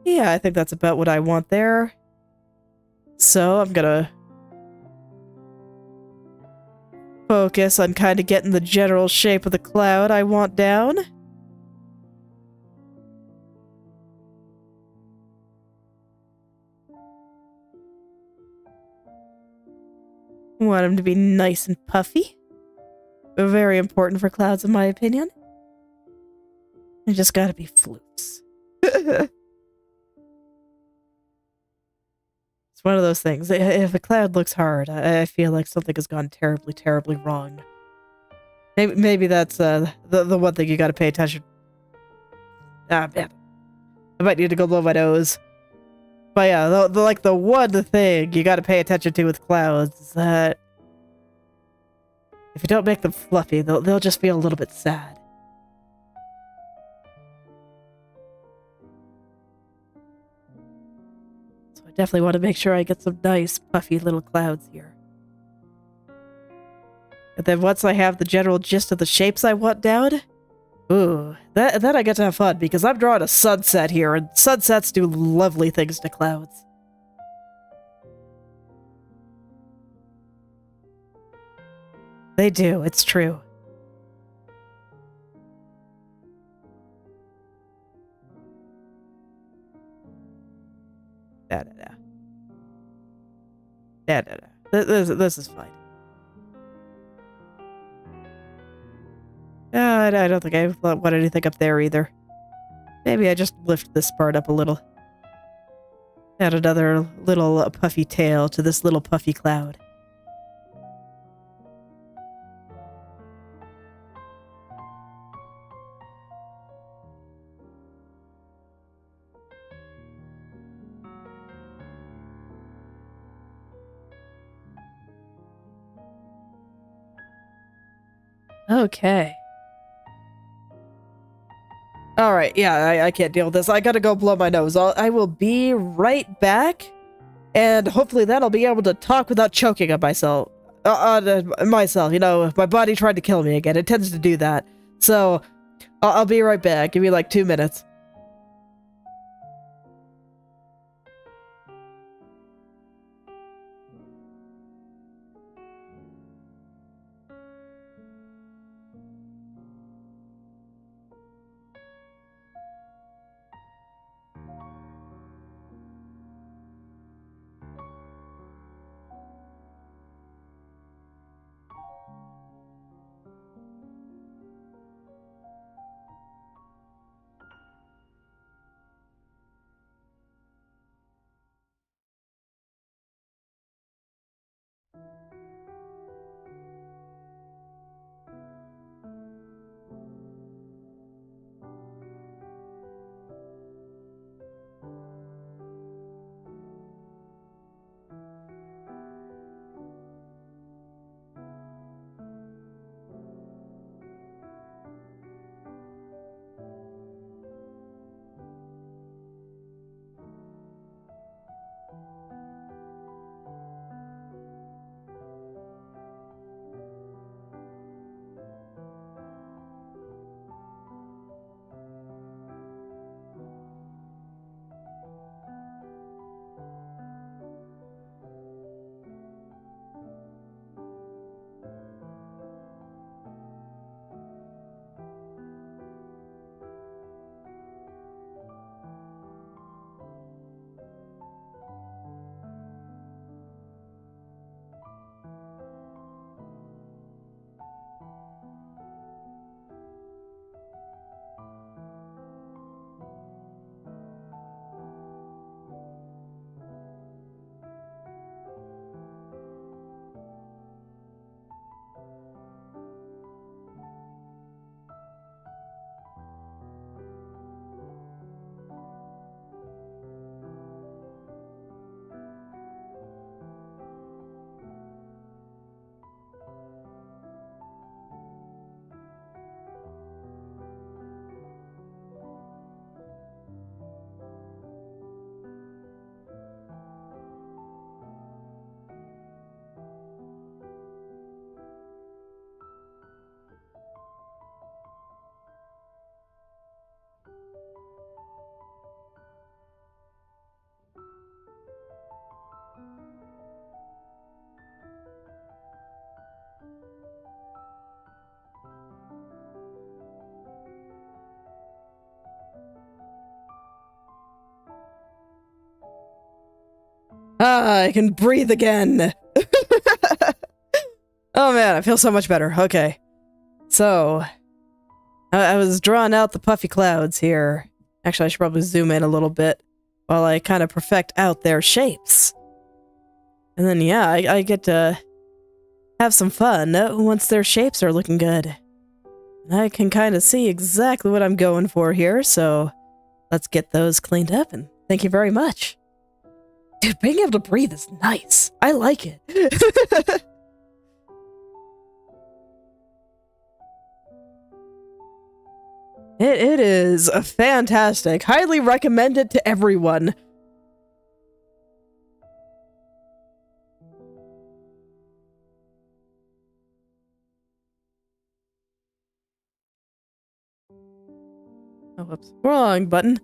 yeah, I think that's about what I want there. So I'm gonna focus on kind of getting the general shape of the cloud I want down. Want them to be nice and puffy. Very important for clouds, in my opinion. They just gotta be flutes. It's one of those things. If a cloud looks hard, I feel like something has gone terribly, terribly wrong. Maybe that's the one thing you gotta pay attention. Ah, man. I might need to go blow my nose. But yeah, the one thing you gotta pay attention to with clouds is that if you don't make them fluffy, they'll just feel a little bit sad. So I definitely want to make sure I get some nice, puffy little clouds here. And then once I have the general gist of the shapes I want down, ooh, then I get to have fun, because I'm drawing a sunset here, and sunsets do lovely things to clouds. They do, it's true. No. This is fine. I don't think I want anything up there either. Maybe I just lift this part up a little. Add another little puffy tail to this little puffy cloud. Okay. Alright, yeah, I can't deal with this. I gotta go blow my nose. I will be right back, and hopefully then I'll be able to talk without choking on myself. Myself, you know, if my body tried to kill me again. It tends to do that. So, I'll be right back. Give me like 2 minutes. Ah, I can breathe again. Oh man, I feel so much better. Okay. So, I was drawing out the puffy clouds here. Actually, I should probably zoom in a little bit while I kind of perfect out their shapes. And then, yeah, I get to have some fun once their shapes are looking good. I can kind of see exactly what I'm going for here, so let's get those cleaned up, and thank you very much. Dude, being able to breathe is nice. I like it. It is a fantastic. Highly recommend it to everyone. Oh, whoops. Wrong button.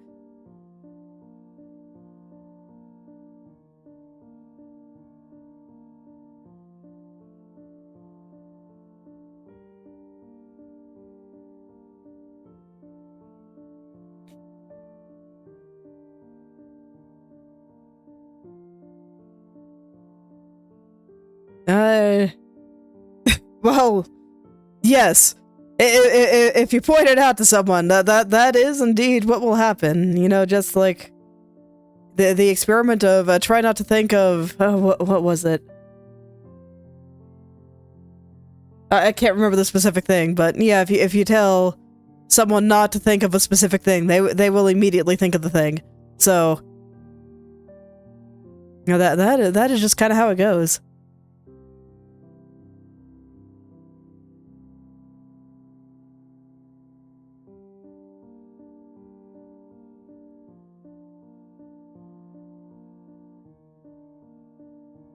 Well, yes. If you point it out to someone, that is indeed what will happen. You know, just like the experiment of try not to think of what was it? I can't remember the specific thing, but yeah, if you tell someone not to think of a specific thing, they will immediately think of the thing. So, you know, that is just kind of how it goes.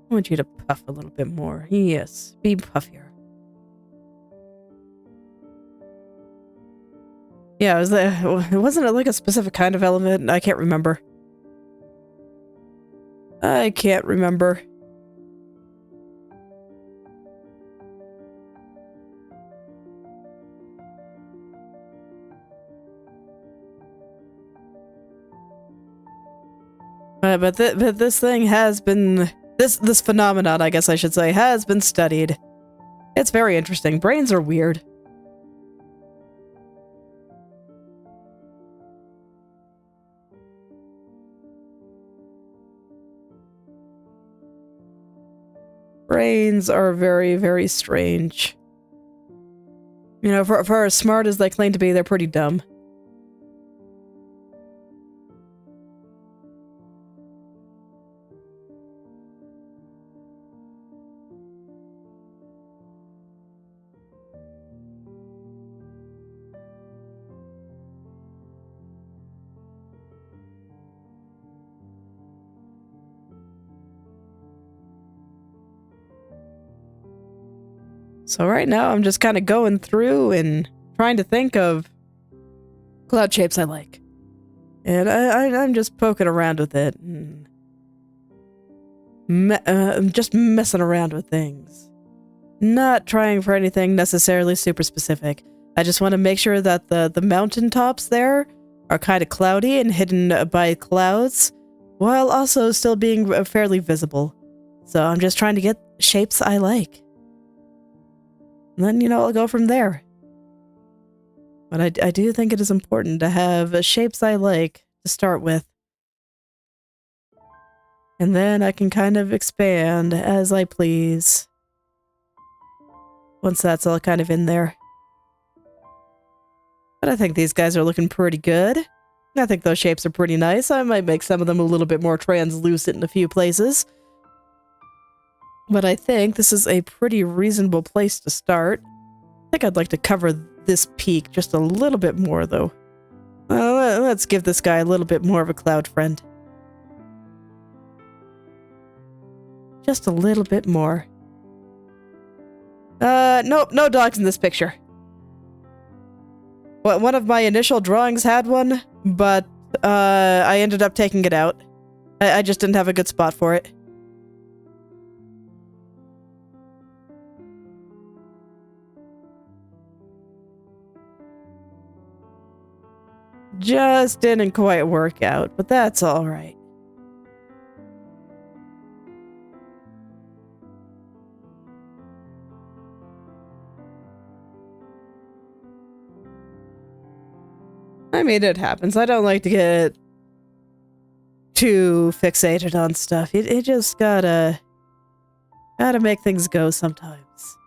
I want you to puff a little bit more. Yes, be puffier. Yeah, wasn't it like a specific kind of element? I can't remember. I can't remember. But this thing has been... This phenomenon, I guess I should say, has been studied. It's very interesting. Brains are weird. Brains are very, very strange. You know, for as smart as they claim to be, they're pretty dumb. So right now, I'm just kind of going through and trying to think of cloud shapes I like. And I'm just poking around with it. And I'm just messing around with things. Not trying for anything necessarily super specific. I just want to make sure that the mountaintops there are kind of cloudy and hidden by clouds, while also still being fairly visible. So I'm just trying to get shapes I like. And then, you know, I'll go from there. But I do think it is important to have shapes I like to start with. And then I can kind of expand as I please. Once that's all kind of in there. But I think these guys are looking pretty good. I think those shapes are pretty nice. I might make some of them a little bit more translucent in a few places. But I think this is a pretty reasonable place to start. I think I'd like to cover this peak just a little bit more, though. Let's give this guy a little bit more of a cloud friend. Just a little bit more. Nope, no dogs in this picture. Well, one of my initial drawings had one, but I ended up taking it out. I just didn't have a good spot for it. Just didn't quite work out, but that's alright. I mean, it happens. I don't like to get too fixated on stuff. It just gotta make things go sometimes.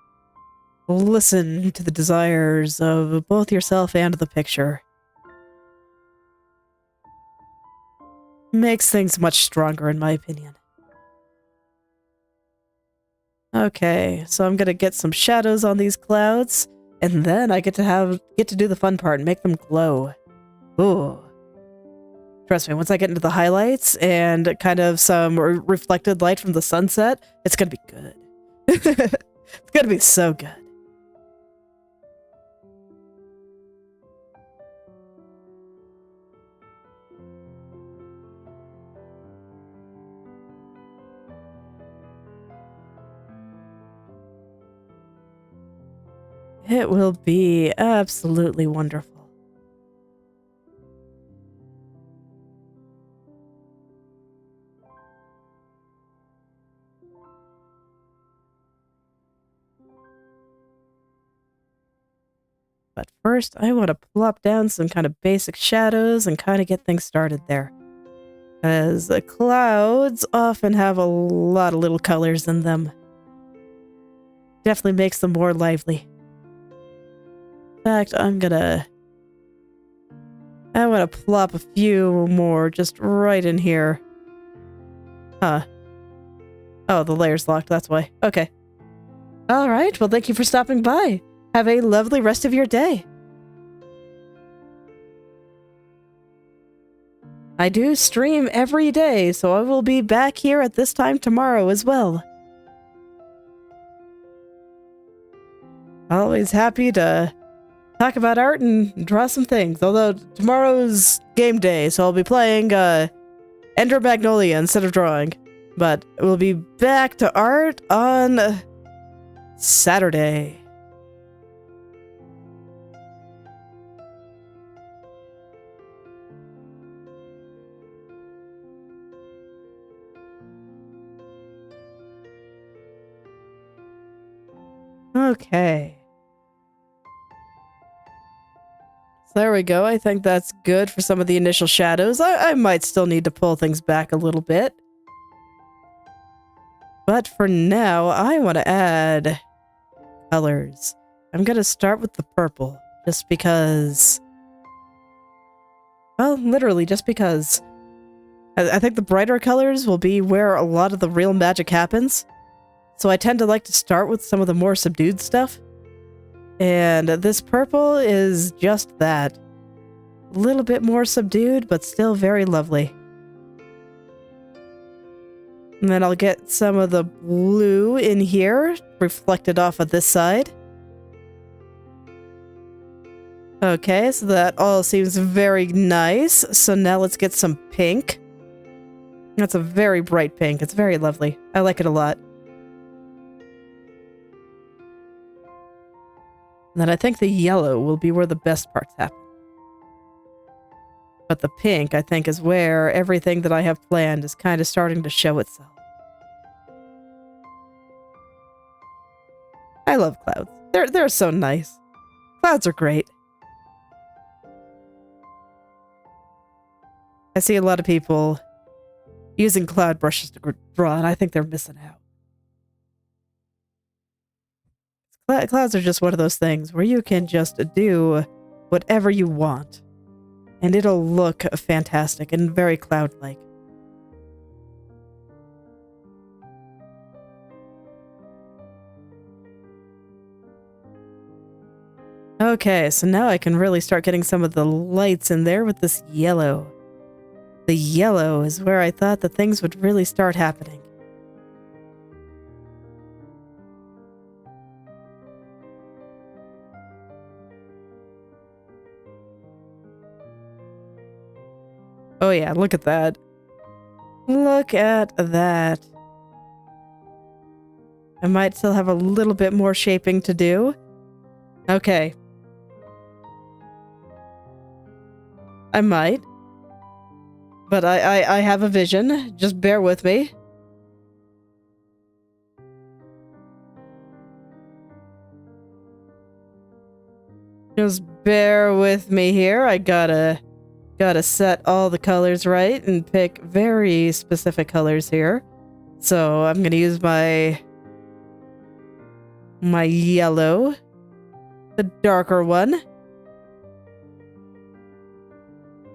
Listen to the desires of both yourself and the picture. Makes things much stronger, in my opinion. Okay, so I'm gonna get some shadows on these clouds, and then I get to do the fun part and make them glow. Ooh. Trust me, once I get into the highlights and kind of some reflected light from the sunset, it's gonna be good. It's gonna be so good. It will be absolutely wonderful. But first, I want to plop down some kind of basic shadows and kind of get things started there. As the clouds often have a lot of little colors in them. Definitely makes them more lively. In fact, I want to plop a few more just right in here. Huh. Oh, the layer's locked, that's why. Okay. Alright, well thank you for stopping by. Have a lovely rest of your day. I do stream every day, so I will be back here at this time tomorrow as well. Always happy to talk about art and draw some things, although tomorrow's game day, so I'll be playing Ender Magnolia instead of drawing. But we'll be back to art on Saturday. Okay. So there we go. I think that's good for some of the initial shadows. I might still need to pull things back a little bit. But for now, I want to add colors. I'm going to start with the purple, just because... Well, literally, just because. I think the brighter colors will be where a lot of the real magic happens. So I tend to like to start with some of the more subdued stuff. And this purple is just that. A little bit more subdued, but still very lovely. And then I'll get some of the blue in here, reflected off of this side. Okay, so that all seems very nice. So now let's get some pink. That's a very bright pink. It's very lovely. I like it a lot. And then I think the yellow will be where the best parts happen. But the pink, I think, is where everything that I have planned is kind of starting to show itself. I love clouds. They're so nice. Clouds are great. I see a lot of people using cloud brushes to draw, and I think they're missing out. Clouds are just one of those things where you can just do whatever you want, and it'll look fantastic and very cloud-like. Okay, so now I can really start getting some of the lights in there with this yellow. The yellow is where I thought that things would really start happening. Oh yeah, look at that. Look at that. I might still have a little bit more shaping to do. Okay. I might. But I have a vision. Just bear with me. Just bear with me here. I gotta Gotta set all the colors right and pick very specific colors here. So I'm gonna use my yellow, the darker one.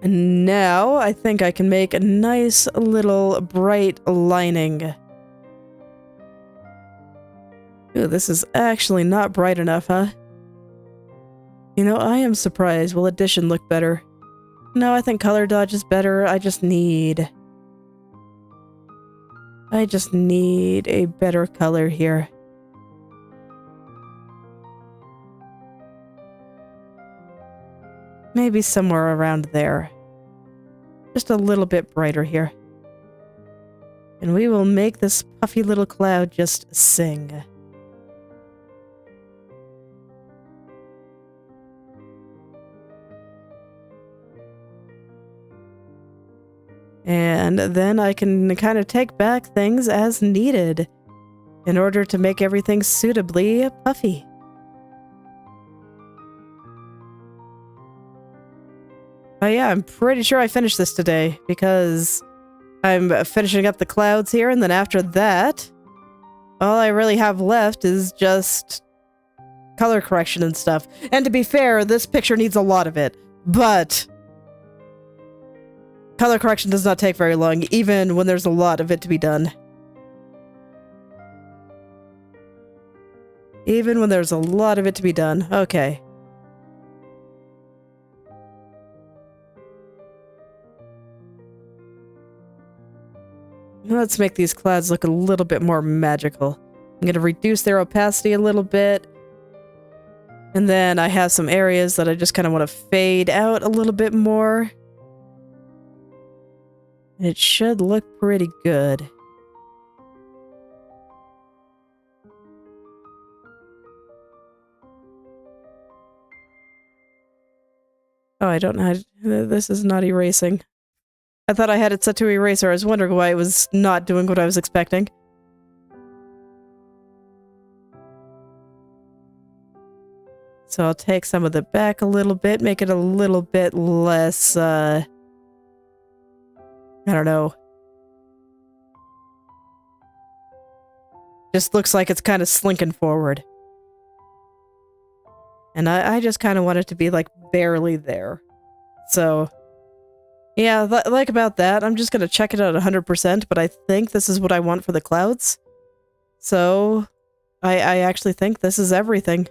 And now I think I can make a nice little bright lining. Ooh, this is actually not bright enough, huh? You know, I am surprised. Will addition look better? No, I think color dodge is better. I just need a better color here. Maybe somewhere around there. Just a little bit brighter here. And we will make this puffy little cloud just sing. And then I can kind of take back things as needed in order to make everything suitably puffy. Oh yeah, I'm pretty sure I finished this today because I'm finishing up the clouds here, and then after that, all I really have left is just color correction and stuff. And to be fair, this picture needs a lot of it, but color correction does not take very long, even when there's a lot of it to be done. Even when there's a lot of it to be done. Okay. Let's make these clouds look a little bit more magical. I'm going to reduce their opacity a little bit. And then I have some areas that I just kind of want to fade out a little bit more. It should look pretty good. Oh, I don't know. This is not erasing. I thought I had it set to eraser. I was wondering why it was not doing what I was expecting. So I'll take some of the back a little bit, make it a little bit less, I don't know. Just looks like it's kind of slinking forward. And I just kind of want it to be, like, barely there. So, yeah, like about that. I'm just going to check it out 100%, but I think this is what I want for the clouds. So, I actually think this is everything.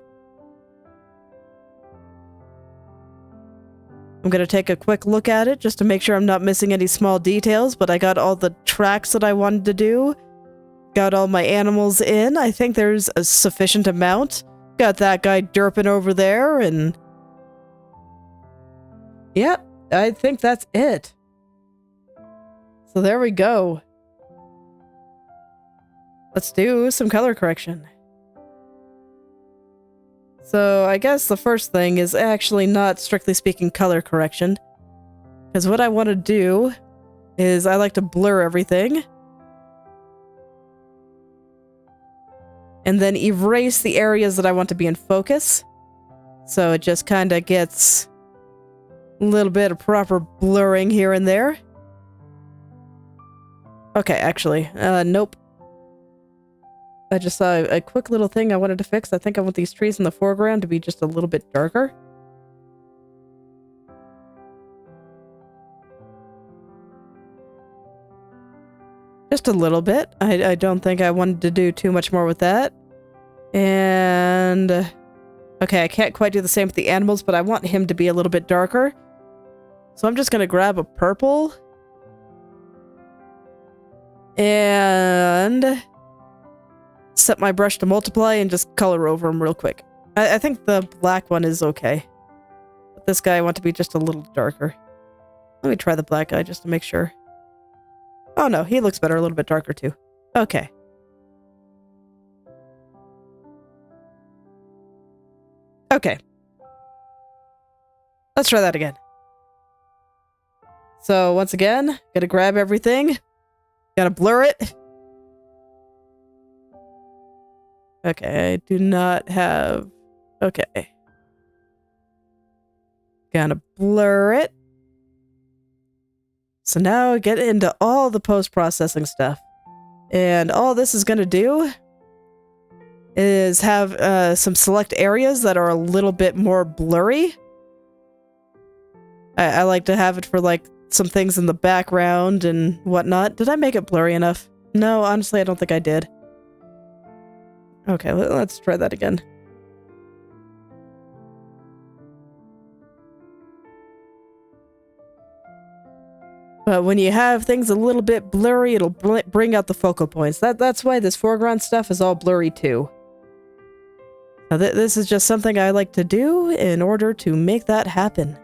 I'm going to take a quick look at it just to make sure I'm not missing any small details, but I got all the tracks that I wanted to do. Got all my animals in. I think there's a sufficient amount. Got that guy derping over there, and yeah, I think that's it. So there we go. Let's do some color correction. So I guess the first thing is actually not strictly speaking color correction, because what I want to do is I like to blur everything and then erase the areas that I want to be in focus. So it just kind of gets a little bit of proper blurring here and there. Okay, actually, nope. I just saw a quick little thing I wanted to fix. I think I want these trees in the foreground to be just a little bit darker. Just a little bit. I don't think I wanted to do too much more with that. And okay, I can't quite do the same with the animals, but I want him to be a little bit darker. So I'm just going to grab a purple. And set my brush to multiply and just color over him real quick. I think the black one is okay. But this guy I want to be just a little darker. Let me try the black guy just to make sure. Oh no, he looks better, a little bit darker too. Okay. Okay. Let's try that again. So once again, gotta grab everything. Gotta blur it. Okay, I do not have... Okay. Gonna blur it. So now get into all the post-processing stuff. And all this is going to do is have some select areas that are a little bit more blurry. I like to have it for like some things in the background and whatnot. Did I make it blurry enough? No, honestly, I don't think I did. Okay, let's try that again. But when you have things a little bit blurry, it'll bring out the focal points. That's why this foreground stuff is all blurry too. Now this is just something I like to do in order to make that happen.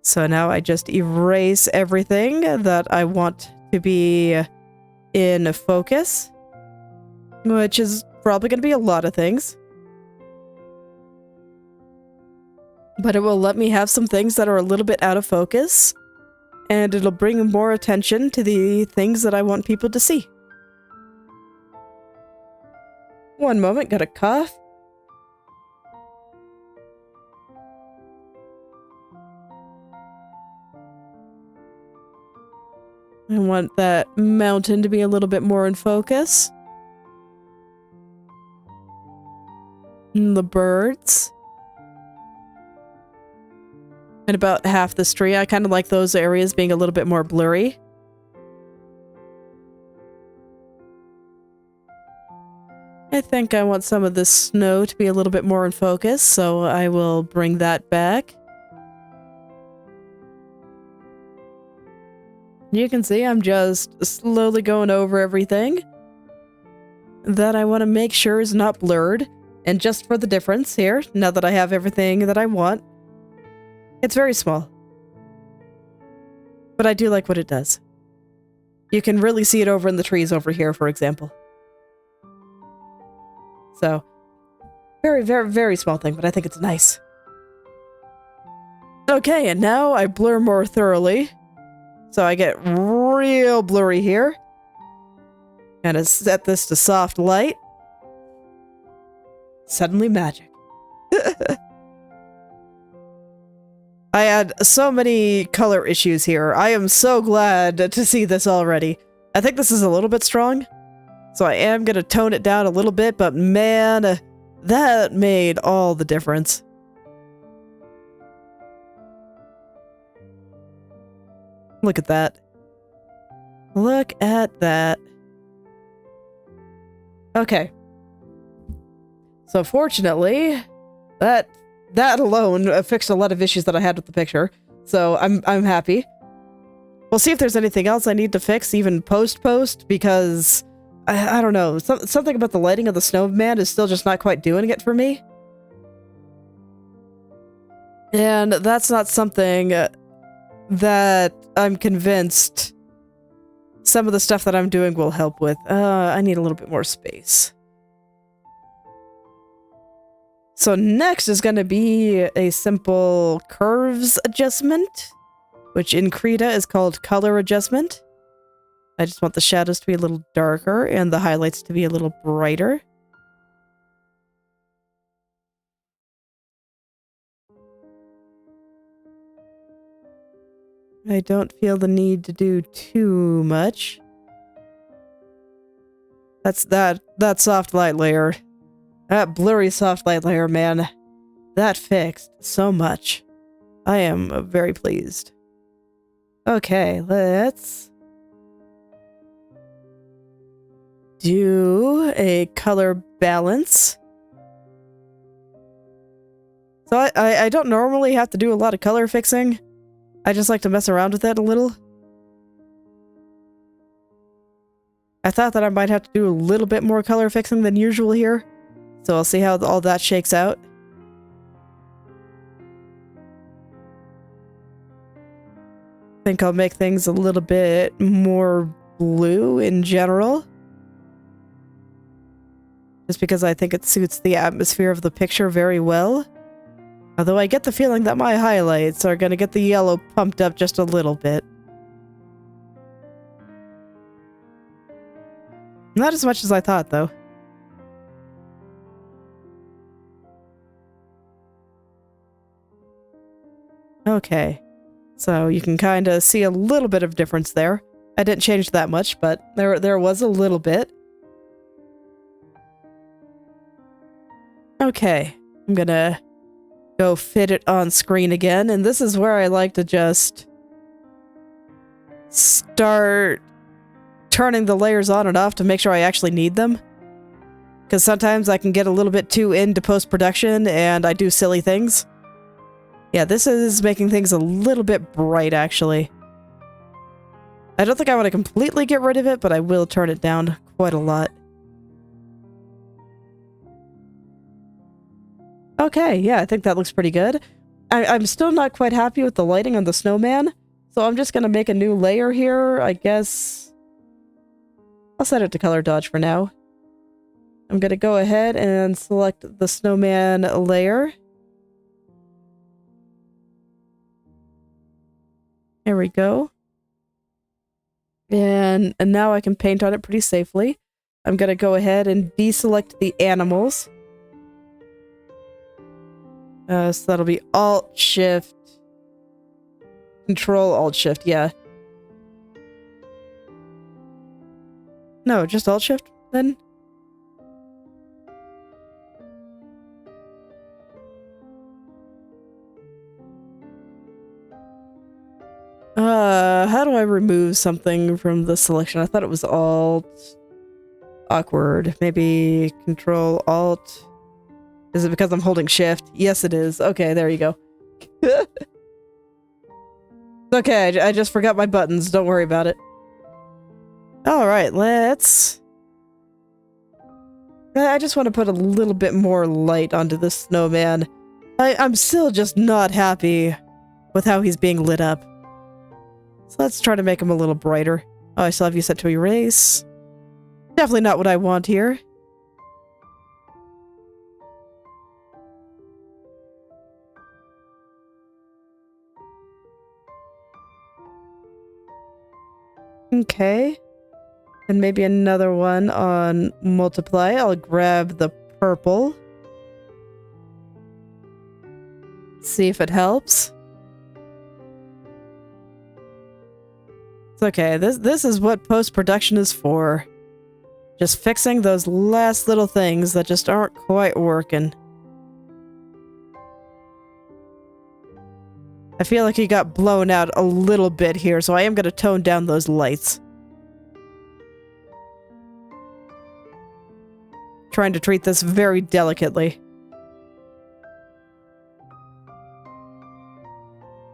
So now I just erase everything that I want to be in focus, which is probably going to be a lot of things. But it will let me have some things that are a little bit out of focus, and it'll bring more attention to the things that I want people to see. One moment, got a cough. I want that mountain to be a little bit more in focus. And the birds. And about half this tree. I kind of like those areas being a little bit more blurry. I think I want some of this snow to be a little bit more in focus, so I will bring that back. You can see I'm just slowly going over everything that I want to make sure is not blurred. And just for the difference here, now that I have everything that I want, it's very small. But I do like what it does. You can really see it over in the trees over here, for example. So, very, very, very small thing, but I think it's nice. Okay, and now I blur more thoroughly. So I get real blurry here. And set this to soft light. Suddenly magic. I had so many color issues here. I am so glad to see this already. I think this is a little bit strong. So I am going to tone it down a little bit, but man, that made all the difference. Look at that. Look at that. Okay. So fortunately, that alone fixed a lot of issues that I had with the picture. So I'm happy. We'll see if there's anything else I need to fix, even post, because I don't know. Something about the lighting of the snowman is still just not quite doing it for me. And that's not something that I'm convinced some of the stuff that I'm doing will help with. I need a little bit more space. So next is going to be a simple curves adjustment, which in Krita is called color adjustment. I just want the shadows to be a little darker and the highlights to be a little brighter. I don't feel the need to do too much. That's that soft light layer. That blurry soft light layer, man. That fixed so much. I am very pleased. Okay, let's do a color balance. So I don't normally have to do a lot of color fixing. I just like to mess around with it a little. I thought that I might have to do a little bit more color fixing than usual here. So I'll see how all that shakes out. I think I'll make things a little bit more blue in general. Just because I think it suits the atmosphere of the picture very well. Although I get the feeling that my highlights are going to get the yellow pumped up just a little bit. Not as much as I thought, though. Okay. So you can kind of see a little bit of difference there. I didn't change that much, but there was a little bit. Okay. I'm gonna go fit it on screen again, and this is where I like to just start turning the layers on and off to make sure I actually need them. Because sometimes I can get a little bit too into post-production and I do silly things. Yeah, this is making things a little bit bright, actually. I don't think I want to completely get rid of it, but I will turn it down quite a lot. Okay, yeah, I think that looks pretty good. I'm still not quite happy with the lighting on the snowman, so I'm just going to make a new layer here, I guess. I'll set it to color dodge for now. I'm going to go ahead and select the snowman layer. There we go. And now I can paint on it pretty safely. I'm going to go ahead and deselect the animals. So that'll be Alt-Shift. Control-Alt-Shift, yeah. No, just Alt-Shift, then? How do I remove something from the selection? I thought it was Alt. Awkward. Maybe Control-Alt. Is it because I'm holding Shift? Yes, it is. Okay, there you go. Okay, I just forgot my buttons. Don't worry about it. Alright, let's... I just want to put a little bit more light onto this snowman. I'm still just not happy with how he's being lit up. So let's try to make him a little brighter. Oh, I still have you set to erase. Definitely not what I want here. Okay. And maybe another one on multiply. I'll grab the purple. See if it helps. It's okay. This is what post-production is for. Just fixing those last little things that just aren't quite working. I feel like he got blown out a little bit here, so I am going to tone down those lights. Trying to treat this very delicately.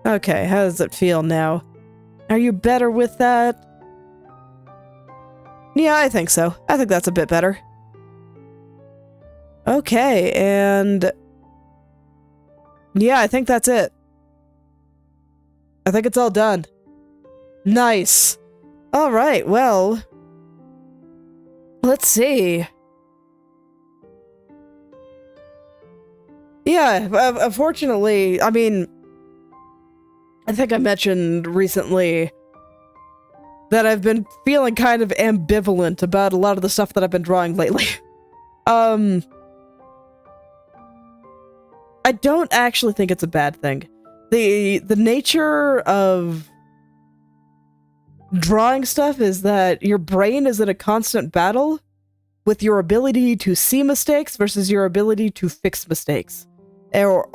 Okay, how does it feel now? Are you better with that? Yeah, I think so. I think that's a bit better. Okay, and... yeah, I think that's it. I think it's all done. Nice. Alright, well... let's see. Yeah, unfortunately, I mean... I think I mentioned recently that I've been feeling kind of ambivalent about a lot of the stuff that I've been drawing lately. I don't actually think it's a bad thing. The nature of drawing stuff is that your brain is in a constant battle with your ability to see mistakes versus your ability to fix mistakes. Or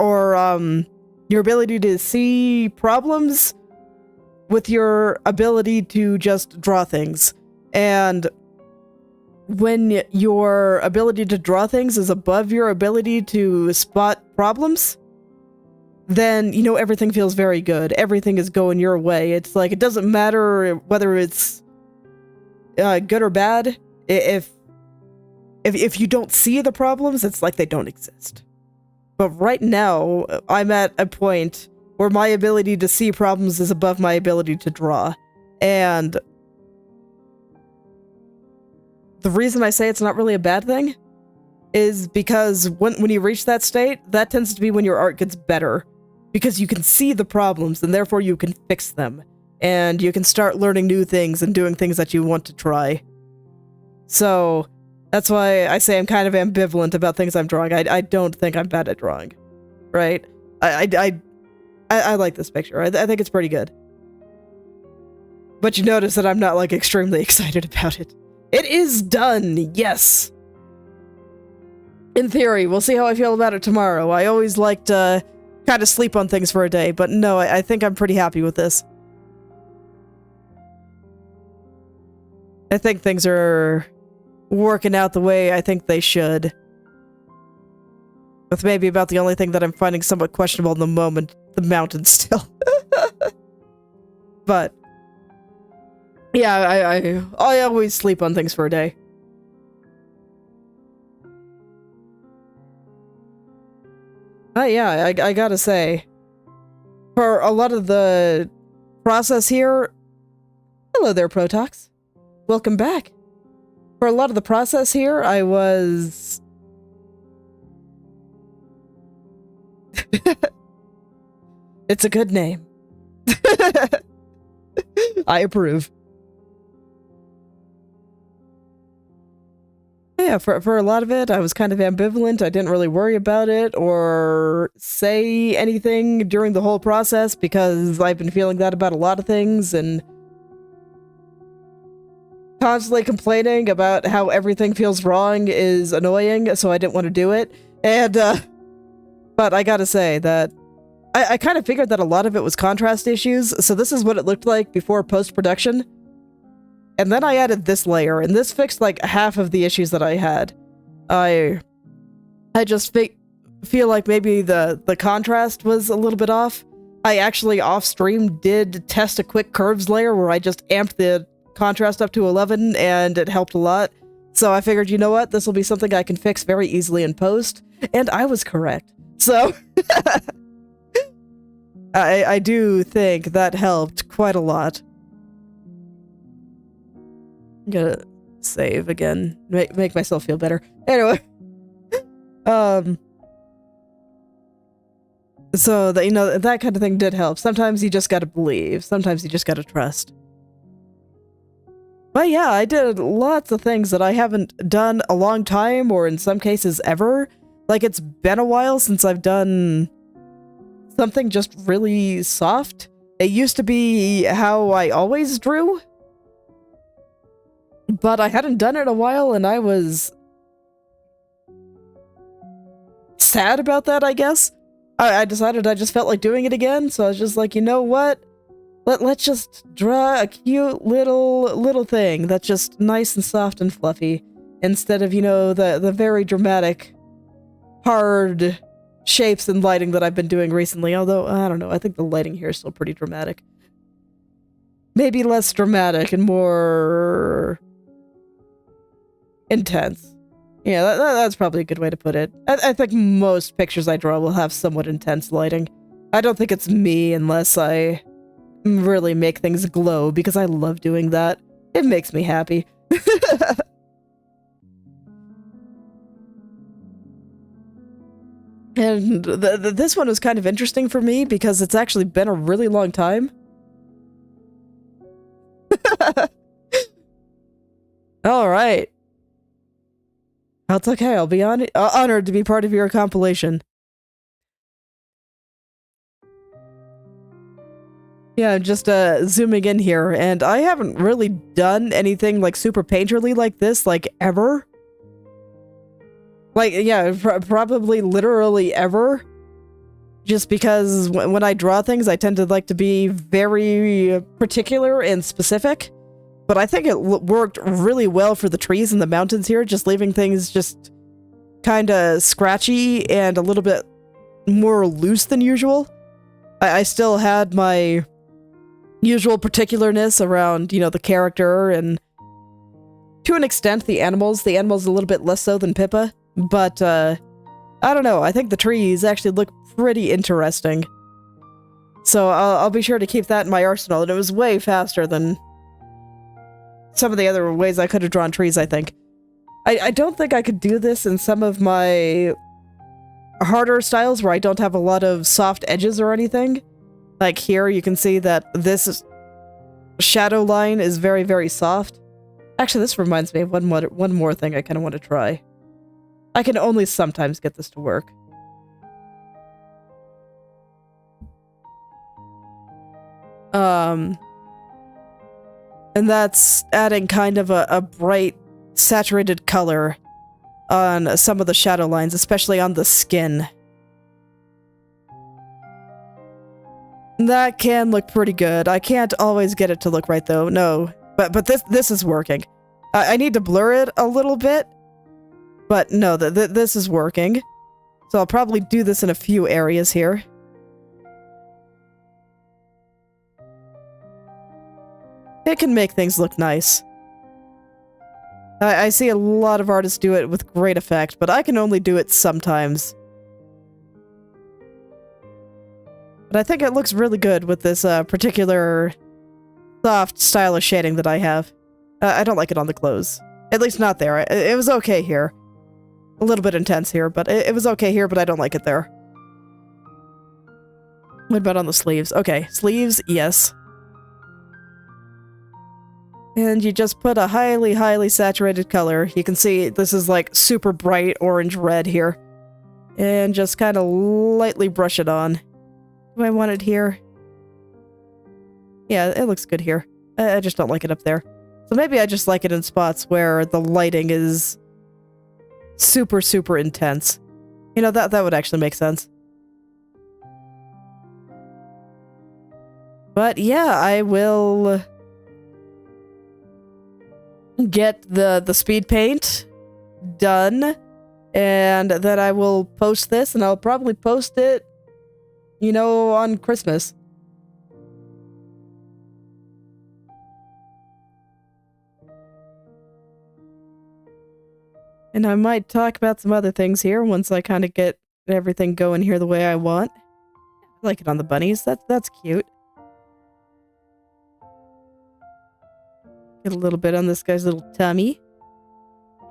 your ability to see problems with your ability to just draw things. And when your ability to draw things is above your ability to spot problems, then, you know, everything feels very good. Everything is going your way. It's like, it doesn't matter whether it's good or bad. If you don't see the problems, it's like they don't exist. But right now, I'm at a point where my ability to see problems is above my ability to draw. And the reason I say it's not really a bad thing is because when you reach that state, that tends to be when your art gets better. Because you can see the problems, and therefore you can fix them. And you can start learning new things and doing things that you want to try. So that's why I say I'm kind of ambivalent about things I'm drawing. I don't think I'm bad at drawing, right? I like this picture. I think it's pretty good. But you notice that I'm not, like, extremely excited about it. It is done, yes! In theory, we'll see how I feel about it tomorrow. I always like to kind of sleep on things for a day, but no, I think I'm pretty happy with this. I think things are working out the way I think they should. With maybe about the only thing that I'm finding somewhat questionable in the moment, the mountain still. But yeah, I always sleep on things for a day. Yeah, I gotta say, for a lot of the process here... Hello there, Protox. Welcome back. For a lot of the process here, I was... It's a good name. I approve. Yeah, for a lot of it, I was kind of ambivalent. I didn't really worry about it or say anything during the whole process because I've been feeling that about a lot of things and constantly complaining about how everything feels wrong is annoying, so I didn't want to do it. And, but I gotta say that I kind of figured that a lot of it was contrast issues, so this is what it looked like before post-production. And then I added this layer, and this fixed like half of the issues that I had. I just feel like maybe the contrast was a little bit off. I actually off-stream did test a quick curves layer where I just amped the contrast up to 11, and it helped a lot. So I figured, you know what, this will be something I can fix very easily in post, and I was correct. So I do think that helped quite a lot. I'm gonna save again, make myself feel better. Anyway, so that, you know, that kind of thing did help. Sometimes you just gotta believe. Sometimes you just gotta trust. But yeah, I did lots of things that I haven't done a long time, or in some cases ever. Like, it's been a while since I've done something just really soft. It used to be how I always drew, but I hadn't done it in a while, and I was sad about that, I guess. I decided I just felt like doing it again, so I was just like, you know what? Let's just draw a cute little thing that's just nice and soft and fluffy, instead of, you know, the very dramatic, hard shapes and lighting that I've been doing recently. Although, I don't know, I think the lighting here is still pretty dramatic. Maybe less dramatic and more intense. Yeah, that's probably a good way to put it. I think most pictures I draw will have somewhat intense lighting. I don't think it's me unless I really make things glow, because I love doing that. It makes me happy. And this one was kind of interesting for me because it's actually been a really long time. Alright. That's okay, I'll be honored to be part of your compilation. Yeah, just zooming in here, and I haven't really done anything like super painterly like this, like, ever. Like, yeah, probably literally ever. Just because when I draw things, I tend to like to be very particular and specific. But I think it worked really well for the trees and the mountains here, just leaving things just kind of scratchy and a little bit more loose than usual. I still had my usual particularness around, you know, the character and, to an extent, the animals. The animals a little bit less so than Pippa. But, I don't know, I think the trees actually look pretty interesting. So I'll be sure to keep that in my arsenal, and it was way faster than some of the other ways I could have drawn trees, I think. I don't think I could do this in some of my harder styles where I don't have a lot of soft edges or anything. Like here, you can see that this shadow line is very, very soft. Actually, this reminds me of one more thing I kind of want to try. I can only sometimes get this to work. And that's adding kind of a bright, saturated color on some of the shadow lines, especially on the skin. That can look pretty good. I can't always get it to look right though, no. But this is working. I need to blur it a little bit, but no, this is working. So I'll probably do this in a few areas here. It can make things look nice. I see a lot of artists do it with great effect, but I can only do it sometimes. But I think it looks really good with this particular soft style of shading that I have. I don't like it on the clothes. At least not there. It was okay here. A little bit intense here, but it was okay here, but I don't like it there. What about on the sleeves? Okay, sleeves, yes. And you just put a highly, highly saturated color. You can see this is like super bright orange-red here. And just kind of lightly brush it on. Do I want it here? Yeah, it looks good here. I just don't like it up there. So maybe I just like it in spots where the lighting is super, super intense. You know, that would actually make sense. But yeah, I will get the speed paint done, and then I will post this, and I'll probably post it, you know, on Christmas. And I might talk about some other things here once I kind of get everything going here the way I want. I like it on the bunnies. That's cute. Get a little bit on this guy's little tummy.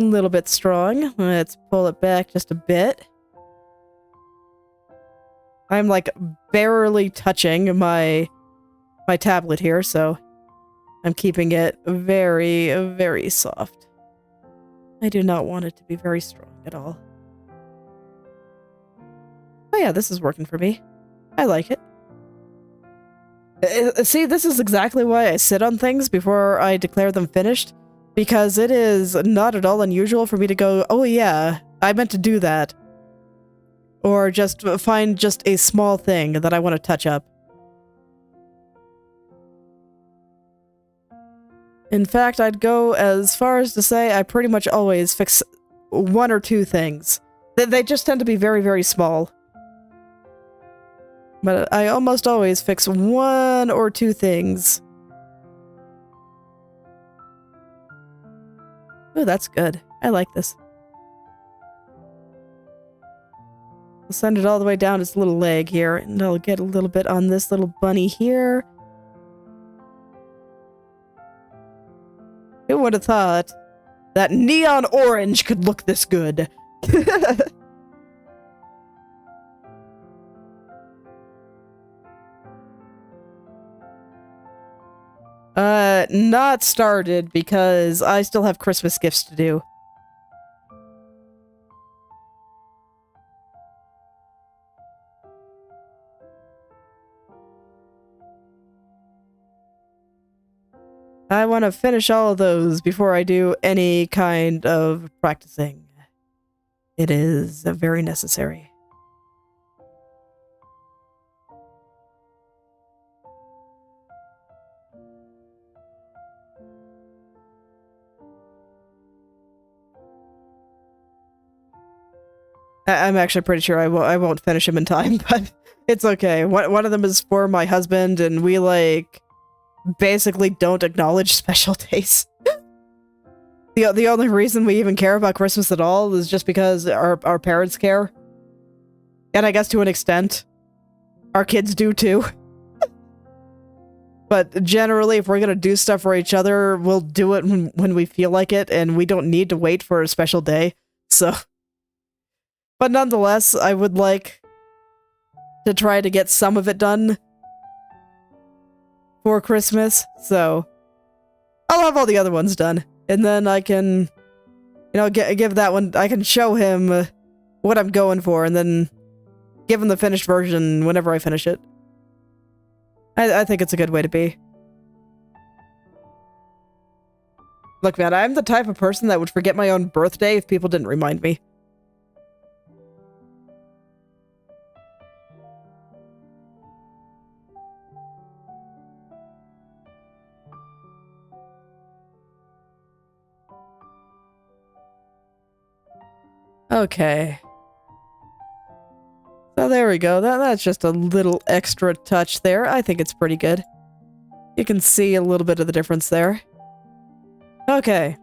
A little bit strong. Let's pull it back just a bit. I'm like barely touching my tablet here, so I'm keeping it very, very soft. I do not want it to be very strong at all. Oh yeah, this is working for me. I like it. See, this is exactly why I sit on things before I declare them finished, because it is not at all unusual for me to go, oh yeah, I meant to do that. Or just find just a small thing that I want to touch up. In fact, I'd go as far as to say I pretty much always fix one or two things. They just tend to be very, very small. But I almost always fix one or two things. Oh, that's good. I like this. I'll send it all the way down his little leg here, and I'll get a little bit on this little bunny here. Who would have thought that neon orange could look this good? Not started because I still have Christmas gifts to do. I want to finish all of those before I do any kind of practicing. It is very necessary. I'm actually pretty sure I won't finish them in time, but it's okay. One of them is for my husband, and we, like, basically don't acknowledge special days. The only reason we even care about Christmas at all is just because our parents care. And I guess to an extent, our kids do too. But generally, if we're gonna do stuff for each other, we'll do it when we feel like it, and we don't need to wait for a special day, so... But nonetheless, I would like to try to get some of it done for Christmas, so I'll have all the other ones done. and then I can, you know, give that one, I can show him what I'm going for, and then give him the finished version whenever I finish it. I think it's a good way to be. Look, man, I'm the type of person that would forget my own birthday if people didn't remind me. Okay. So there we go. That's just a little extra touch there. I think it's pretty good. You can see a little bit of the difference there. Okay.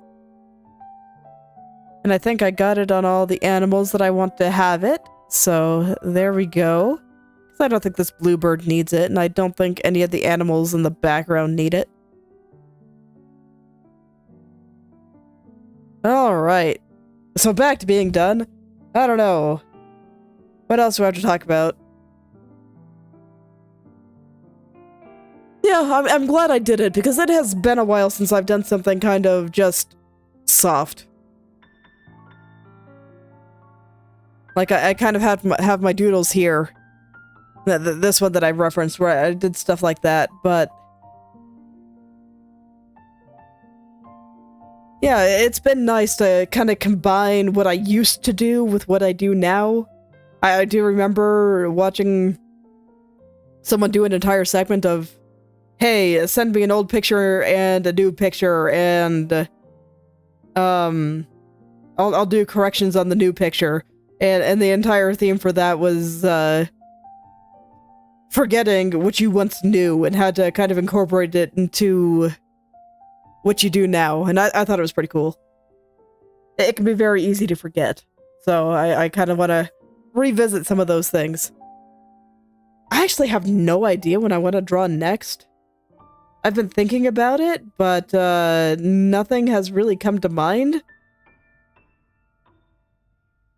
And I think I got it on all the animals that I want to have it. So there we go. Because I don't think this bluebird needs it, and I don't think any of the animals in the background need it. Alright. So back to being done. I don't know. What else do I have to talk about? Yeah, I'm glad I did it, because it has been a while since I've done something kind of just soft. Like, I kind of have my doodles here. This one that I referenced, where I did stuff like that, but... yeah, it's been nice to kind of combine what I used to do with what I do now. I do remember watching someone do an entire segment of, hey, send me an old picture and a new picture, and I'll do corrections on the new picture. And the entire theme for that was forgetting what you once knew and how to kind of incorporate it into what you do now. And I thought it was pretty cool. It can be very easy to forget. So I kind of want to revisit some of those things. I actually have no idea what I want to draw next. I've been thinking about it, but nothing has really come to mind.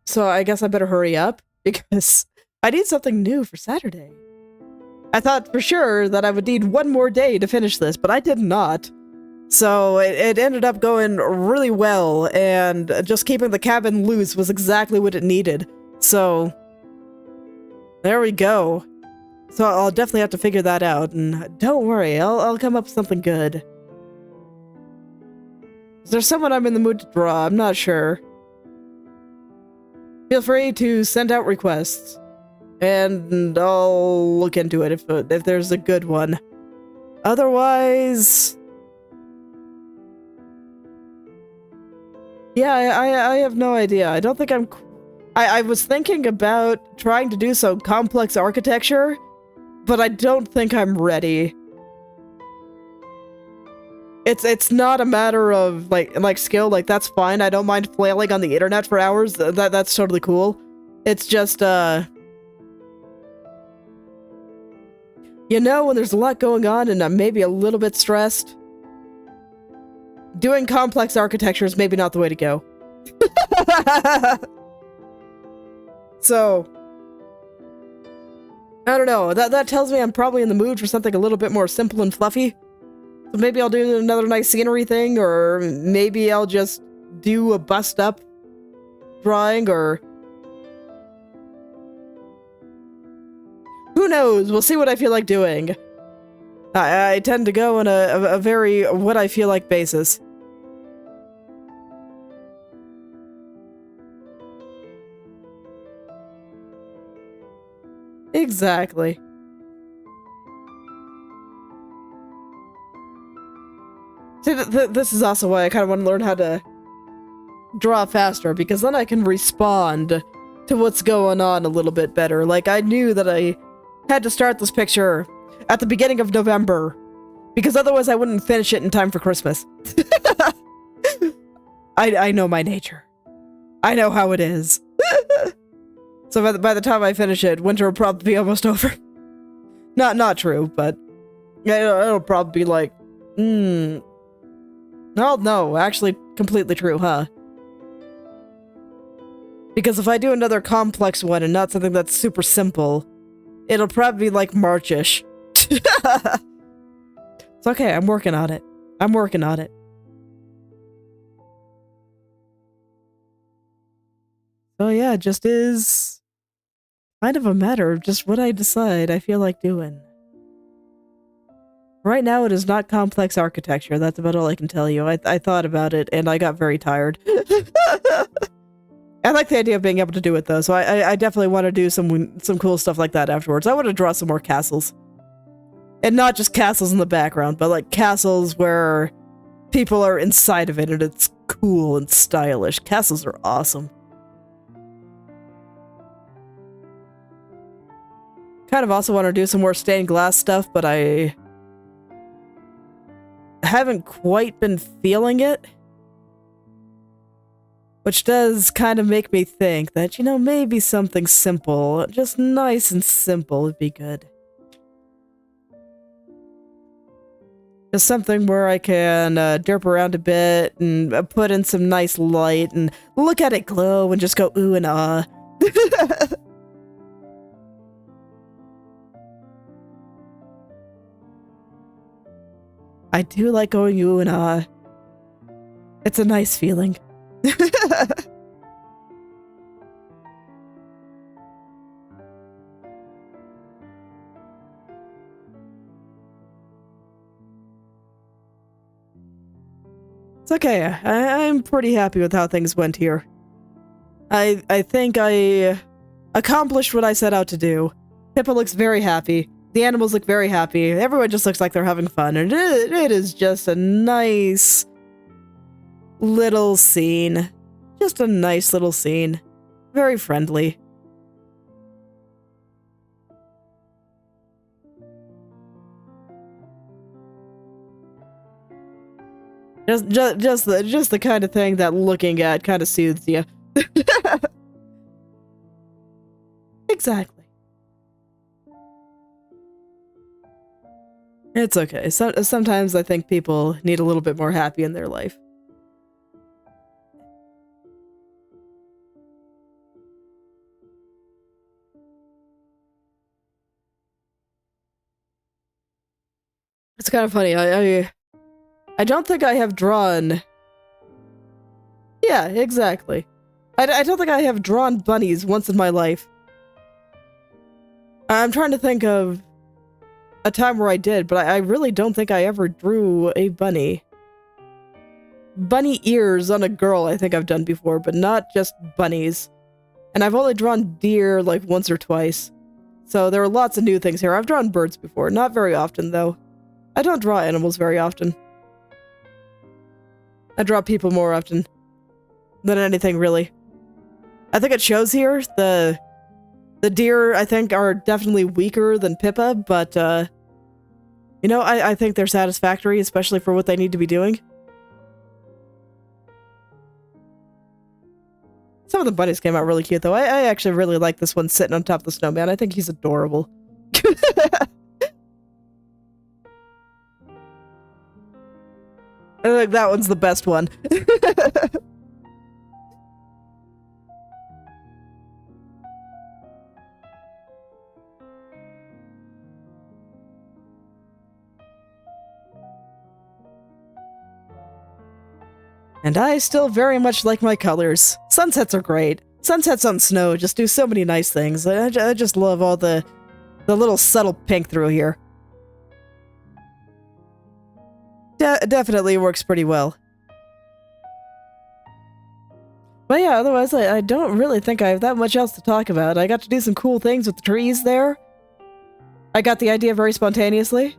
So I guess I better hurry up, because I need something new for Saturday. I thought for sure that I would need one more day to finish this, but I did not. So it ended up going really well, and just keeping the cabin loose was exactly what it needed. So there we go. So I'll definitely have to figure that out, and don't worry, I'll come up with something good. Is there someone I'm in the mood to draw? I'm not sure. Feel free to send out requests, and I'll look into it if there's a good one. Otherwise... yeah, I have no idea. I don't think I was thinking about trying to do some complex architecture, but I don't think I'm ready. It's not a matter of like skill. Like, that's fine. I don't mind flailing on the internet for hours. That's totally cool. It's just you know, when there's a lot going on and I'm maybe a little bit stressed, doing complex architecture is maybe not the way to go. So, I don't know. That tells me I'm probably in the mood for something a little bit more simple and fluffy. So maybe I'll do another nice scenery thing, or maybe I'll just do a bust-up drawing, or... who knows? We'll see what I feel like doing. I tend to go on a very what-I-feel-like basis. Exactly. See, this is also why I kind of want to learn how to draw faster, because then I can respond to what's going on a little bit better. Like, I knew that I had to start this picture at the beginning of November, because otherwise I wouldn't finish it in time for Christmas. I know my nature. I know how it is. So by the time I finish it, winter will probably be almost over. Not true, but it'll probably be like, no, actually completely true, huh? Because if I do another complex one and not something that's super simple, it'll probably be like March-ish. It's okay, I'm working on it. I'm working on it. So yeah, it just is kind of a matter of just what I decide I feel like doing. Right now, it is not complex architecture. That's about all I can tell you. I thought about it, and I got very tired. I like the idea of being able to do it, though, so I definitely want to do some cool stuff like that afterwards. I want to draw some more castles. And not just castles in the background, but like castles where people are inside of it, and it's cool and stylish. Castles are awesome. Kind of also want to do some more stained glass stuff, but I haven't quite been feeling it. Which does kind of make me think that, you know, maybe something simple, just nice and simple would be good. Just something where I can derp around a bit and put in some nice light and look at it glow and just go ooh and ah. I do like going ooh and ah. It's a nice feeling. It's okay. I'm pretty happy with how things went here. I think I accomplished what I set out to do. Pippa looks very happy. The animals look very happy. Everyone just looks like they're having fun. And it is just a nice little scene. Just a nice little scene. Very friendly. Just the kind of thing that looking at kind of soothes you. Exactly. It's okay. Sometimes I think people need a little bit more happy in their life. It's kind of funny. I don't think I have drawn... Yeah, exactly. I don't think I have drawn bunnies once in my life. I'm trying to think of a time where I did, but I really don't think I ever drew a bunny. Bunny ears on a girl I think I've done before, but not just bunnies. And I've only drawn deer like once or twice. So there are lots of new things here. I've drawn birds before, not very often though. I don't draw animals very often. I draw people more often than anything, really. I think it shows here. The deer, I think, are definitely weaker than Pippa, but, you know, I think they're satisfactory, especially for what they need to be doing. Some of the bunnies came out really cute, though. I actually really like this one sitting on top of the snowman. I think he's adorable. I think that one's the best one. And I still very much like my colors. Sunsets are great. Sunsets on snow just do so many nice things. I just love all the little subtle pink through here. Definitely works pretty well. But yeah, otherwise I don't really think I have that much else to talk about. I got to do some cool things with the trees there. I got the idea very spontaneously.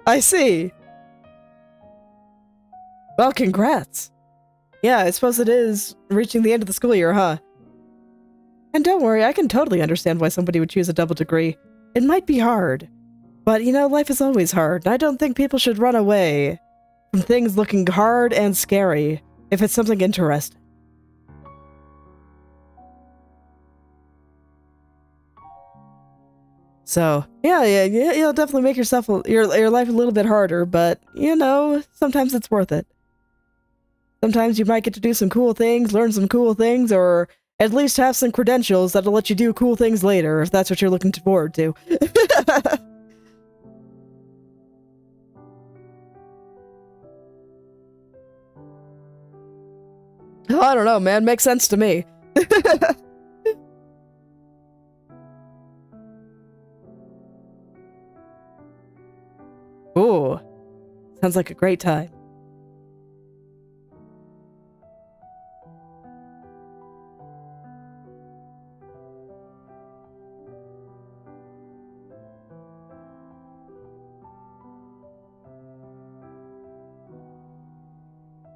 I see. Well, congrats. Yeah, I suppose it is reaching the end of the school year, huh? And don't worry, I can totally understand why somebody would choose a double degree. It might be hard. But, you know, life is always hard, and I don't think people should run away from things looking hard and scary if it's something interesting. So, yeah, you'll definitely make yourself your life a little bit harder, but, you know, sometimes it's worth it. Sometimes you might get to do some cool things, learn some cool things, or at least have some credentials that'll let you do cool things later, if that's what you're looking forward to. I don't know, man. Makes sense to me. Ooh. Sounds like a great time.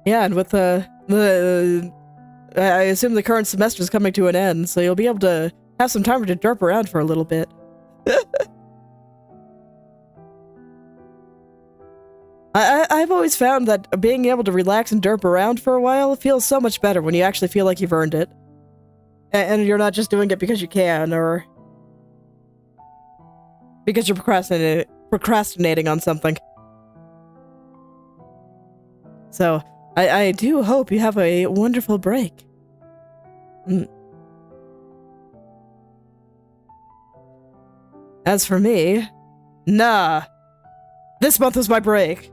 Yeah, and with I assume the current semester is coming to an end, so you'll be able to have some time to derp around for a little bit. I've always found that being able to relax and derp around for a while feels so much better when you actually feel like you've earned it. And you're not just doing it because you can, or because you're procrastinating on something. So, I do hope you have a wonderful break. As for me, nah. This month was my break.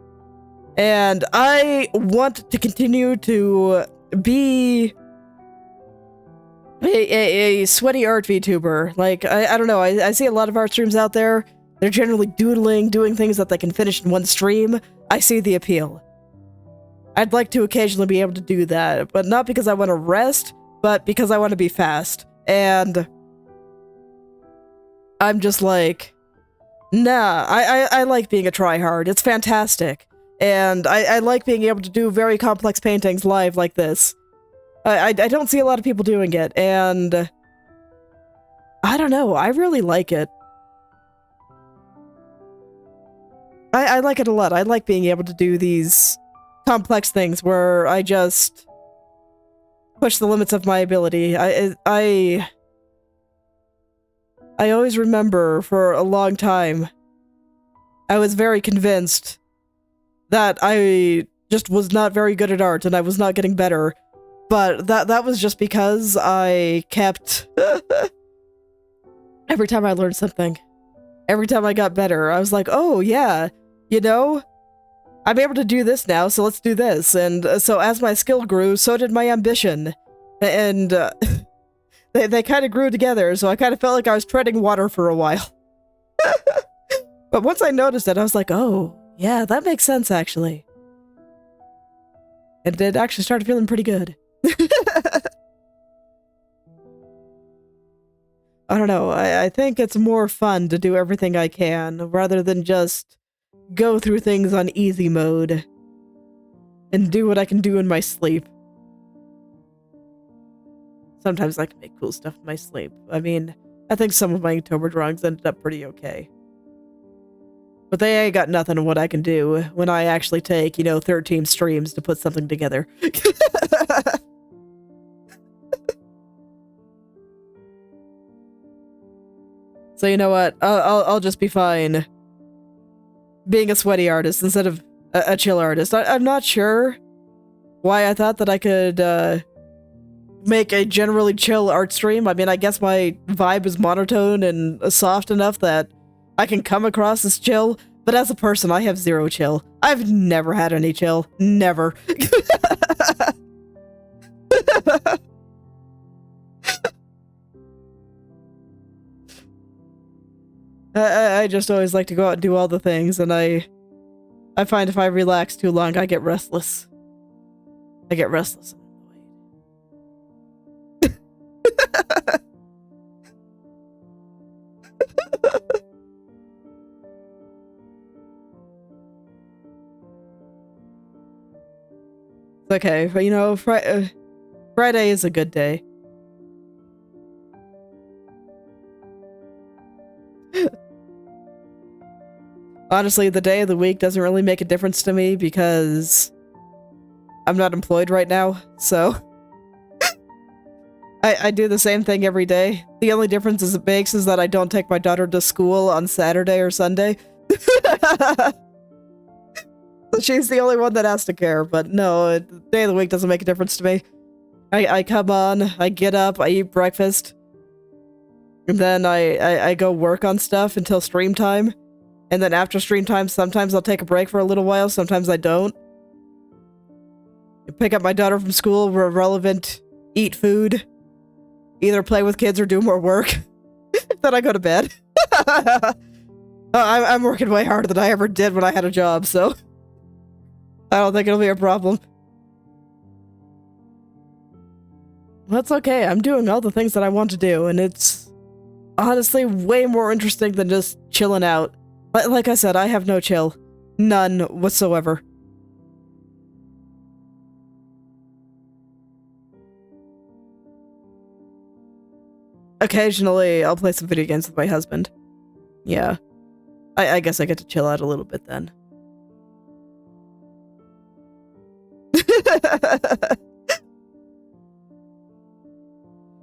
And I want to continue to be a sweaty art VTuber. Like, I don't know, I see a lot of art streams out there. They're generally doodling, doing things that they can finish in one stream. I see the appeal. I'd like to occasionally be able to do that, but not because I want to rest, but because I want to be fast. And I'm just like, nah, I like being a tryhard. It's fantastic. And I like being able to do very complex paintings live like this. I don't see a lot of people doing it, and I don't know, I really like it. I like it a lot. I like being able to do these complex things where I just push the limits of my ability. I always remember for a long time, I was very convinced that I just was not very good at art and I was not getting better. But that was just because I kept... Every time I learned something, every time I got better, I was like, oh yeah, you know, I'm able to do this now, so let's do this. And so as my skill grew, so did my ambition. And they kind of grew together, so I kind of felt like I was treading water for a while. But once I noticed it, I was like, oh, yeah, that makes sense, actually. And it actually started feeling pretty good. I don't know, I think it's more fun to do everything I can, rather than just go through things on easy mode and do what I can do in my sleep. Sometimes I can make cool stuff in my sleep. I mean, I think some of my October drawings ended up pretty okay. But they ain't got nothing on what I can do when I actually take, 13 streams to put something together. So you know what? I'll just be fine being a sweaty artist instead of a chill artist. I'm not sure why I thought that I could make a generally chill art stream. I mean, I guess my vibe is monotone and soft enough that I can come across as chill, but as a person, I have zero chill. I've never had any chill. Never. I just always like to go out and do all the things, and I find if I relax too long, I get restless. I get restless. Okay, but Friday is a good day. Honestly, the day of the week doesn't really make a difference to me because I'm not employed right now, so I do the same thing every day. The only difference it makes is that I don't take my daughter to school on Saturday or Sunday. So she's the only one that has to care, but no, the day of the week doesn't make a difference to me. I come on, I get up, I eat breakfast, and then I go work on stuff until stream time. And then after stream time, sometimes I'll take a break for a little while, sometimes I don't. pick up my daughter from school, relevant, eat food, either play with kids or do more work. Then I go to bed. I'm working way harder than I ever did when I had a job, so I don't think it'll be a problem. That's okay. I'm doing all the things that I want to do, and it's honestly way more interesting than just chilling out. Like I said, I have no chill. None whatsoever. Occasionally, I'll play some video games with my husband. Yeah. I guess I get to chill out a little bit then.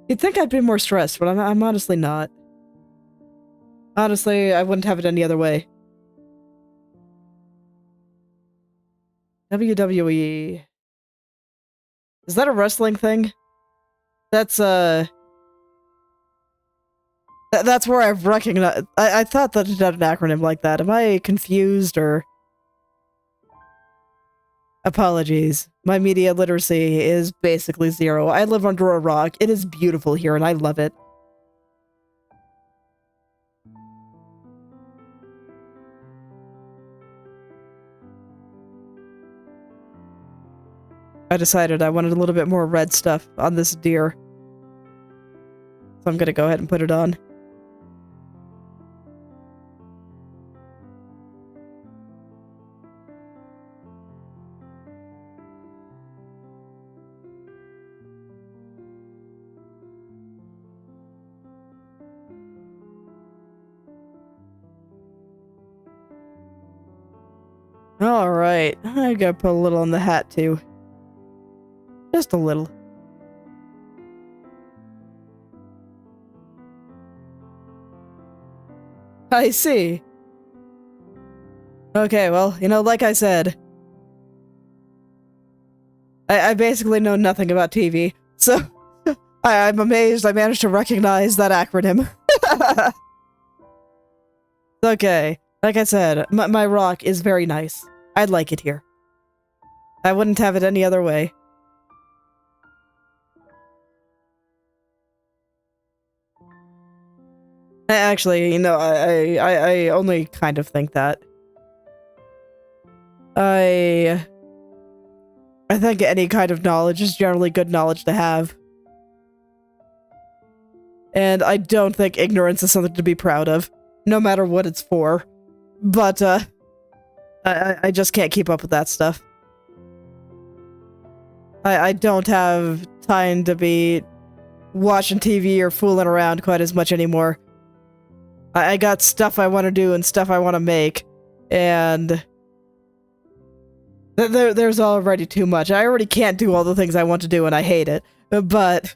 You'd think I'd be more stressed, but I'm honestly not. Honestly, I wouldn't have it any other way. WWE. Is that a wrestling thing? That's, that's where I've recognized. I thought that it had an acronym like that. Am I confused or? Apologies. My media literacy is basically zero. I live under a rock. It is beautiful here and I love it. I decided I wanted a little bit more red stuff on this deer. So I'm gonna go ahead and put it on. Alright, I gotta put a little on the hat too. Just a little. I see. Okay, well, you know, like I said, I basically know nothing about TV, so I'm amazed I managed to recognize that acronym. Okay, like I said, my rock is very nice. I'd like it here. I wouldn't have it any other way. Actually, you know, I only kind of think that. I think any kind of knowledge is generally good knowledge to have. And I don't think ignorance is something to be proud of, no matter what it's for. But, I just can't keep up with that stuff. I don't have time to be watching TV or fooling around quite as much anymore. I got stuff I want to do and stuff I want to make, and there's already too much. I already can't do all the things I want to do and I hate it, but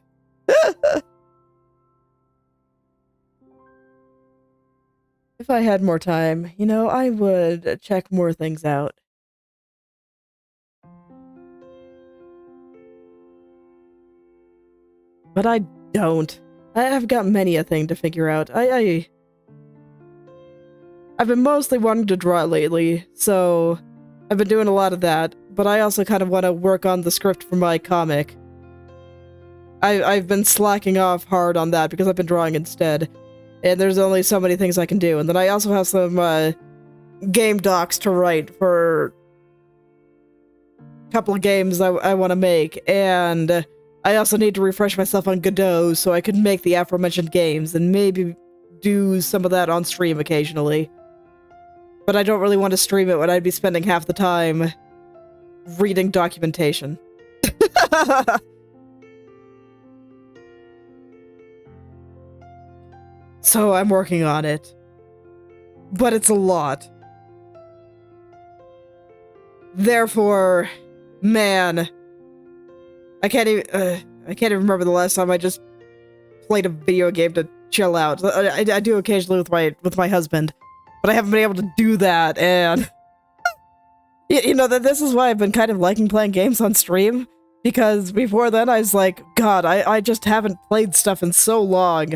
if I had more time, you know, I would check more things out. But I don't. I've got many a thing to figure out. I've been mostly wanting to draw lately, so I've been doing a lot of that, but I also kind of want to work on the script for my comic. I've been slacking off hard on that because I've been drawing instead, and there's only so many things I can do, and then I also have some game docs to write for a couple of games I want to make, and I also need to refresh myself on Godot so I can make the aforementioned games, and maybe do some of that on stream occasionally. But I don't really want to stream it when I'd be spending half the time reading documentation. So I'm working on it. But it's a lot. Therefore, man, I can't even remember the last time I just played a video game to chill out. I do occasionally with my husband, but I haven't been able to do that, and you know that this is why I've been kind of liking playing games on stream, because before then I was like, God, I just haven't played stuff in so long,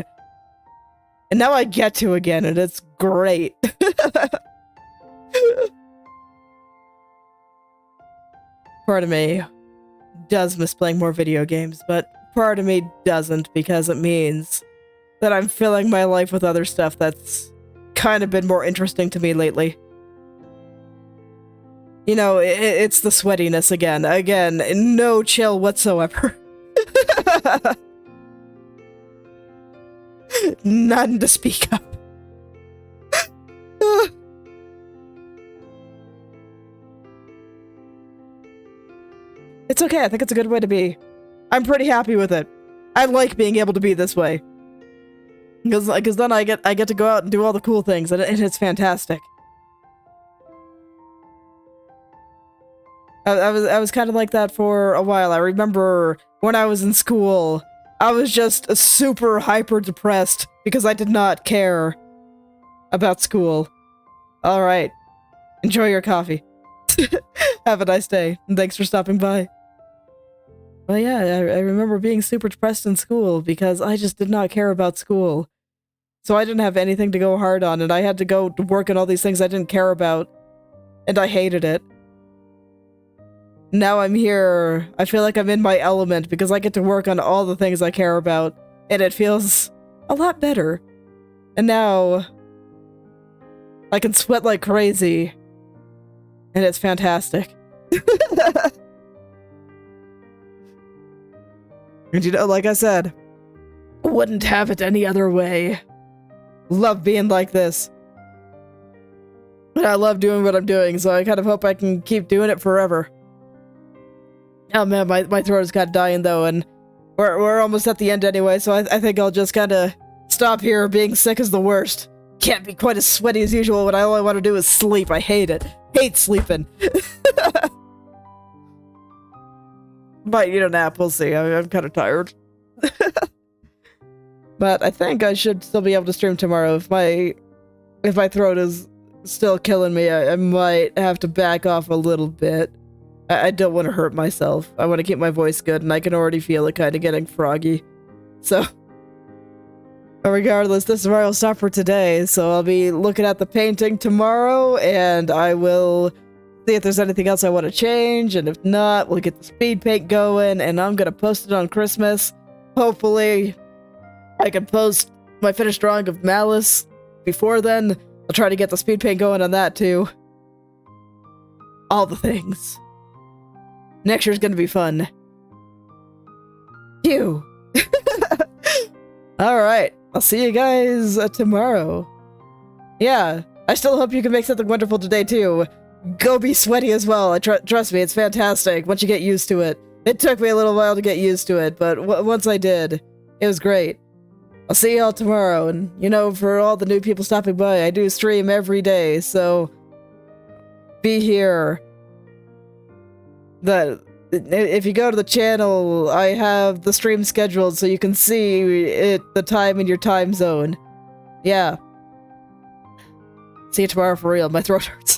and now I get to again, and it's great. Pardon me. does miss playing more video games, but part of me doesn't because it means that I'm filling my life with other stuff that's kind of been more interesting to me lately. You know, it's the sweatiness again. Again, no chill whatsoever. None to speak of. It's okay, I think it's a good way to be. I'm pretty happy with it. I like being able to be this way. Because then I get to go out and do all the cool things, and it's fantastic. I was kind of like that for a while. I remember when I was in school, I was just super hyper depressed because I did not care about school. Alright. Enjoy your coffee. Have a nice day, and thanks for stopping by. Well, yeah, I remember being super depressed in school because I just did not care about school. So I didn't have anything to go hard on, and I had to go to work on all these things I didn't care about, and I hated it. Now I'm here, I feel like I'm in my element because I get to work on all the things I care about, and it feels a lot better. And now I can sweat like crazy, and it's fantastic. And you know, like I said, wouldn't have it any other way. Love being like this. And I love doing what I'm doing, so I kind of hope I can keep doing it forever. Oh man, my throat is kind of dying though, and we're almost at the end anyway, so I think I'll just kind of stop here. Being sick is the worst. Can't be quite as sweaty as usual when all I want to do is sleep. I hate it. Hate sleeping. Might need a nap, we'll see. I'm kind of tired. But I think I should still be able to stream tomorrow. If my throat is still killing me, I might have to back off a little bit. I don't want to hurt myself. I want to keep my voice good, and I can already feel it kind of getting froggy. So, regardless, this is where I'll stop for today. So I'll be looking at the painting tomorrow, and I will see if there's anything else I want to change, and if not, we'll get the speed paint going, and I'm gonna post it on Christmas. Hopefully, I can post my finished drawing of Malice before then. I'll try to get the speed paint going on that, too. All the things. Next year's gonna be fun. Phew! Alright, I'll see you guys tomorrow. Yeah, I still hope you can make something wonderful today, too. Go be sweaty as well. Trust me, it's fantastic once you get used to it. It took me a little while to get used to it, but once I did, it was great. I'll see y'all tomorrow, and you know, for all the new people stopping by, I do stream every day, so be here. If you go to the channel, I have the stream scheduled so you can see it, the time in your time zone. Yeah. See you tomorrow for real. My throat hurts.